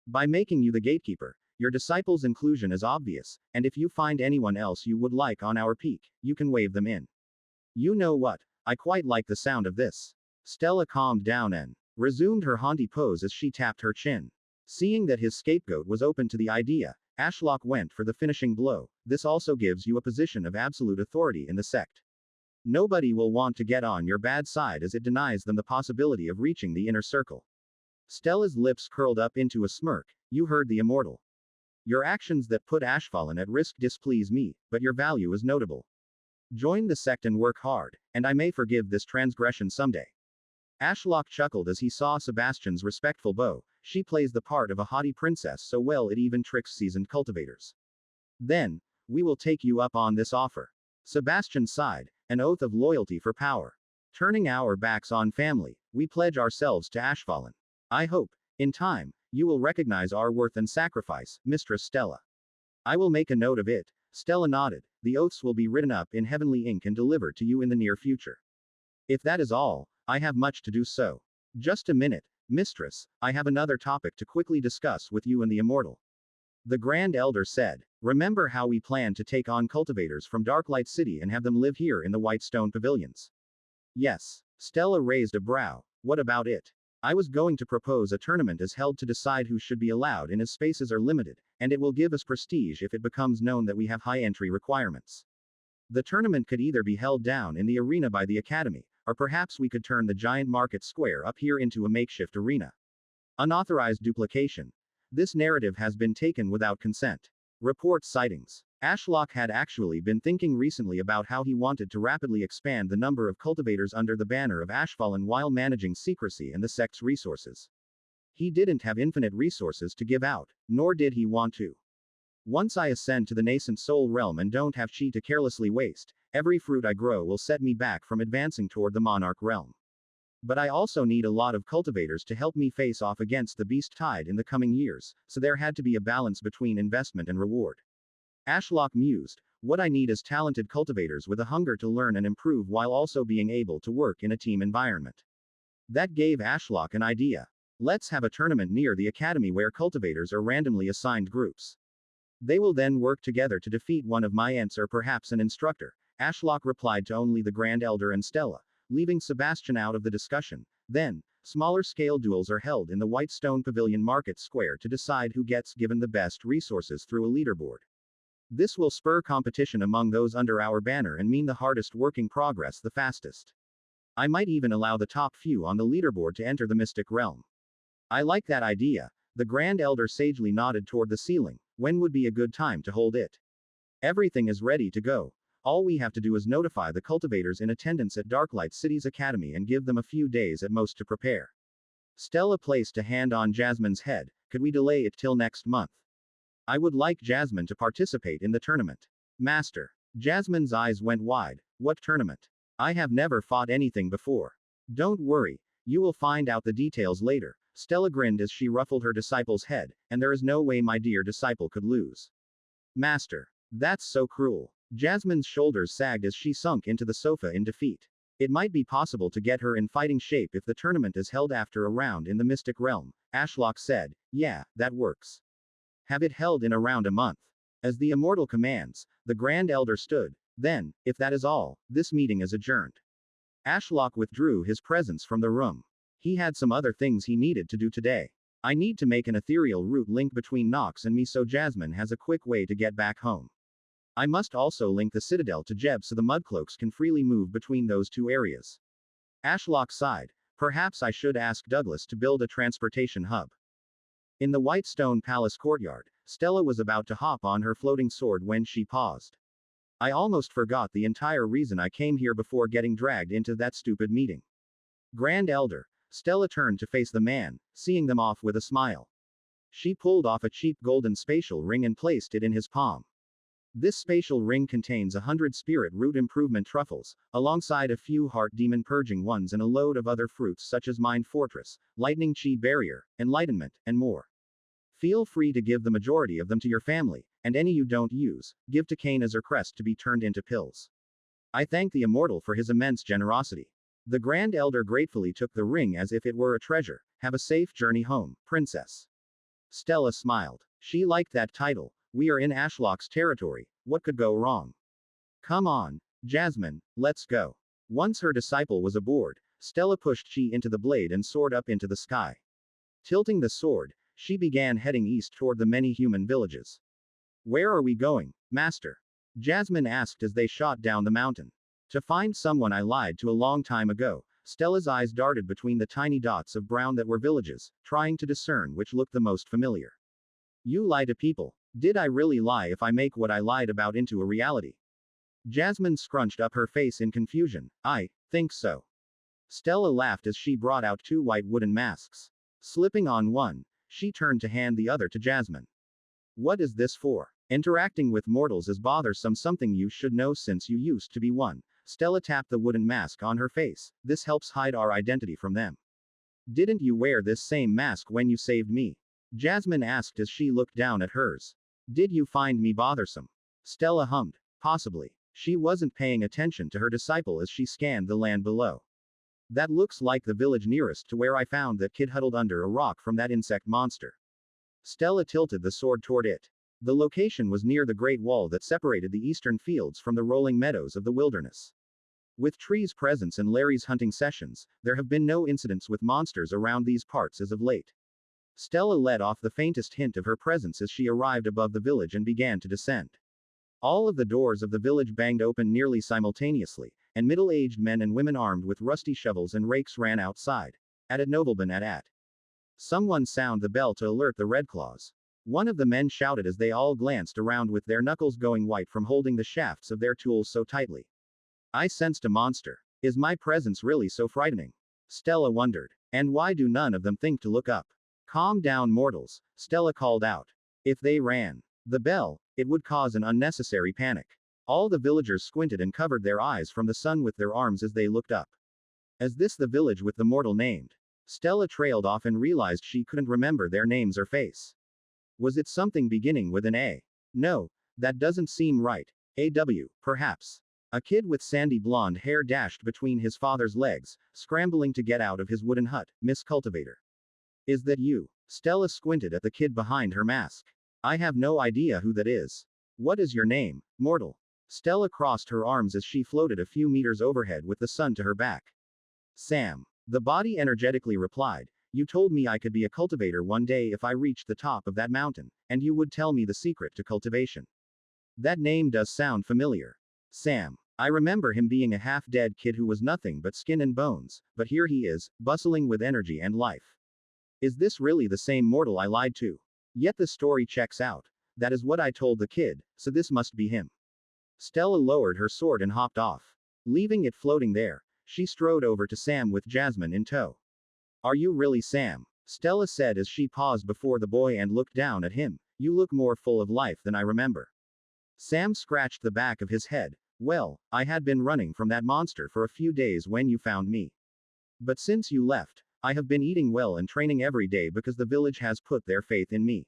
By making you the gatekeeper, your disciple's inclusion is obvious, and if you find anyone else you would like on our peak, you can wave them in. You know what? I quite like the sound of this. Stella calmed down and resumed her haughty pose as she tapped her chin. Seeing that his scapegoat was open to the idea, Ashlock went for the finishing blow. This also gives you a position of absolute authority in the sect. Nobody will want to get on your bad side as it denies them the possibility of reaching the inner circle. Stella's lips curled up into a smirk. You heard the immortal. Your actions that put Ashfallen at risk displease me, but your value is notable. Join the sect and work hard, and I may forgive this transgression someday. Ashlock chuckled as he saw Sebastian's respectful bow. She plays the part of a haughty princess so well it even tricks seasoned cultivators. Then, we will take you up on this offer. Sebastian sighed, an oath of loyalty for power. Turning our backs on family, we pledge ourselves to Ashfallen. I hope, in time, you will recognize our worth and sacrifice, Mistress Stella. I will make a note of it. Stella nodded. The oaths will be written up in heavenly ink and delivered to you in the near future. If that is all, I have much to do so. Just a minute, Mistress, I have another topic to quickly discuss with you and the Immortal. The Grand Elder said, remember how we plan to take on cultivators from Darklight City and have them live here in the Whitestone Pavilions? Yes. Stella raised a brow. What about it? I was going to propose a tournament as held to decide who should be allowed in as spaces are limited, and it will give us prestige if it becomes known that we have high entry requirements. The tournament could either be held down in the arena by the Academy, or perhaps we could turn the giant market square up here into a makeshift arena. Unauthorized duplication. This narrative has been taken without consent. Report sightings. Ashlock had actually been thinking recently about how he wanted to rapidly expand the number of cultivators under the banner of Ashfallen while managing secrecy and the sect's resources. He didn't have infinite resources to give out, nor did he want to. Once I ascend to the nascent soul realm and don't have chi to carelessly waste, every fruit I grow will set me back from advancing toward the monarch realm. But I also need a lot of cultivators to help me face off against the beast tide in the coming years, so there had to be a balance between investment and reward. Ashlock mused, what I need is talented cultivators with a hunger to learn and improve while also being able to work in a team environment. That gave Ashlock an idea. Let's have a tournament near the academy where cultivators are randomly assigned groups. They will then work together to defeat one of my ents or perhaps an instructor, Ashlock replied to only the Grand Elder and Stella, leaving Sebastian out of the discussion. Then, smaller-scale duels are held in the White Stone Pavilion Market Square to decide who gets given the best resources through a leaderboard. This will spur competition among those under our banner and mean the hardest working progress the fastest. I might even allow the top few on the leaderboard to enter the Mystic Realm. I like that idea. The Grand Elder sagely nodded toward the ceiling. When would be a good time to hold it? Everything is ready to go. All we have to do is notify the cultivators in attendance at Darklight City's Academy and give them a few days at most to prepare. Stella placed a hand on Jasmine's head. Could we delay it till next month? I would like Jasmine to participate in the tournament. Master. Jasmine's eyes went wide. What tournament? I have never fought anything before. Don't worry. You will find out the details later. Stella grinned as she ruffled her disciple's head, and there is no way my dear disciple could lose. Master. That's so cruel. Jasmine's shoulders sagged as she sunk into the sofa in defeat. It might be possible to get her in fighting shape if the tournament is held after a round in the Mystic Realm, Ashlock said. Yeah, that works. Have it held in around a month. As the immortal commands, the Grand Elder stood. Then, if that is all, this meeting is adjourned. Ashlock withdrew his presence from the room. He had some other things he needed to do today. I need to make an ethereal route link between Nox and me so Jasmine has a quick way to get back home. I must also link the Citadel to Jeb so the Mudcloaks can freely move between those two areas. Ashlock sighed. Perhaps I should ask Douglas to build a transportation hub. In the White Stone Palace courtyard, Stella was about to hop on her floating sword when she paused. I almost forgot the entire reason I came here before getting dragged into that stupid meeting. Grand Elder. Stella turned to face the man, seeing them off with a smile. She pulled off a cheap golden spatial ring and placed it in his palm. This spatial ring contains 100 spirit root improvement truffles, alongside a few heart demon purging ones and a load of other fruits such as Mind Fortress, Lightning Chi Barrier, Enlightenment, and more. Feel free to give the majority of them to your family, and any you don't use, give to Cain as her crest to be turned into pills. I thank the Immortal for his immense generosity. The Grand Elder gratefully took the ring as if it were a treasure. Have a safe journey home, Princess. Stella smiled. She liked that title. We are in Ashlock's territory. What could go wrong? Come on, Jasmine, let's go. Once her disciple was aboard, Stella pushed Chi into the blade and soared up into the sky. Tilting the sword, she began heading east toward the many human villages. Where are we going, Master? Jasmine asked as they shot down the mountain. To find someone I lied to a long time ago. Stella's eyes darted between the tiny dots of brown that were villages, trying to discern which looked the most familiar. You lie to people. Did I really lie if I make what I lied about into a reality? Jasmine scrunched up her face in confusion. I think so. Stella laughed as she brought out 2 white wooden masks. Slipping on one, she turned to hand the other to Jasmine. What is this for? Interacting with mortals is bothersome, something you should know since you used to be one. Stella tapped the wooden mask on her face. This helps hide our identity from them. Didn't you wear this same mask when you saved me? Jasmine asked as she looked down at hers. Did you find me bothersome? Stella hummed. Possibly. She wasn't paying attention to her disciple as she scanned the land below. That looks like the village nearest to where I found that kid huddled under a rock from that insect monster. Stella tilted the sword toward it. The location was near the Great Wall that separated the eastern fields from the rolling meadows of the wilderness. With Tree's presence and Larry's hunting sessions, there have been no incidents with monsters around these parts as of late. Stella let off the faintest hint of her presence as she arrived above the village and began to descend. All of the doors of the village banged open nearly simultaneously, and middle-aged men and women armed with rusty shovels and rakes ran outside. At Nobleman at. Someone sound the bell to alert the Redclaws. One of the men shouted as they all glanced around with their knuckles going white from holding the shafts of their tools so tightly. I sensed a monster. Is my presence really so frightening? Stella wondered. And why do none of them think to look up? Calm down, mortals, Stella called out. If they ran the bell, it would cause an unnecessary panic. All the villagers squinted and covered their eyes from the sun with their arms as they looked up. Is this the village with the mortal named? Stella trailed off and realized she couldn't remember their names or face. Was it something beginning with an A? No, that doesn't seem right. AW, perhaps. A kid with sandy blonde hair dashed between his father's legs, scrambling to get out of his wooden hut. Miss Cultivator. Is that you? Stella squinted at the kid behind her mask. I have no idea who that is. What is your name, mortal? Stella crossed her arms as she floated a few meters overhead with the sun to her back. Sam. The body energetically replied, you told me I could be a cultivator one day if I reached the top of that mountain, and you would tell me the secret to cultivation. That name does sound familiar. Sam. I remember him being a half-dead kid who was nothing but skin and bones, but here he is, bustling with energy and life. Is this really the same mortal I lied to? Yet the story checks out. That is what I told the kid, so this must be him. Stella lowered her sword and hopped off. Leaving it floating there, she strode over to Sam with Jasmine in tow. Are you really Sam? Stella said as she paused before the boy and looked down at him. You look more full of life than I remember. Sam scratched the back of his head. Well, I had been running from that monster for a few days when you found me. But since you left, I have been eating well and training every day because the village has put their faith in me.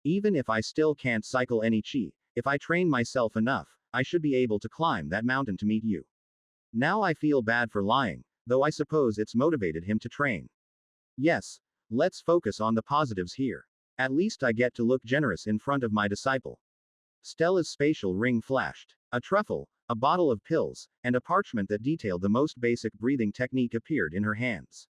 Even if I still can't cycle any chi, if I train myself enough, I should be able to climb that mountain to meet you. Now I feel bad for lying, though I suppose it's motivated him to train. Yes, let's focus on the positives here. At least I get to look generous in front of my disciple. Stella's spatial ring flashed. A truffle, a bottle of pills, and a parchment that detailed the most basic breathing technique appeared in her hands.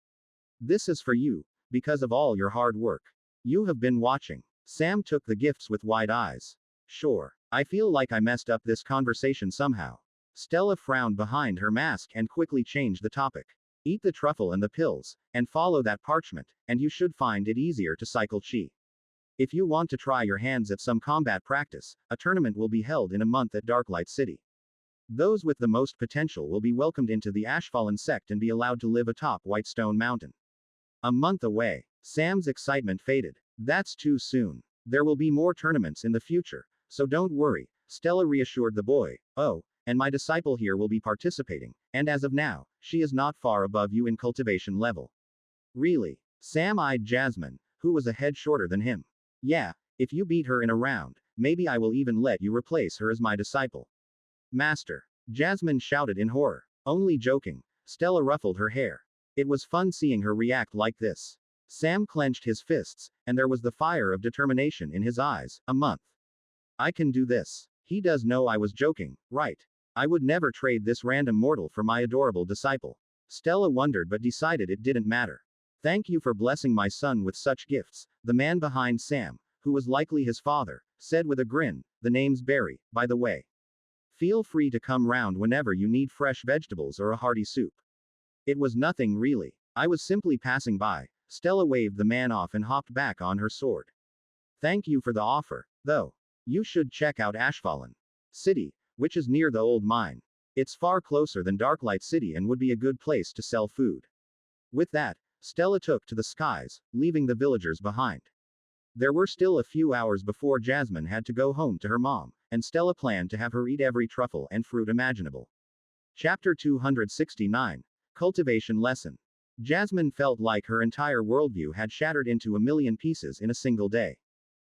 This is for you, because of all your hard work. You have been watching. Sam took the gifts with wide eyes. Sure, I feel like I messed up this conversation somehow. Stella frowned behind her mask and quickly changed the topic. Eat the truffle and the pills, and follow that parchment, and you should find it easier to cycle chi. If you want to try your hands at some combat practice, a tournament will be held in a month at Darklight City. Those with the most potential will be welcomed into the Ashfallen Sect and be allowed to live atop Whitestone Mountain. A month away. Sam's excitement faded. That's too soon. There will be more tournaments in the future, so don't worry, Stella reassured the boy. Oh, and my disciple here will be participating, and as of now, she is not far above you in cultivation level. Really? Sam eyed Jasmine, who was a head shorter than him. Yeah, if you beat her in a round, maybe I will even let you replace her as my disciple. Master. Jasmine shouted in horror. Only joking. Stella ruffled her hair. It was fun seeing her react like this. Sam clenched his fists, and there was the fire of determination in his eyes. A month. I can do this. He does know I was joking, right? I would never trade this random mortal for my adorable disciple. Stella wondered but decided it didn't matter. Thank you for blessing my son with such gifts, the man behind Sam, who was likely his father, said with a grin. The name's Barry, by the way. Feel free to come round whenever you need fresh vegetables or a hearty soup. It was nothing really. I was simply passing by. Stella waved the man off and hopped back on her sword. Thank you for the offer, though. You should check out Ashfallen City, which is near the old mine. It's far closer than Darklight City and would be a good place to sell food. With that, Stella took to the skies, leaving the villagers behind. There were still a few hours before Jasmine had to go home to her mom, and Stella planned to have her eat every truffle and fruit imaginable. Chapter 269. Cultivation Lesson. Jasmine felt like her entire worldview had shattered into a million pieces in a single day.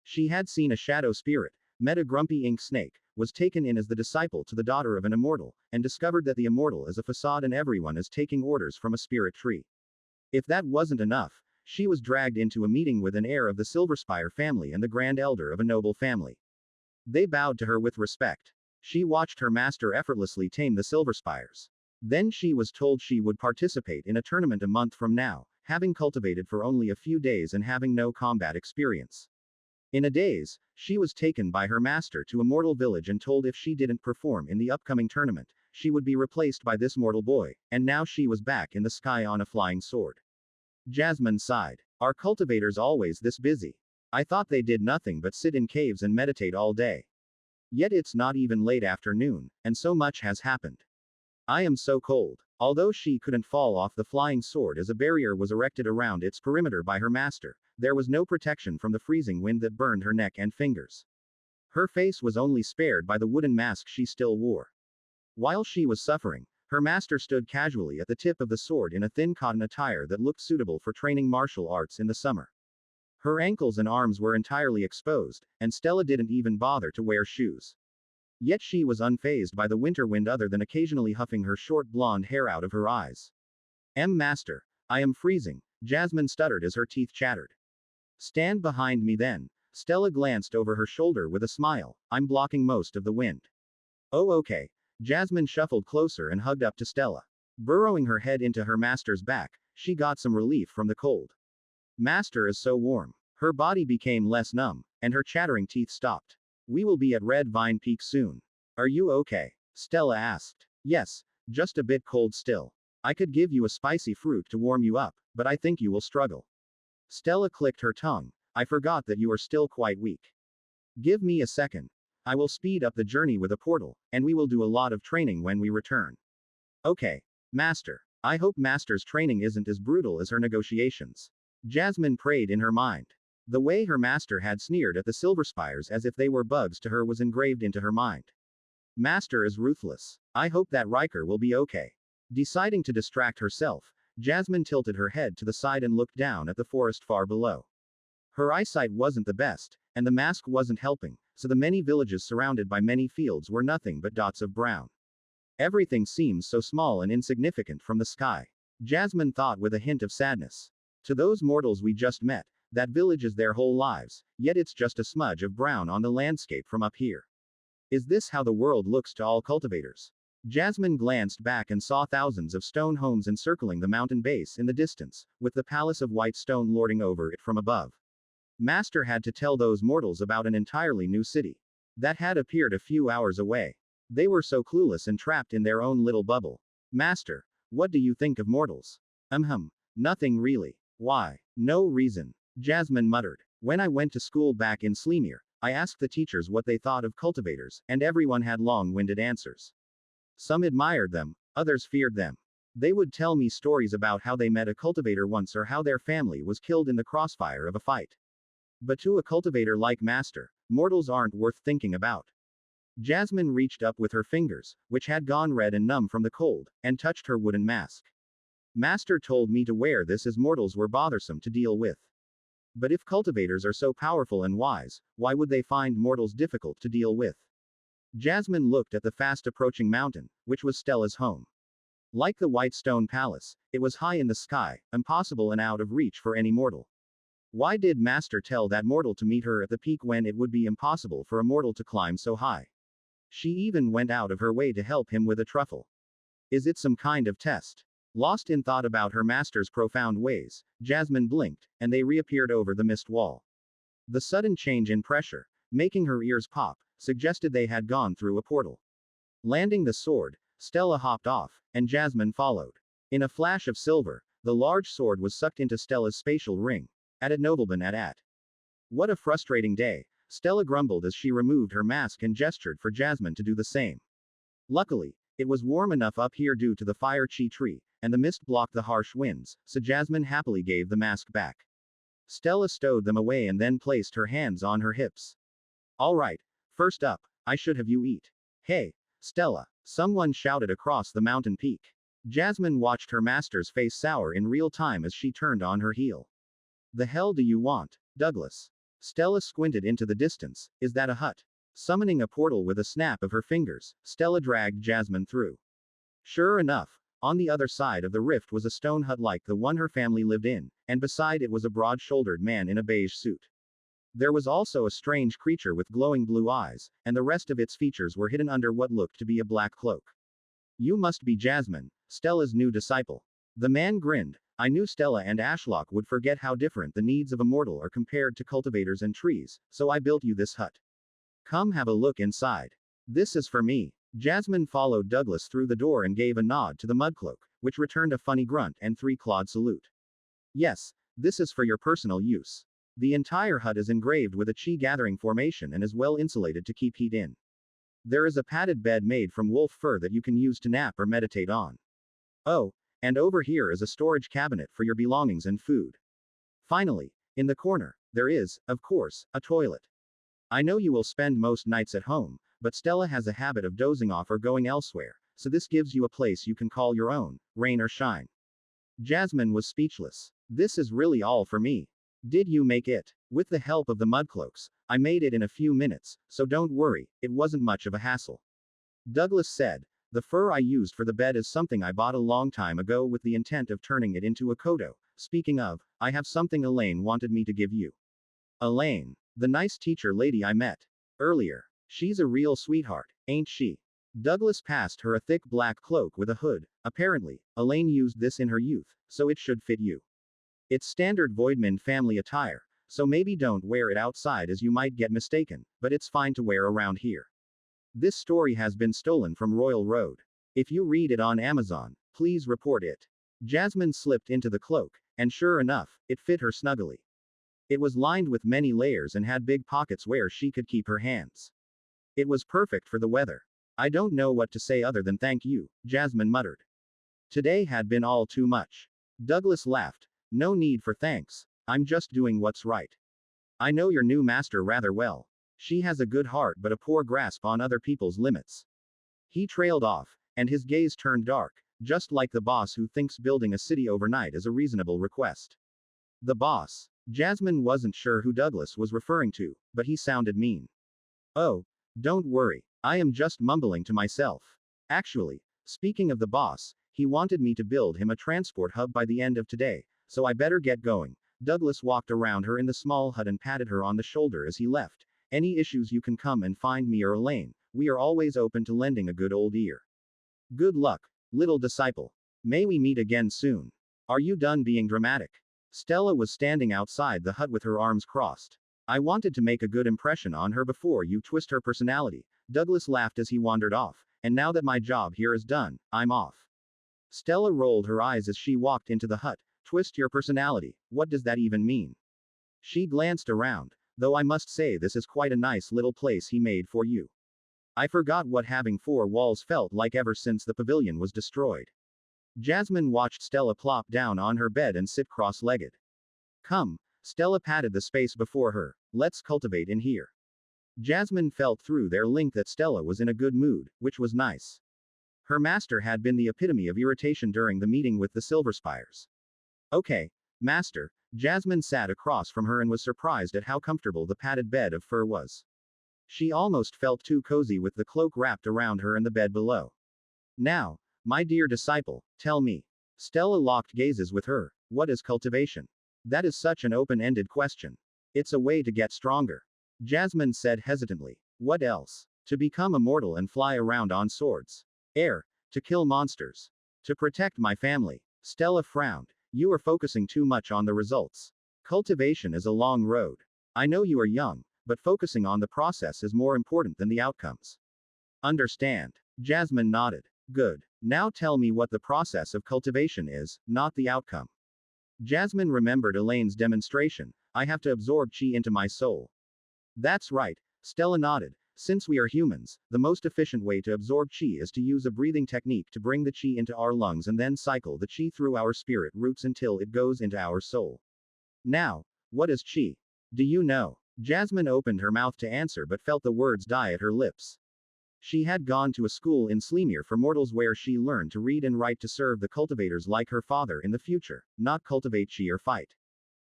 She had seen a shadow spirit, met a grumpy ink snake, was taken in as the disciple to the daughter of an immortal, and discovered that the immortal is a facade and everyone is taking orders from a spirit tree. If that wasn't enough, she was dragged into a meeting with an heir of the Silver Spire family and the grand elder of a noble family. They bowed to her with respect. She watched her master effortlessly tame the Silver Spires. Then she was told she would participate in a tournament a month from now, having cultivated for only a few days and having no combat experience. In a daze, she was taken by her master to a mortal village and told if she didn't perform in the upcoming tournament, she would be replaced by this mortal boy, and now she was back in the sky on a flying sword. Jasmine sighed. Are cultivators always this busy? I thought they did nothing but sit in caves and meditate all day. Yet it's not even late afternoon, and so much has happened. I am so cold. Although she couldn't fall off the flying sword as a barrier was erected around its perimeter by her master, there was no protection from the freezing wind that burned her neck and fingers. Her face was only spared by the wooden mask she still wore. While she was suffering, her master stood casually at the tip of the sword in a thin cotton attire that looked suitable for training martial arts in the summer. Her ankles and arms were entirely exposed, and Stella didn't even bother to wear shoes. Yet she was unfazed by the winter wind other than occasionally huffing her short blonde hair out of her eyes. Master, I am freezing, Jasmine stuttered as her teeth chattered. Stand behind me then. Stella glanced over her shoulder with a smile. I'm blocking most of the wind. Oh, okay. Jasmine shuffled closer and hugged up to Stella. Burrowing her head into her master's back, she got some relief from the cold. Master is so warm. Her body became less numb, and her chattering teeth stopped. We will be at Red Vine Peak soon. Are you okay? Stella asked. Yes, just a bit cold still. I could give you a spicy fruit to warm you up, but I think you will struggle. Stella clicked her tongue. I forgot that you are still quite weak. Give me a second. I will speed up the journey with a portal, and we will do a lot of training when we return. Okay. Master. I hope Master's training isn't as brutal as her negotiations. Jasmine prayed in her mind. The way her master had sneered at the Silver Spires as if they were bugs to her was engraved into her mind. Master is ruthless. I hope that Riker will be okay. Deciding to distract herself, Jasmine tilted her head to the side and looked down at the forest far below. Her eyesight wasn't the best, and the mask wasn't helping, so the many villages surrounded by many fields were nothing but dots of brown. Everything seems so small and insignificant from the sky. Jasmine thought with a hint of sadness. To those mortals we just met, that village is their whole lives, yet it's just a smudge of brown on the landscape from up here. Is this how the world looks to all cultivators? Jasmine glanced back and saw thousands of stone homes encircling the mountain base in the distance, with the palace of white stone lording over it from above. Master had to tell those mortals about an entirely new city that had appeared a few hours away. They were so clueless and trapped in their own little bubble. Master, what do you think of mortals? Nothing really. Why? No reason. Jasmine muttered. When I went to school back in Sleemere, I asked the teachers what they thought of cultivators, and everyone had long-winded answers. Some admired them, others feared them. They would tell me stories about how they met a cultivator once or how their family was killed in the crossfire of a fight. But to a cultivator like Master, mortals aren't worth thinking about. Jasmine reached up with her fingers, which had gone red and numb from the cold, and touched her wooden mask. Master told me to wear this as mortals were bothersome to deal with. But if cultivators are so powerful and wise, why would they find mortals difficult to deal with? Jasmine looked at the fast approaching mountain, which was Stella's home. Like the white stone palace, it was high in the sky, impossible and out of reach for any mortal. Why did Master tell that mortal to meet her at the peak when it would be impossible for a mortal to climb so high? She even went out of her way to help him with a truffle. Is it some kind of test? Lost in thought about her master's profound ways, Jasmine blinked, and they reappeared over the mist wall. The sudden change in pressure, making her ears pop, suggested they had gone through a portal. Landing the sword, Stella hopped off, and Jasmine followed. In a flash of silver, the large sword was sucked into Stella's spatial ring. At a nobleman at. What a frustrating day, Stella grumbled as she removed her mask and gestured for Jasmine to do the same. Luckily, it was warm enough up here due to the fire chi tree, and the mist blocked the harsh winds, so Jasmine happily gave the mask back. Stella stowed them away and then placed her hands on her hips. All right, first up, I should have you eat. Hey, Stella, someone shouted across the mountain peak. Jasmine watched her master's face sour in real time as she turned on her heel. The hell do you want, Douglas? Stella squinted into the distance. Is that a hut? Summoning a portal with a snap of her fingers, Stella dragged Jasmine through. Sure enough, on the other side of the rift was a stone hut like the one her family lived in, and beside it was a broad-shouldered man in a beige suit. There was also a strange creature with glowing blue eyes, and the rest of its features were hidden under what looked to be a black cloak. You must be Jasmine, Stella's new disciple. The man grinned. I knew Stella and Ashlock would forget how different the needs of a mortal are compared to cultivators and trees, so I built you this hut. Come have a look inside. This is for me. Jasmine followed Douglas through the door and gave a nod to the mudcloak, which returned a funny grunt and three-clawed salute. Yes, this is for your personal use. The entire hut is engraved with a chi-gathering formation and is well insulated to keep heat in. There is a padded bed made from wolf fur that you can use to nap or meditate on. Oh, and over here is a storage cabinet for your belongings and food. Finally, in the corner, there is, of course, a toilet. I know you will spend most nights at home, but Stella has a habit of dozing off or going elsewhere, so this gives you a place you can call your own, rain or shine. Jasmine was speechless. This is really all for me. Did you make it? With the help of the mudcloaks, I made it in a few minutes, so don't worry, it wasn't much of a hassle. Douglas said. The fur I used for the bed is something I bought a long time ago with the intent of turning it into a kodo. Speaking of, I have something Elaine wanted me to give you. Elaine, the nice teacher lady I met earlier. She's a real sweetheart, ain't she? Douglas passed her a thick black cloak with a hood. Apparently, Elaine used this in her youth, so it should fit you. It's standard Voidman family attire, so maybe don't wear it outside as you might get mistaken, but it's fine to wear around here. This story has been stolen from Royal Road. If you read it on Amazon, please report it. Jasmine slipped into the cloak, and sure enough, it fit her snugly. It was lined with many layers and had big pockets where she could keep her hands. It was perfect for the weather. I don't know what to say other than thank you, Jasmine muttered. Today had been all too much. Douglas laughed. No need for thanks. I'm just doing what's right. I know your new master rather well. She has a good heart but a poor grasp on other people's limits. He trailed off, and his gaze turned dark, just like the boss who thinks building a city overnight is a reasonable request. The boss. Jasmine wasn't sure who Douglas was referring to, but he sounded mean. Oh, don't worry, I am just mumbling to myself. Actually, speaking of the boss, he wanted me to build him a transport hub by the end of today, so I better get going. Douglas walked around her in the small hut and patted her on the shoulder as he left. Any issues you can come and find me or Elaine, we are always open to lending a good old ear. Good luck, little disciple. May we meet again soon. Are you done being dramatic? Stella was standing outside the hut with her arms crossed. I wanted to make a good impression on her before you twist her personality. Douglas laughed as he wandered off, and now that my job here is done, I'm off. Stella rolled her eyes as she walked into the hut. Twist your personality, what does that even mean? She glanced around, though I must say this is quite a nice little place he made for you. I forgot what having 4 walls felt like ever since the pavilion was destroyed. Jasmine watched Stella plop down on her bed and sit cross-legged. Come, Stella patted the space before her, let's cultivate in here. Jasmine felt through their link that Stella was in a good mood, which was nice. Her master had been the epitome of irritation during the meeting with the Silver Spires. Okay, master. Jasmine sat across from her and was surprised at how comfortable the padded bed of fur was. She almost felt too cozy with the cloak wrapped around her and the bed below. Now, my dear disciple, tell me. Stella locked gazes with her. What is cultivation? That is such an open-ended question. It's a way to get stronger. Jasmine said hesitantly. What else? To become immortal and fly around on swords. Air. To kill monsters. To protect my family. Stella frowned. You are focusing too much on the results. Cultivation is a long road. I know you are young, but focusing on the process is more important than the outcomes. Understand? Jasmine nodded. Good. Now tell me what the process of cultivation is, not the outcome. Jasmine remembered Elaine's demonstration. I have to absorb chi into my soul. That's right. Stella nodded. Since we are humans, the most efficient way to absorb chi is to use a breathing technique to bring the chi into our lungs and then cycle the chi through our spirit roots until it goes into our soul. Now, what is chi? Do you know? Jasmine opened her mouth to answer but felt the words die at her lips. She had gone to a school in Sleemere for mortals where she learned to read and write to serve the cultivators like her father in the future, not cultivate chi or fight.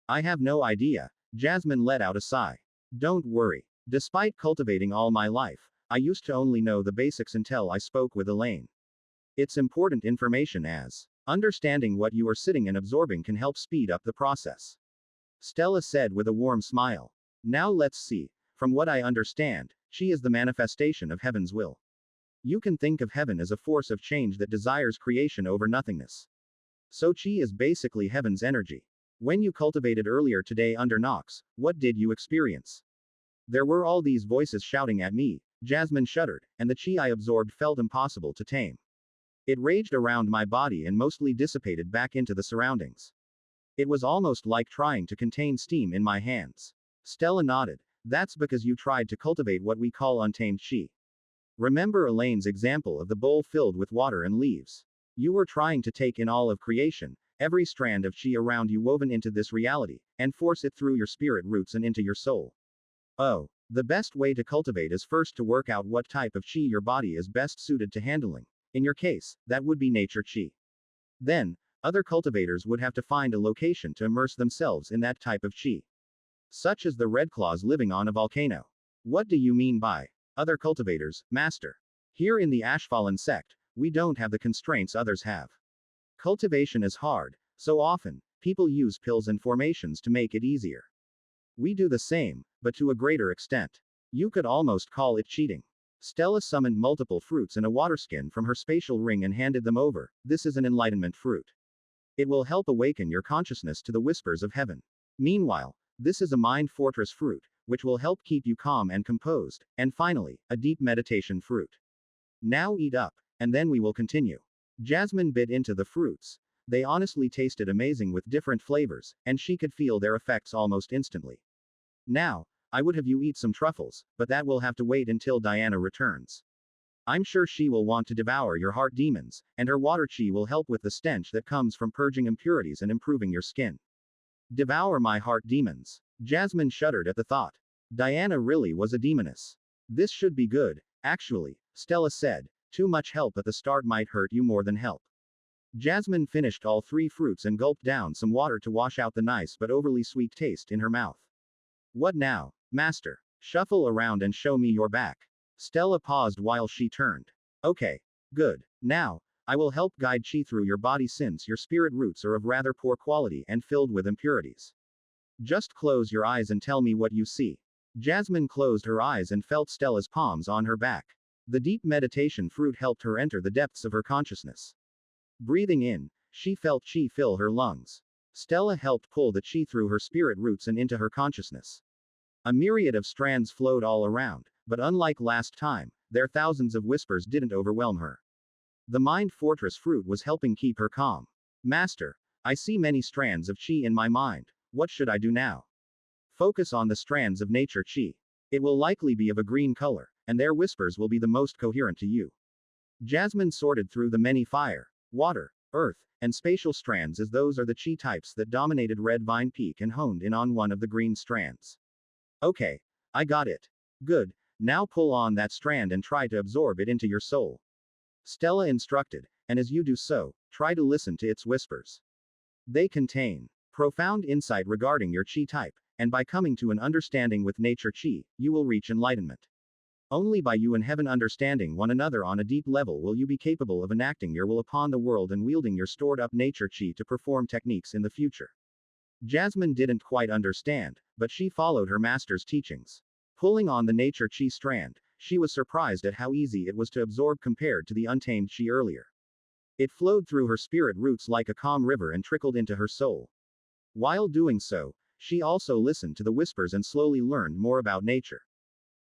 I have no idea. Jasmine let out a sigh. Don't worry. Despite cultivating all my life, I used to only know the basics until I spoke with Elaine. It's important information as understanding what you are sitting and absorbing can help speed up the process. Stella said with a warm smile. Now let's see. From what I understand, chi is the manifestation of heaven's will. You can think of heaven as a force of change that desires creation over nothingness. So chi is basically heaven's energy. When you cultivated earlier today under Nox, what did you experience? There were all these voices shouting at me. Jasmine shuddered, and the chi I absorbed felt impossible to tame. It raged around my body and mostly dissipated back into the surroundings. It was almost like trying to contain steam in my hands. Stella nodded. That's because you tried to cultivate what we call untamed chi. Remember Elaine's example of the bowl filled with water and leaves. You were trying to take in all of creation, every strand of chi around you woven into this reality, and force it through your spirit roots and into your soul. Oh, the best way to cultivate is first to work out what type of chi your body is best suited to handling. In your case, that would be nature chi. Then, other cultivators would have to find a location to immerse themselves in that type of chi. Such as the red claws living on a volcano. What do you mean by other cultivators, master? Here in the Ashfallen sect, we don't have the constraints others have. Cultivation is hard, so often, people use pills and formations to make it easier. We do the same, but to a greater extent. You could almost call it cheating. Stella summoned multiple fruits and a water skin from her spatial ring and handed them over. This is an enlightenment fruit. It will help awaken your consciousness to the whispers of heaven. Meanwhile, this is a mind fortress fruit, which will help keep you calm and composed. And finally, a deep meditation fruit. Now eat up, and then we will continue. Jasmine bit into the fruits. They honestly tasted amazing with different flavors, and she could feel their effects almost instantly. Now, I would have you eat some truffles, but that will have to wait until Diana returns. I'm sure she will want to devour your heart demons, and her water chi will help with the stench that comes from purging impurities and improving your skin. Devour my heart demons. Jasmine shuddered at the thought. Diana really was a demoness. This should be good, actually, Stella said. Too much help at the start might hurt you more than help. Jasmine finished all 3 fruits and gulped down some water to wash out the nice but overly sweet taste in her mouth. What now, Master? Shuffle around and show me your back. Stella paused while she turned. Okay. Good. Now, I will help guide chi through your body since your spirit roots are of rather poor quality and filled with impurities. Just close your eyes and tell me what you see. Jasmine closed her eyes and felt Stella's palms on her back. The deep meditation fruit helped her enter the depths of her consciousness. Breathing in, she felt chi fill her lungs. Stella helped pull the chi through her spirit roots and into her consciousness. A myriad of strands flowed all around, but unlike last time, their thousands of whispers didn't overwhelm her. The mind fortress fruit was helping keep her calm. Master, I see many strands of chi in my mind. What should I do now? Focus on the strands of nature chi. It will likely be of a green color, and their whispers will be the most coherent to you. Jasmine sorted through the many fire, water, earth, and spatial strands as those are the chi types that dominated Red Vine Peak and honed in on one of the green strands. Okay, I got it. Good, now pull on that strand and try to absorb it into your soul. Stella instructed, and as you do so, try to listen to its whispers. They contain profound insight regarding your chi type, and by coming to an understanding with nature chi, you will reach enlightenment. Only by you and heaven understanding one another on a deep level will you be capable of enacting your will upon the world and wielding your stored up nature chi to perform techniques in the future. Jasmine didn't quite understand, but she followed her master's teachings. Pulling on the nature chi strand, she was surprised at how easy it was to absorb compared to the untamed chi earlier. It flowed through her spirit roots like a calm river and trickled into her soul. While doing so, she also listened to the whispers and slowly learned more about nature.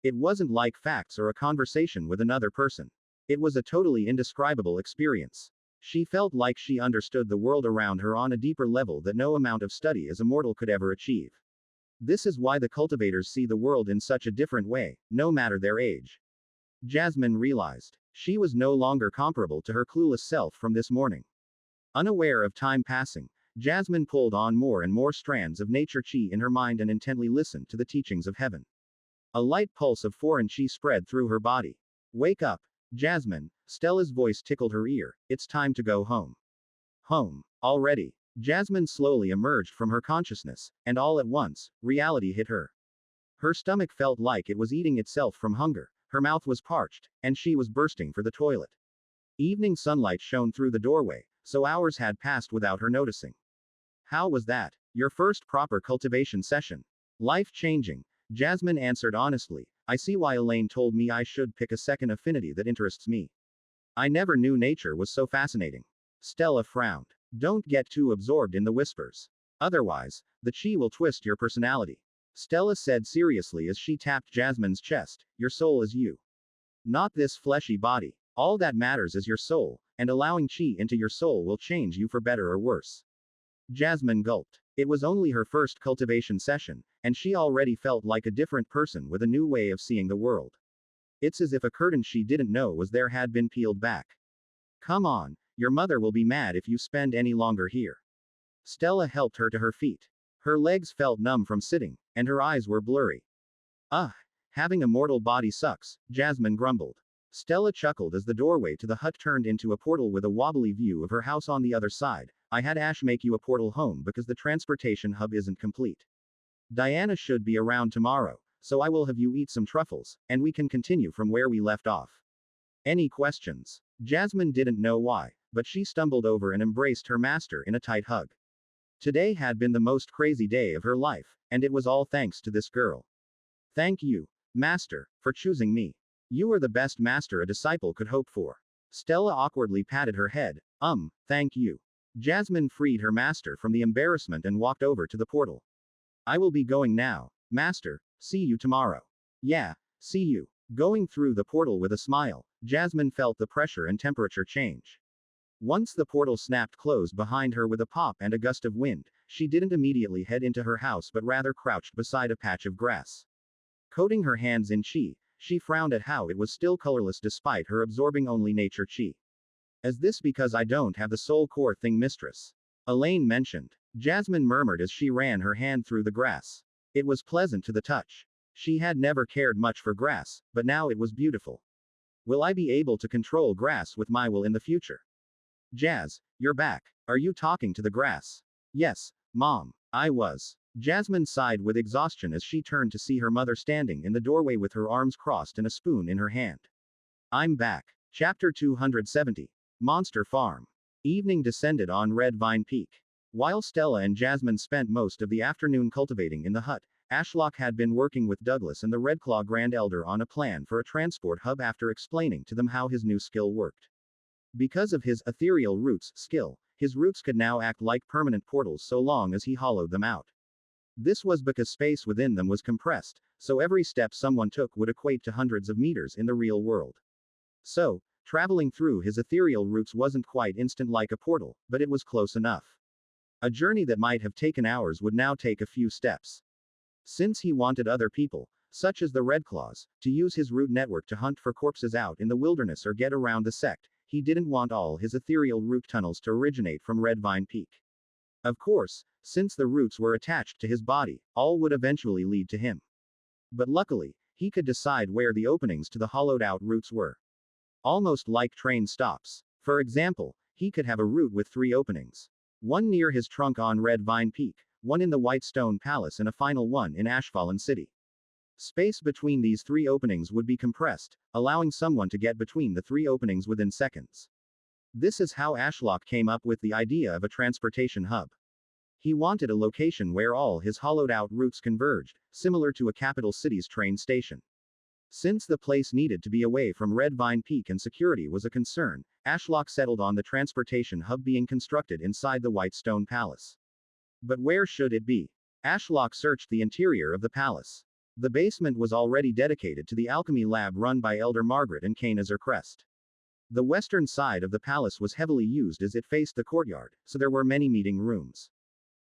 It wasn't like facts or a conversation with another person. It was a totally indescribable experience. She felt like she understood the world around her on a deeper level that no amount of study as a mortal could ever achieve. This is why the cultivators see the world in such a different way, no matter their age. Jasmine realized. She was no longer comparable to her clueless self from this morning. Unaware of time passing, Jasmine pulled on more and more strands of nature chi in her mind and intently listened to the teachings of heaven. A light pulse of foreign chi spread through her body. Wake up, Jasmine, Stella's voice tickled her ear. It's time to go home. Home. Already. Jasmine slowly emerged from her consciousness, and all at once, reality hit her. Her stomach felt like it was eating itself from hunger, her mouth was parched, and she was bursting for the toilet. Evening sunlight shone through the doorway, so hours had passed without her noticing. How was that? Your first proper cultivation session. Life-changing, Jasmine answered honestly. I see why Elaine told me I should pick a second affinity that interests me. I never knew nature was so fascinating. Stella frowned. Don't get too absorbed in the whispers. Otherwise, the chi will twist your personality. Stella said seriously as she tapped Jasmine's chest. Your soul is you. Not this fleshy body. All that matters is your soul, and allowing chi into your soul will change you for better or worse. Jasmine gulped. It was only her first cultivation session, and she already felt like a different person with a new way of seeing the world. It's as if a curtain she didn't know was there had been peeled back. Come on, your mother will be mad if you spend any longer here. Stella helped her to her feet. Her legs felt numb from sitting, and her eyes were blurry. Ugh, having a mortal body sucks, Jasmine grumbled. Stella chuckled as the doorway to the hut turned into a portal with a wobbly view of her house on the other side. I had Ash make you a portal home because the transportation hub isn't complete. Diana should be around tomorrow, so I will have you eat some truffles, and we can continue from where we left off. Any questions? Jasmine didn't know why, but she stumbled over and embraced her master in a tight hug. Today had been the most crazy day of her life, and it was all thanks to this girl. Thank you, Master, for choosing me. You are the best master a disciple could hope for. Stella awkwardly patted her head. Thank you. Jasmine freed her master from the embarrassment and walked over to the portal. I will be going now, master, see you tomorrow. Yeah, see you. Going through the portal with a smile, Jasmine felt the pressure and temperature change. Once the portal snapped closed behind her with a pop and a gust of wind, she didn't immediately head into her house but rather crouched beside a patch of grass. Coating her hands in chi, she frowned at how it was still colorless despite her absorbing only nature chi. Is this because I don't have the soul core thing, mistress? Elaine mentioned. Jasmine murmured as she ran her hand through the grass. It was pleasant to the touch. She had never cared much for grass, but now it was beautiful. Will I be able to control grass with my will in the future? Jazz, you're back. Are you talking to the grass? Yes, Mom, I was. Jasmine sighed with exhaustion as she turned to see her mother standing in the doorway with her arms crossed and a spoon in her hand. I'm back. Chapter 270. Monster Farm. Evening descended on Red Vine Peak. While Stella and Jasmine spent most of the afternoon cultivating in the hut, Ashlock had been working with Douglas and the Redclaw Grand Elder on a plan for a transport hub after explaining to them how his new skill worked. Because of his ethereal roots skill, his roots could now act like permanent portals so long as he hollowed them out. This was because space within them was compressed, so every step someone took would equate to hundreds of meters in the real world. So, traveling through his ethereal roots wasn't quite instant like a portal, but it was close enough. A journey that might have taken hours would now take a few steps. Since he wanted other people, such as the Redclaws, to use his root network to hunt for corpses out in the wilderness or get around the Sect, he didn't want all his ethereal root tunnels to originate from Red Vine Peak. Of course, since the roots were attached to his body, all would eventually lead to him. But luckily, he could decide where the openings to the hollowed-out roots were. Almost like train stops. For example, he could have a route with 3 openings. One near his trunk on Red Vine Peak, one in the White Stone Palace and a final one in Ashfallen City. Space between these 3 openings would be compressed, allowing someone to get between the 3 openings within seconds. This is how Ashlock came up with the idea of a transportation hub. He wanted a location where all his hollowed-out routes converged, similar to a capital city's train station. Since the place needed to be away from Red Vine Peak and security was a concern, Ashlock settled on the transportation hub being constructed inside the White Stone Palace. But where should it be? Ashlock searched the interior of the palace. The basement was already dedicated to the alchemy lab run by Elder Margaret and Kainazar Crest. The western side of the palace was heavily used as it faced the courtyard, so there were many meeting rooms.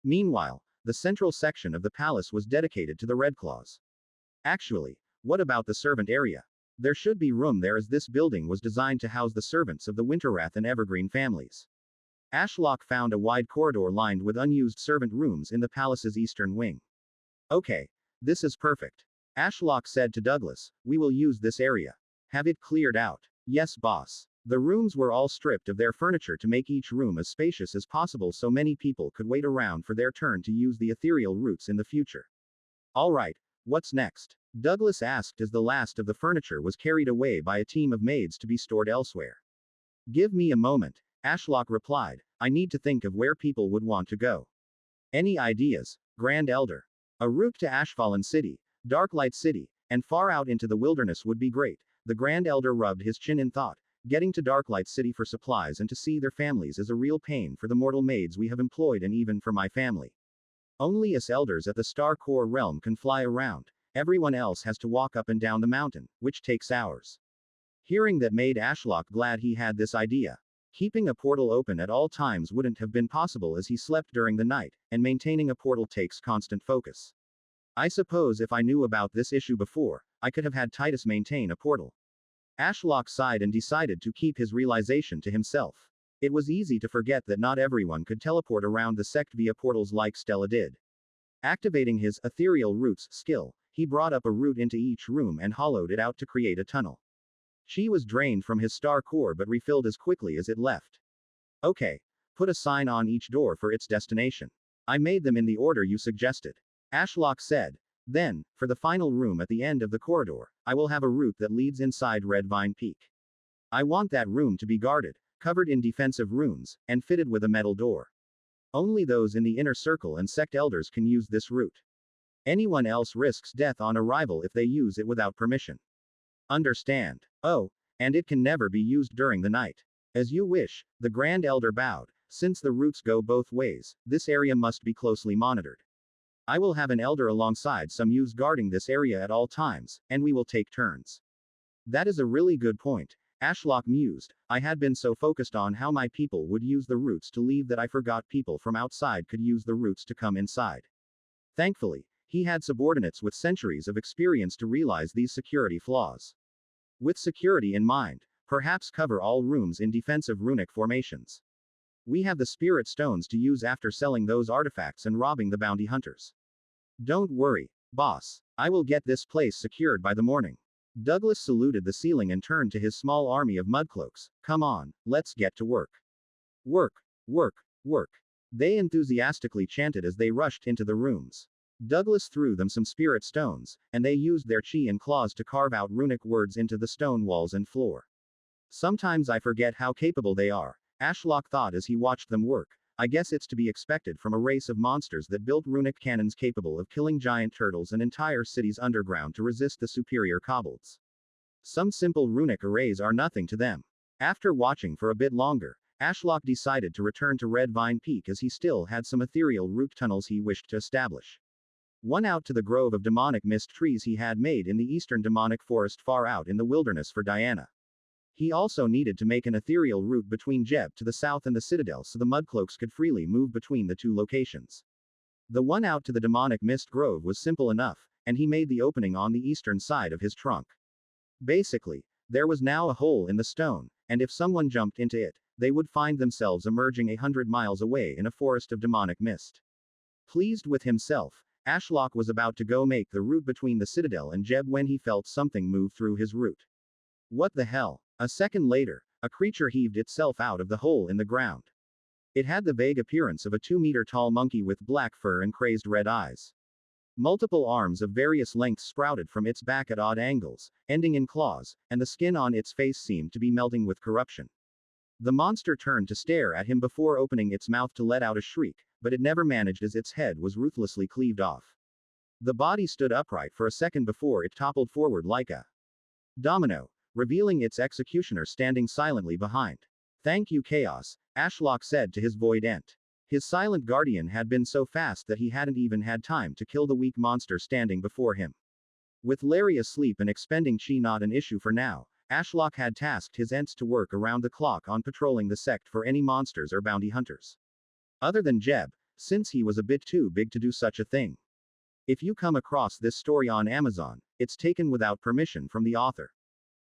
Meanwhile, the central section of the palace was dedicated to the Redclaws. Actually, what about the servant area? There should be room there as this building was designed to house the servants of the Winterwrath and Evergreen families. Ashlock found a wide corridor lined with unused servant rooms in the palace's eastern wing. Okay, this is perfect. Ashlock said to Douglas, we will use this area. Have it cleared out. Yes, boss. The rooms were all stripped of their furniture to make each room as spacious as possible so many people could wait around for their turn to use the ethereal roots in the future. Alright, what's next? Douglas asked as the last of the furniture was carried away by a team of maids to be stored elsewhere. Give me a moment, Ashlock replied. I need to think of where people would want to go. Any ideas, Grand Elder? A route to Ashfallen City, Darklight City, and far out into the wilderness would be great. The Grand Elder rubbed his chin in thought. Getting to Darklight City for supplies and to see their families is a real pain for the mortal maids we have employed and even for my family. Only us elders at the Star Core realm can fly around. Everyone else has to walk up and down the mountain, which takes hours. Hearing that made Ashlock glad he had this idea. Keeping a portal open at all times wouldn't have been possible as he slept during the night, and maintaining a portal takes constant focus. I suppose if I knew about this issue before, I could have had Titus maintain a portal. Ashlock sighed and decided to keep his realization to himself. It was easy to forget that not everyone could teleport around the Sect via portals like Stella did. Activating his ethereal roots skill, he brought up a route into each room and hollowed it out to create a tunnel. Chi was drained from his star core but refilled as quickly as it left. Okay. Put a sign on each door for its destination. I made them in the order you suggested. Ashlock said. Then, for the final room at the end of the corridor, I will have a route that leads inside Red Vine Peak. I want that room to be guarded, covered in defensive runes, and fitted with a metal door. Only those in the inner circle and Sect elders can use this route. Anyone else risks death on arrival if they use it without permission. Understand. Oh, and it can never be used during the night. As you wish, the Grand Elder bowed. Since the routes go both ways, this area must be closely monitored. I will have an elder alongside some youths guarding this area at all times, and we will take turns. That is a really good point, Ashlock mused. I had been so focused on how my people would use the routes to leave that I forgot people from outside could use the routes to come inside. Thankfully, he had subordinates with centuries of experience to realize these security flaws. With security in mind, perhaps cover all rooms in defensive runic formations. We have the spirit stones to use after selling those artifacts and robbing the bounty hunters. Don't worry, boss. I will get this place secured by the morning. Douglas saluted the ceiling and turned to his small army of mudcloaks. Come on, let's get to work. Work, work, work. They enthusiastically chanted as they rushed into the rooms. Douglas threw them some spirit stones, and they used their chi and claws to carve out runic words into the stone walls and floor. Sometimes I forget how capable they are, Ashlock thought as he watched them work. I guess it's to be expected from a race of monsters that built runic cannons capable of killing giant turtles and entire cities underground to resist the superior kobolds. Some simple runic arrays are nothing to them. After watching for a bit longer, Ashlock decided to return to Red Vine Peak as he still had some ethereal root tunnels he wished to establish. One out to the grove of demonic mist trees he had made in the eastern demonic forest far out in the wilderness for Diana. He also needed to make an ethereal route between Jeb to the south and the citadel so the mudcloaks could freely move between the two locations. The one out to the demonic mist grove was simple enough, and he made the opening on the eastern side of his trunk. Basically, there was now a hole in the stone, and if someone jumped into it, they would find themselves emerging 100 miles away in a forest of demonic mist. Pleased with himself, Ashlock was about to go make the route between the citadel and Jeb when he felt something move through his route. What the hell? A second later, a creature heaved itself out of the hole in the ground. It had the vague appearance of a 2-meter-tall monkey with black fur and crazed red eyes. Multiple arms of various lengths sprouted from its back at odd angles, ending in claws, and the skin on its face seemed to be melting with corruption. The monster turned to stare at him before opening its mouth to let out a shriek, but it never managed as its head was ruthlessly cleaved off. The body stood upright for a second before it toppled forward like a domino, revealing its executioner standing silently behind. Thank you, Chaos, Ashlock said to his void ent. His silent guardian had been so fast that he hadn't even had time to kill the weak monster standing before him. With Larry asleep and expending chi not an issue for now, Ashlock had tasked his ents to work around the clock on patrolling the sect for any monsters or bounty hunters. Other than Jeb, since he was a bit too big to do such a thing. If you come across this story on Amazon, it's taken without permission from the author.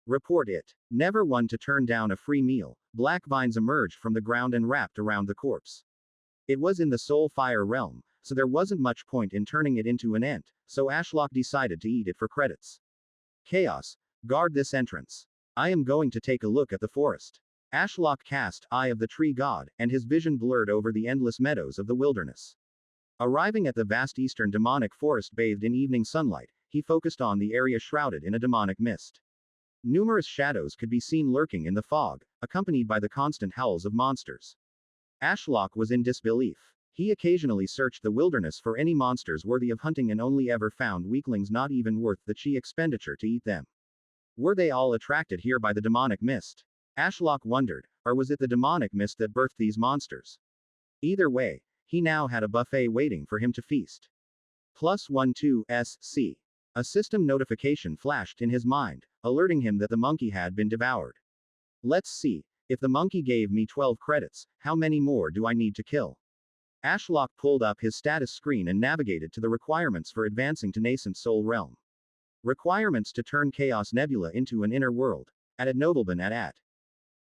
Report it. Never one to turn down a free meal, black vines emerged from the ground and wrapped around the corpse. It was in the soul fire realm, so there wasn't much point in turning it into an ent, so Ashlock decided to eat it for credits. Chaos, guard this entrance. I am going to take a look at the forest. Ashlock cast Eye of the Tree God, and his vision blurred over the endless meadows of the wilderness. Arriving at the vast eastern demonic forest bathed in evening sunlight, he focused on the area shrouded in a demonic mist. Numerous shadows could be seen lurking in the fog, accompanied by the constant howls of monsters. Ashlock was in disbelief. He occasionally searched the wilderness for any monsters worthy of hunting and only ever found weaklings not even worth the chi expenditure to eat them. Were they all attracted here by the demonic mist? Ashlock wondered, or was it the demonic mist that birthed these monsters? Either way, he now had a buffet waiting for him to feast. +12 SC. A system notification flashed in his mind, alerting him that the monkey had been devoured. Let's see. If the monkey gave me 12 credits, how many more do I need to kill? Ashlock pulled up his status screen and navigated to the requirements for advancing to Nascent Soul Realm. Requirements to turn Chaos Nebula into an inner world. At Nobleban at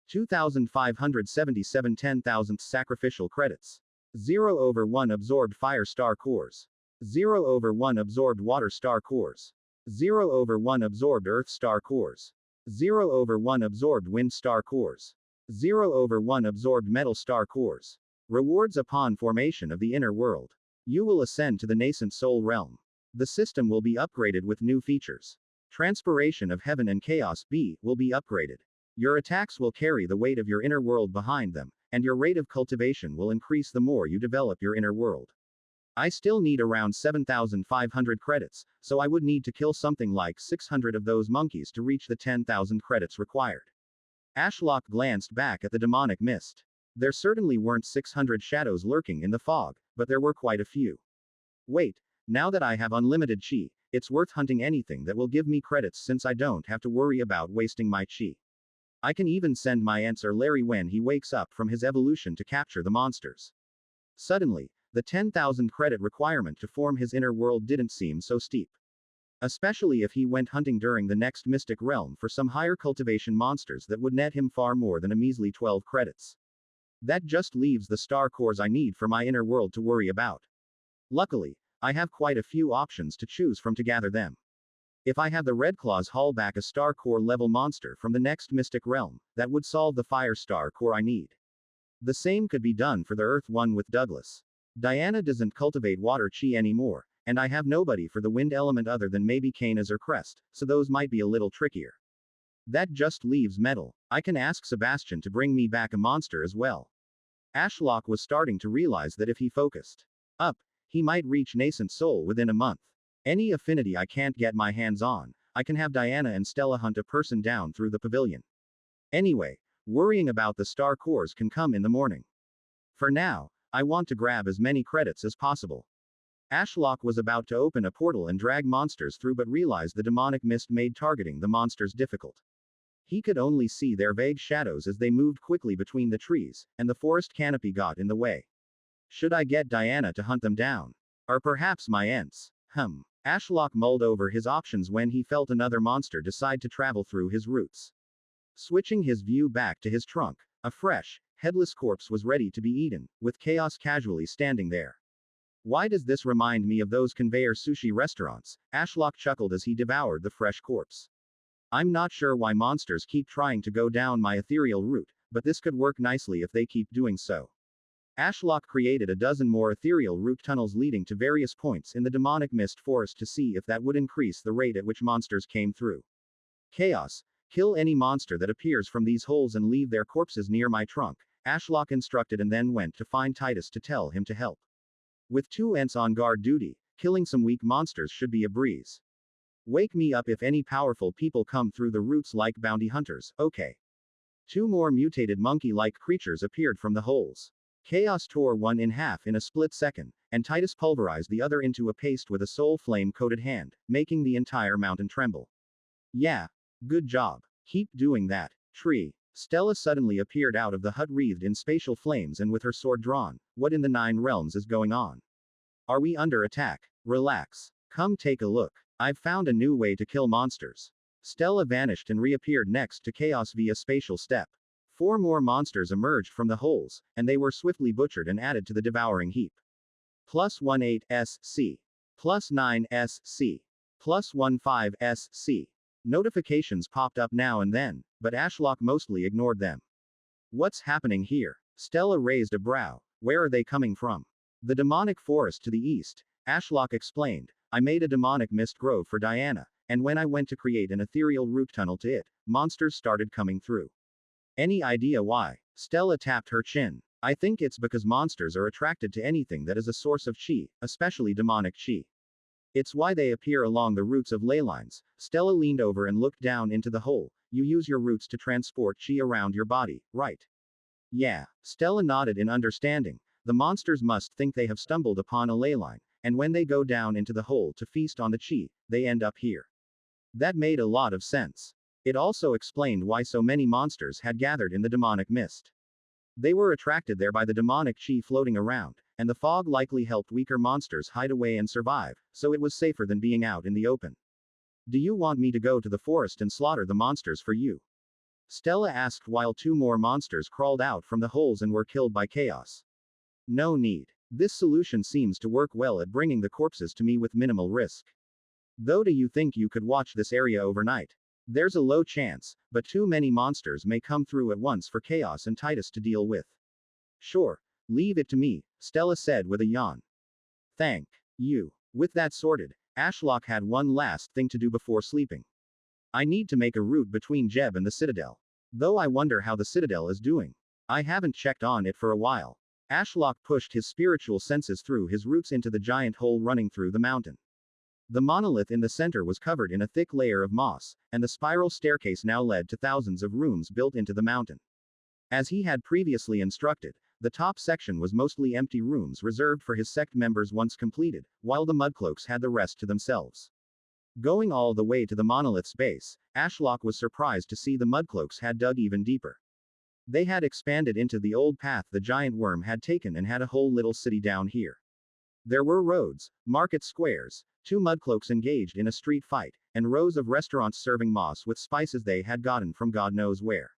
2,577 10,000th sacrificial credits. 0/1 absorbed fire star cores. 0/1 absorbed water star cores. 0/1 absorbed earth star cores. 0/1 absorbed wind star cores. 0/1 absorbed metal star cores. Rewards upon formation of the inner world. You will ascend to the nascent soul realm. The system will be upgraded with new features. Transpiration of heaven and chaos B will be upgraded. Your attacks will carry the weight of your inner world behind them, and your rate of cultivation will increase the more you develop your inner world. I still need around 7,500 credits, so I would need to kill something like 600 of those monkeys to reach the 10,000 credits required. Ashlock glanced back at the demonic mist. There certainly weren't 600 shadows lurking in the fog, but there were quite a few. Wait, now that I have unlimited chi, it's worth hunting anything that will give me credits since I don't have to worry about wasting my chi. I can even send my answer Larry when he wakes up from his evolution to capture the monsters. Suddenly, the 10,000 credit requirement to form his inner world didn't seem so steep. Especially if he went hunting during the next mystic realm for some higher cultivation monsters that would net him far more than a measly 12 credits. That just leaves the star cores I need for my inner world to worry about. Luckily, I have quite a few options to choose from to gather them. If I have the Red Claws haul back a star core level monster from the next mystic realm, that would solve the fire star core I need. The same could be done for the Earth one with Douglas. Diana doesn't cultivate water chi anymore, and I have nobody for the wind element other than maybe Kanas or Crest, so those might be a little trickier. That just leaves metal. I can ask Sebastian to bring me back a monster as well. Ashlock was starting to realize that if he focused up, he might reach nascent soul within a month. Any affinity I can't get my hands on, I can have Diana and Stella hunt a person down through the pavilion. Anyway, worrying about the star cores can come in the morning. For now, I want to grab as many credits as possible. Ashlock was about to open a portal and drag monsters through but realized the demonic mist made targeting the monsters difficult. He could only see their vague shadows as they moved quickly between the trees, and the forest canopy got in the way. Should I get Diana to hunt them down? Or perhaps my aunts? Ashlock mulled over his options when he felt another monster decide to travel through his roots. Switching his view back to his trunk, a fresh, headless corpse was ready to be eaten, with Chaos casually standing there. Why does this remind me of those conveyor sushi restaurants? Ashlock chuckled as he devoured the fresh corpse. I'm not sure why monsters keep trying to go down my ethereal route, but this could work nicely if they keep doing so. Ashlock created a dozen more ethereal route tunnels leading to various points in the demonic mist forest to see if that would increase the rate at which monsters came through. Chaos, kill any monster that appears from these holes and leave their corpses near my trunk, Ashlock instructed and then went to find Titus to tell him to help. With 2 ents on guard duty, killing some weak monsters should be a breeze. Wake me up if any powerful people come through the roots like bounty hunters, okay. 2 more mutated monkey-like creatures appeared from the holes. Chaos tore one in half in a split second, and Titus pulverized the other into a paste with a soul flame-coated hand, making the entire mountain tremble. Yeah. Good job. Keep doing that. Tree. Stella suddenly appeared out of the hut wreathed in spatial flames and with her sword drawn. What in the 9 realms is going on? Are we under attack? Relax. Come take a look. I've found a new way to kill monsters. Stella vanished and reappeared next to Chaos via spatial step. 4 more monsters emerged from the holes, and they were swiftly butchered and added to the devouring heap. +18 SC. +9 SC. +15 SC. Notifications popped up now and then, but Ashlock mostly ignored them. What's happening here? Stella raised a brow. Where are they coming from? The demonic forest to the east, Ashlock explained. I made a demonic mist grove for Diana, and when I went to create an ethereal root tunnel to it, monsters started coming through. Any idea why? Stella tapped her chin. I think it's because monsters are attracted to anything that is a source of chi, especially demonic chi. It's why they appear along the roots of ley lines. Stella leaned over and looked down into the hole. You use your roots to transport chi around your body, right? Yeah. Stella nodded in understanding. The monsters must think they have stumbled upon a ley line, and when they go down into the hole to feast on the chi, they end up here. That made a lot of sense. It also explained why so many monsters had gathered in the demonic mist. They were attracted there by the demonic chi floating around, and the fog likely helped weaker monsters hide away and survive, so it was safer than being out in the open. Do you want me to go to the forest and slaughter the monsters for you? Stella asked while 2 more monsters crawled out from the holes and were killed by Chaos. No need. This solution seems to work well at bringing the corpses to me with minimal risk. Though do you think you could watch this area overnight? There's a low chance, but too many monsters may come through at once for Chaos and Titus to deal with. Sure. Leave it to me, Stella said with a yawn. Thank you. With that sorted, Ashlock had one last thing to do before sleeping. I need to make a route between Jeb and the Citadel. Though I wonder how the Citadel is doing. I haven't checked on it for a while. Ashlock pushed his spiritual senses through his roots into the giant hole running through the mountain. The monolith in the center was covered in a thick layer of moss, and the spiral staircase now led to thousands of rooms built into the mountain. As he had previously instructed, the top section was mostly empty rooms reserved for his sect members once completed, while the mudcloaks had the rest to themselves. Going all the way to the monolith's base, Ashlock was surprised to see the mudcloaks had dug even deeper. They had expanded into the old path the giant worm had taken and had a whole little city down here. There were roads, market squares, 2 mudcloaks engaged in a street fight, and rows of restaurants serving moss with spices they had gotten from God knows where.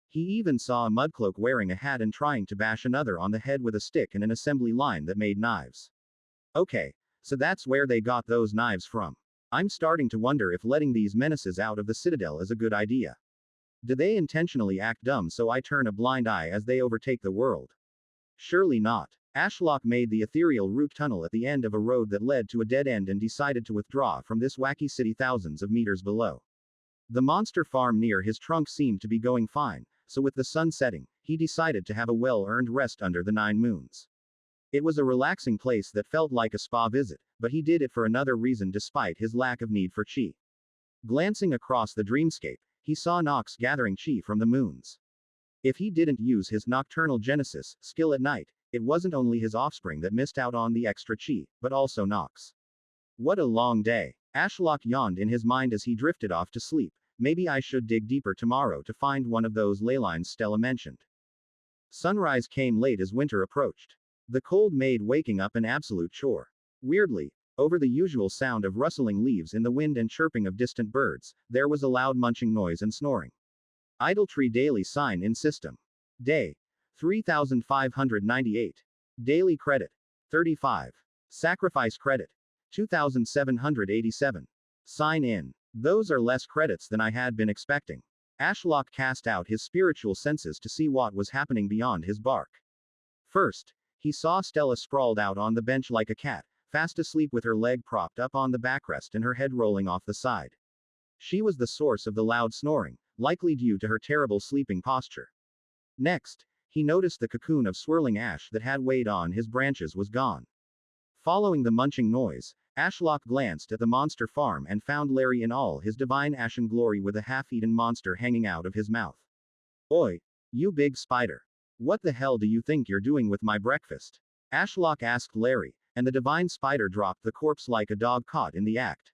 He even saw a mudcloak wearing a hat and trying to bash another on the head with a stick in an assembly line that made knives. Okay, so that's where they got those knives from. I'm starting to wonder if letting these menaces out of the citadel is a good idea. Do they intentionally act dumb so I turn a blind eye as they overtake the world? Surely not. Ashlock made the ethereal root tunnel at the end of a road that led to a dead end and decided to withdraw from this wacky city thousands of meters below. The monster farm near his trunk seemed to be going fine, so with the sun setting, he decided to have a well-earned rest under the 9 moons. It was a relaxing place that felt like a spa visit, but he did it for another reason despite his lack of need for chi. Glancing across the dreamscape, he saw Nox gathering chi from the moons. If he didn't use his nocturnal genesis skill at night, it wasn't only his offspring that missed out on the extra chi, but also Nox. What a long day. Ashlock yawned in his mind as he drifted off to sleep. Maybe I should dig deeper tomorrow to find one of those ley lines Stella mentioned. Sunrise came late as winter approached. The cold made waking up an absolute chore. Weirdly, over the usual sound of rustling leaves in the wind and chirping of distant birds, there was a loud munching noise and snoring. Idletree daily sign in system. Day 3598. Daily credit 35. Sacrifice credit 2787. Sign in. Those are less credits than I had been expecting. Ashlock cast out his spiritual senses to see what was happening beyond his bark. First, he saw Stella sprawled out on the bench like a cat, fast asleep with her leg propped up on the backrest and her head rolling off the side. She was the source of the loud snoring, likely due to her terrible sleeping posture. Next, he noticed the cocoon of swirling ash that had weighed on his branches was gone. Following the munching noise, Ashlock glanced at the monster farm and found Larry in all his divine ashen glory with a half-eaten monster hanging out of his mouth. Oi, you big spider. What the hell do you think you're doing with my breakfast? Ashlock asked Larry, and the divine spider dropped the corpse like a dog caught in the act.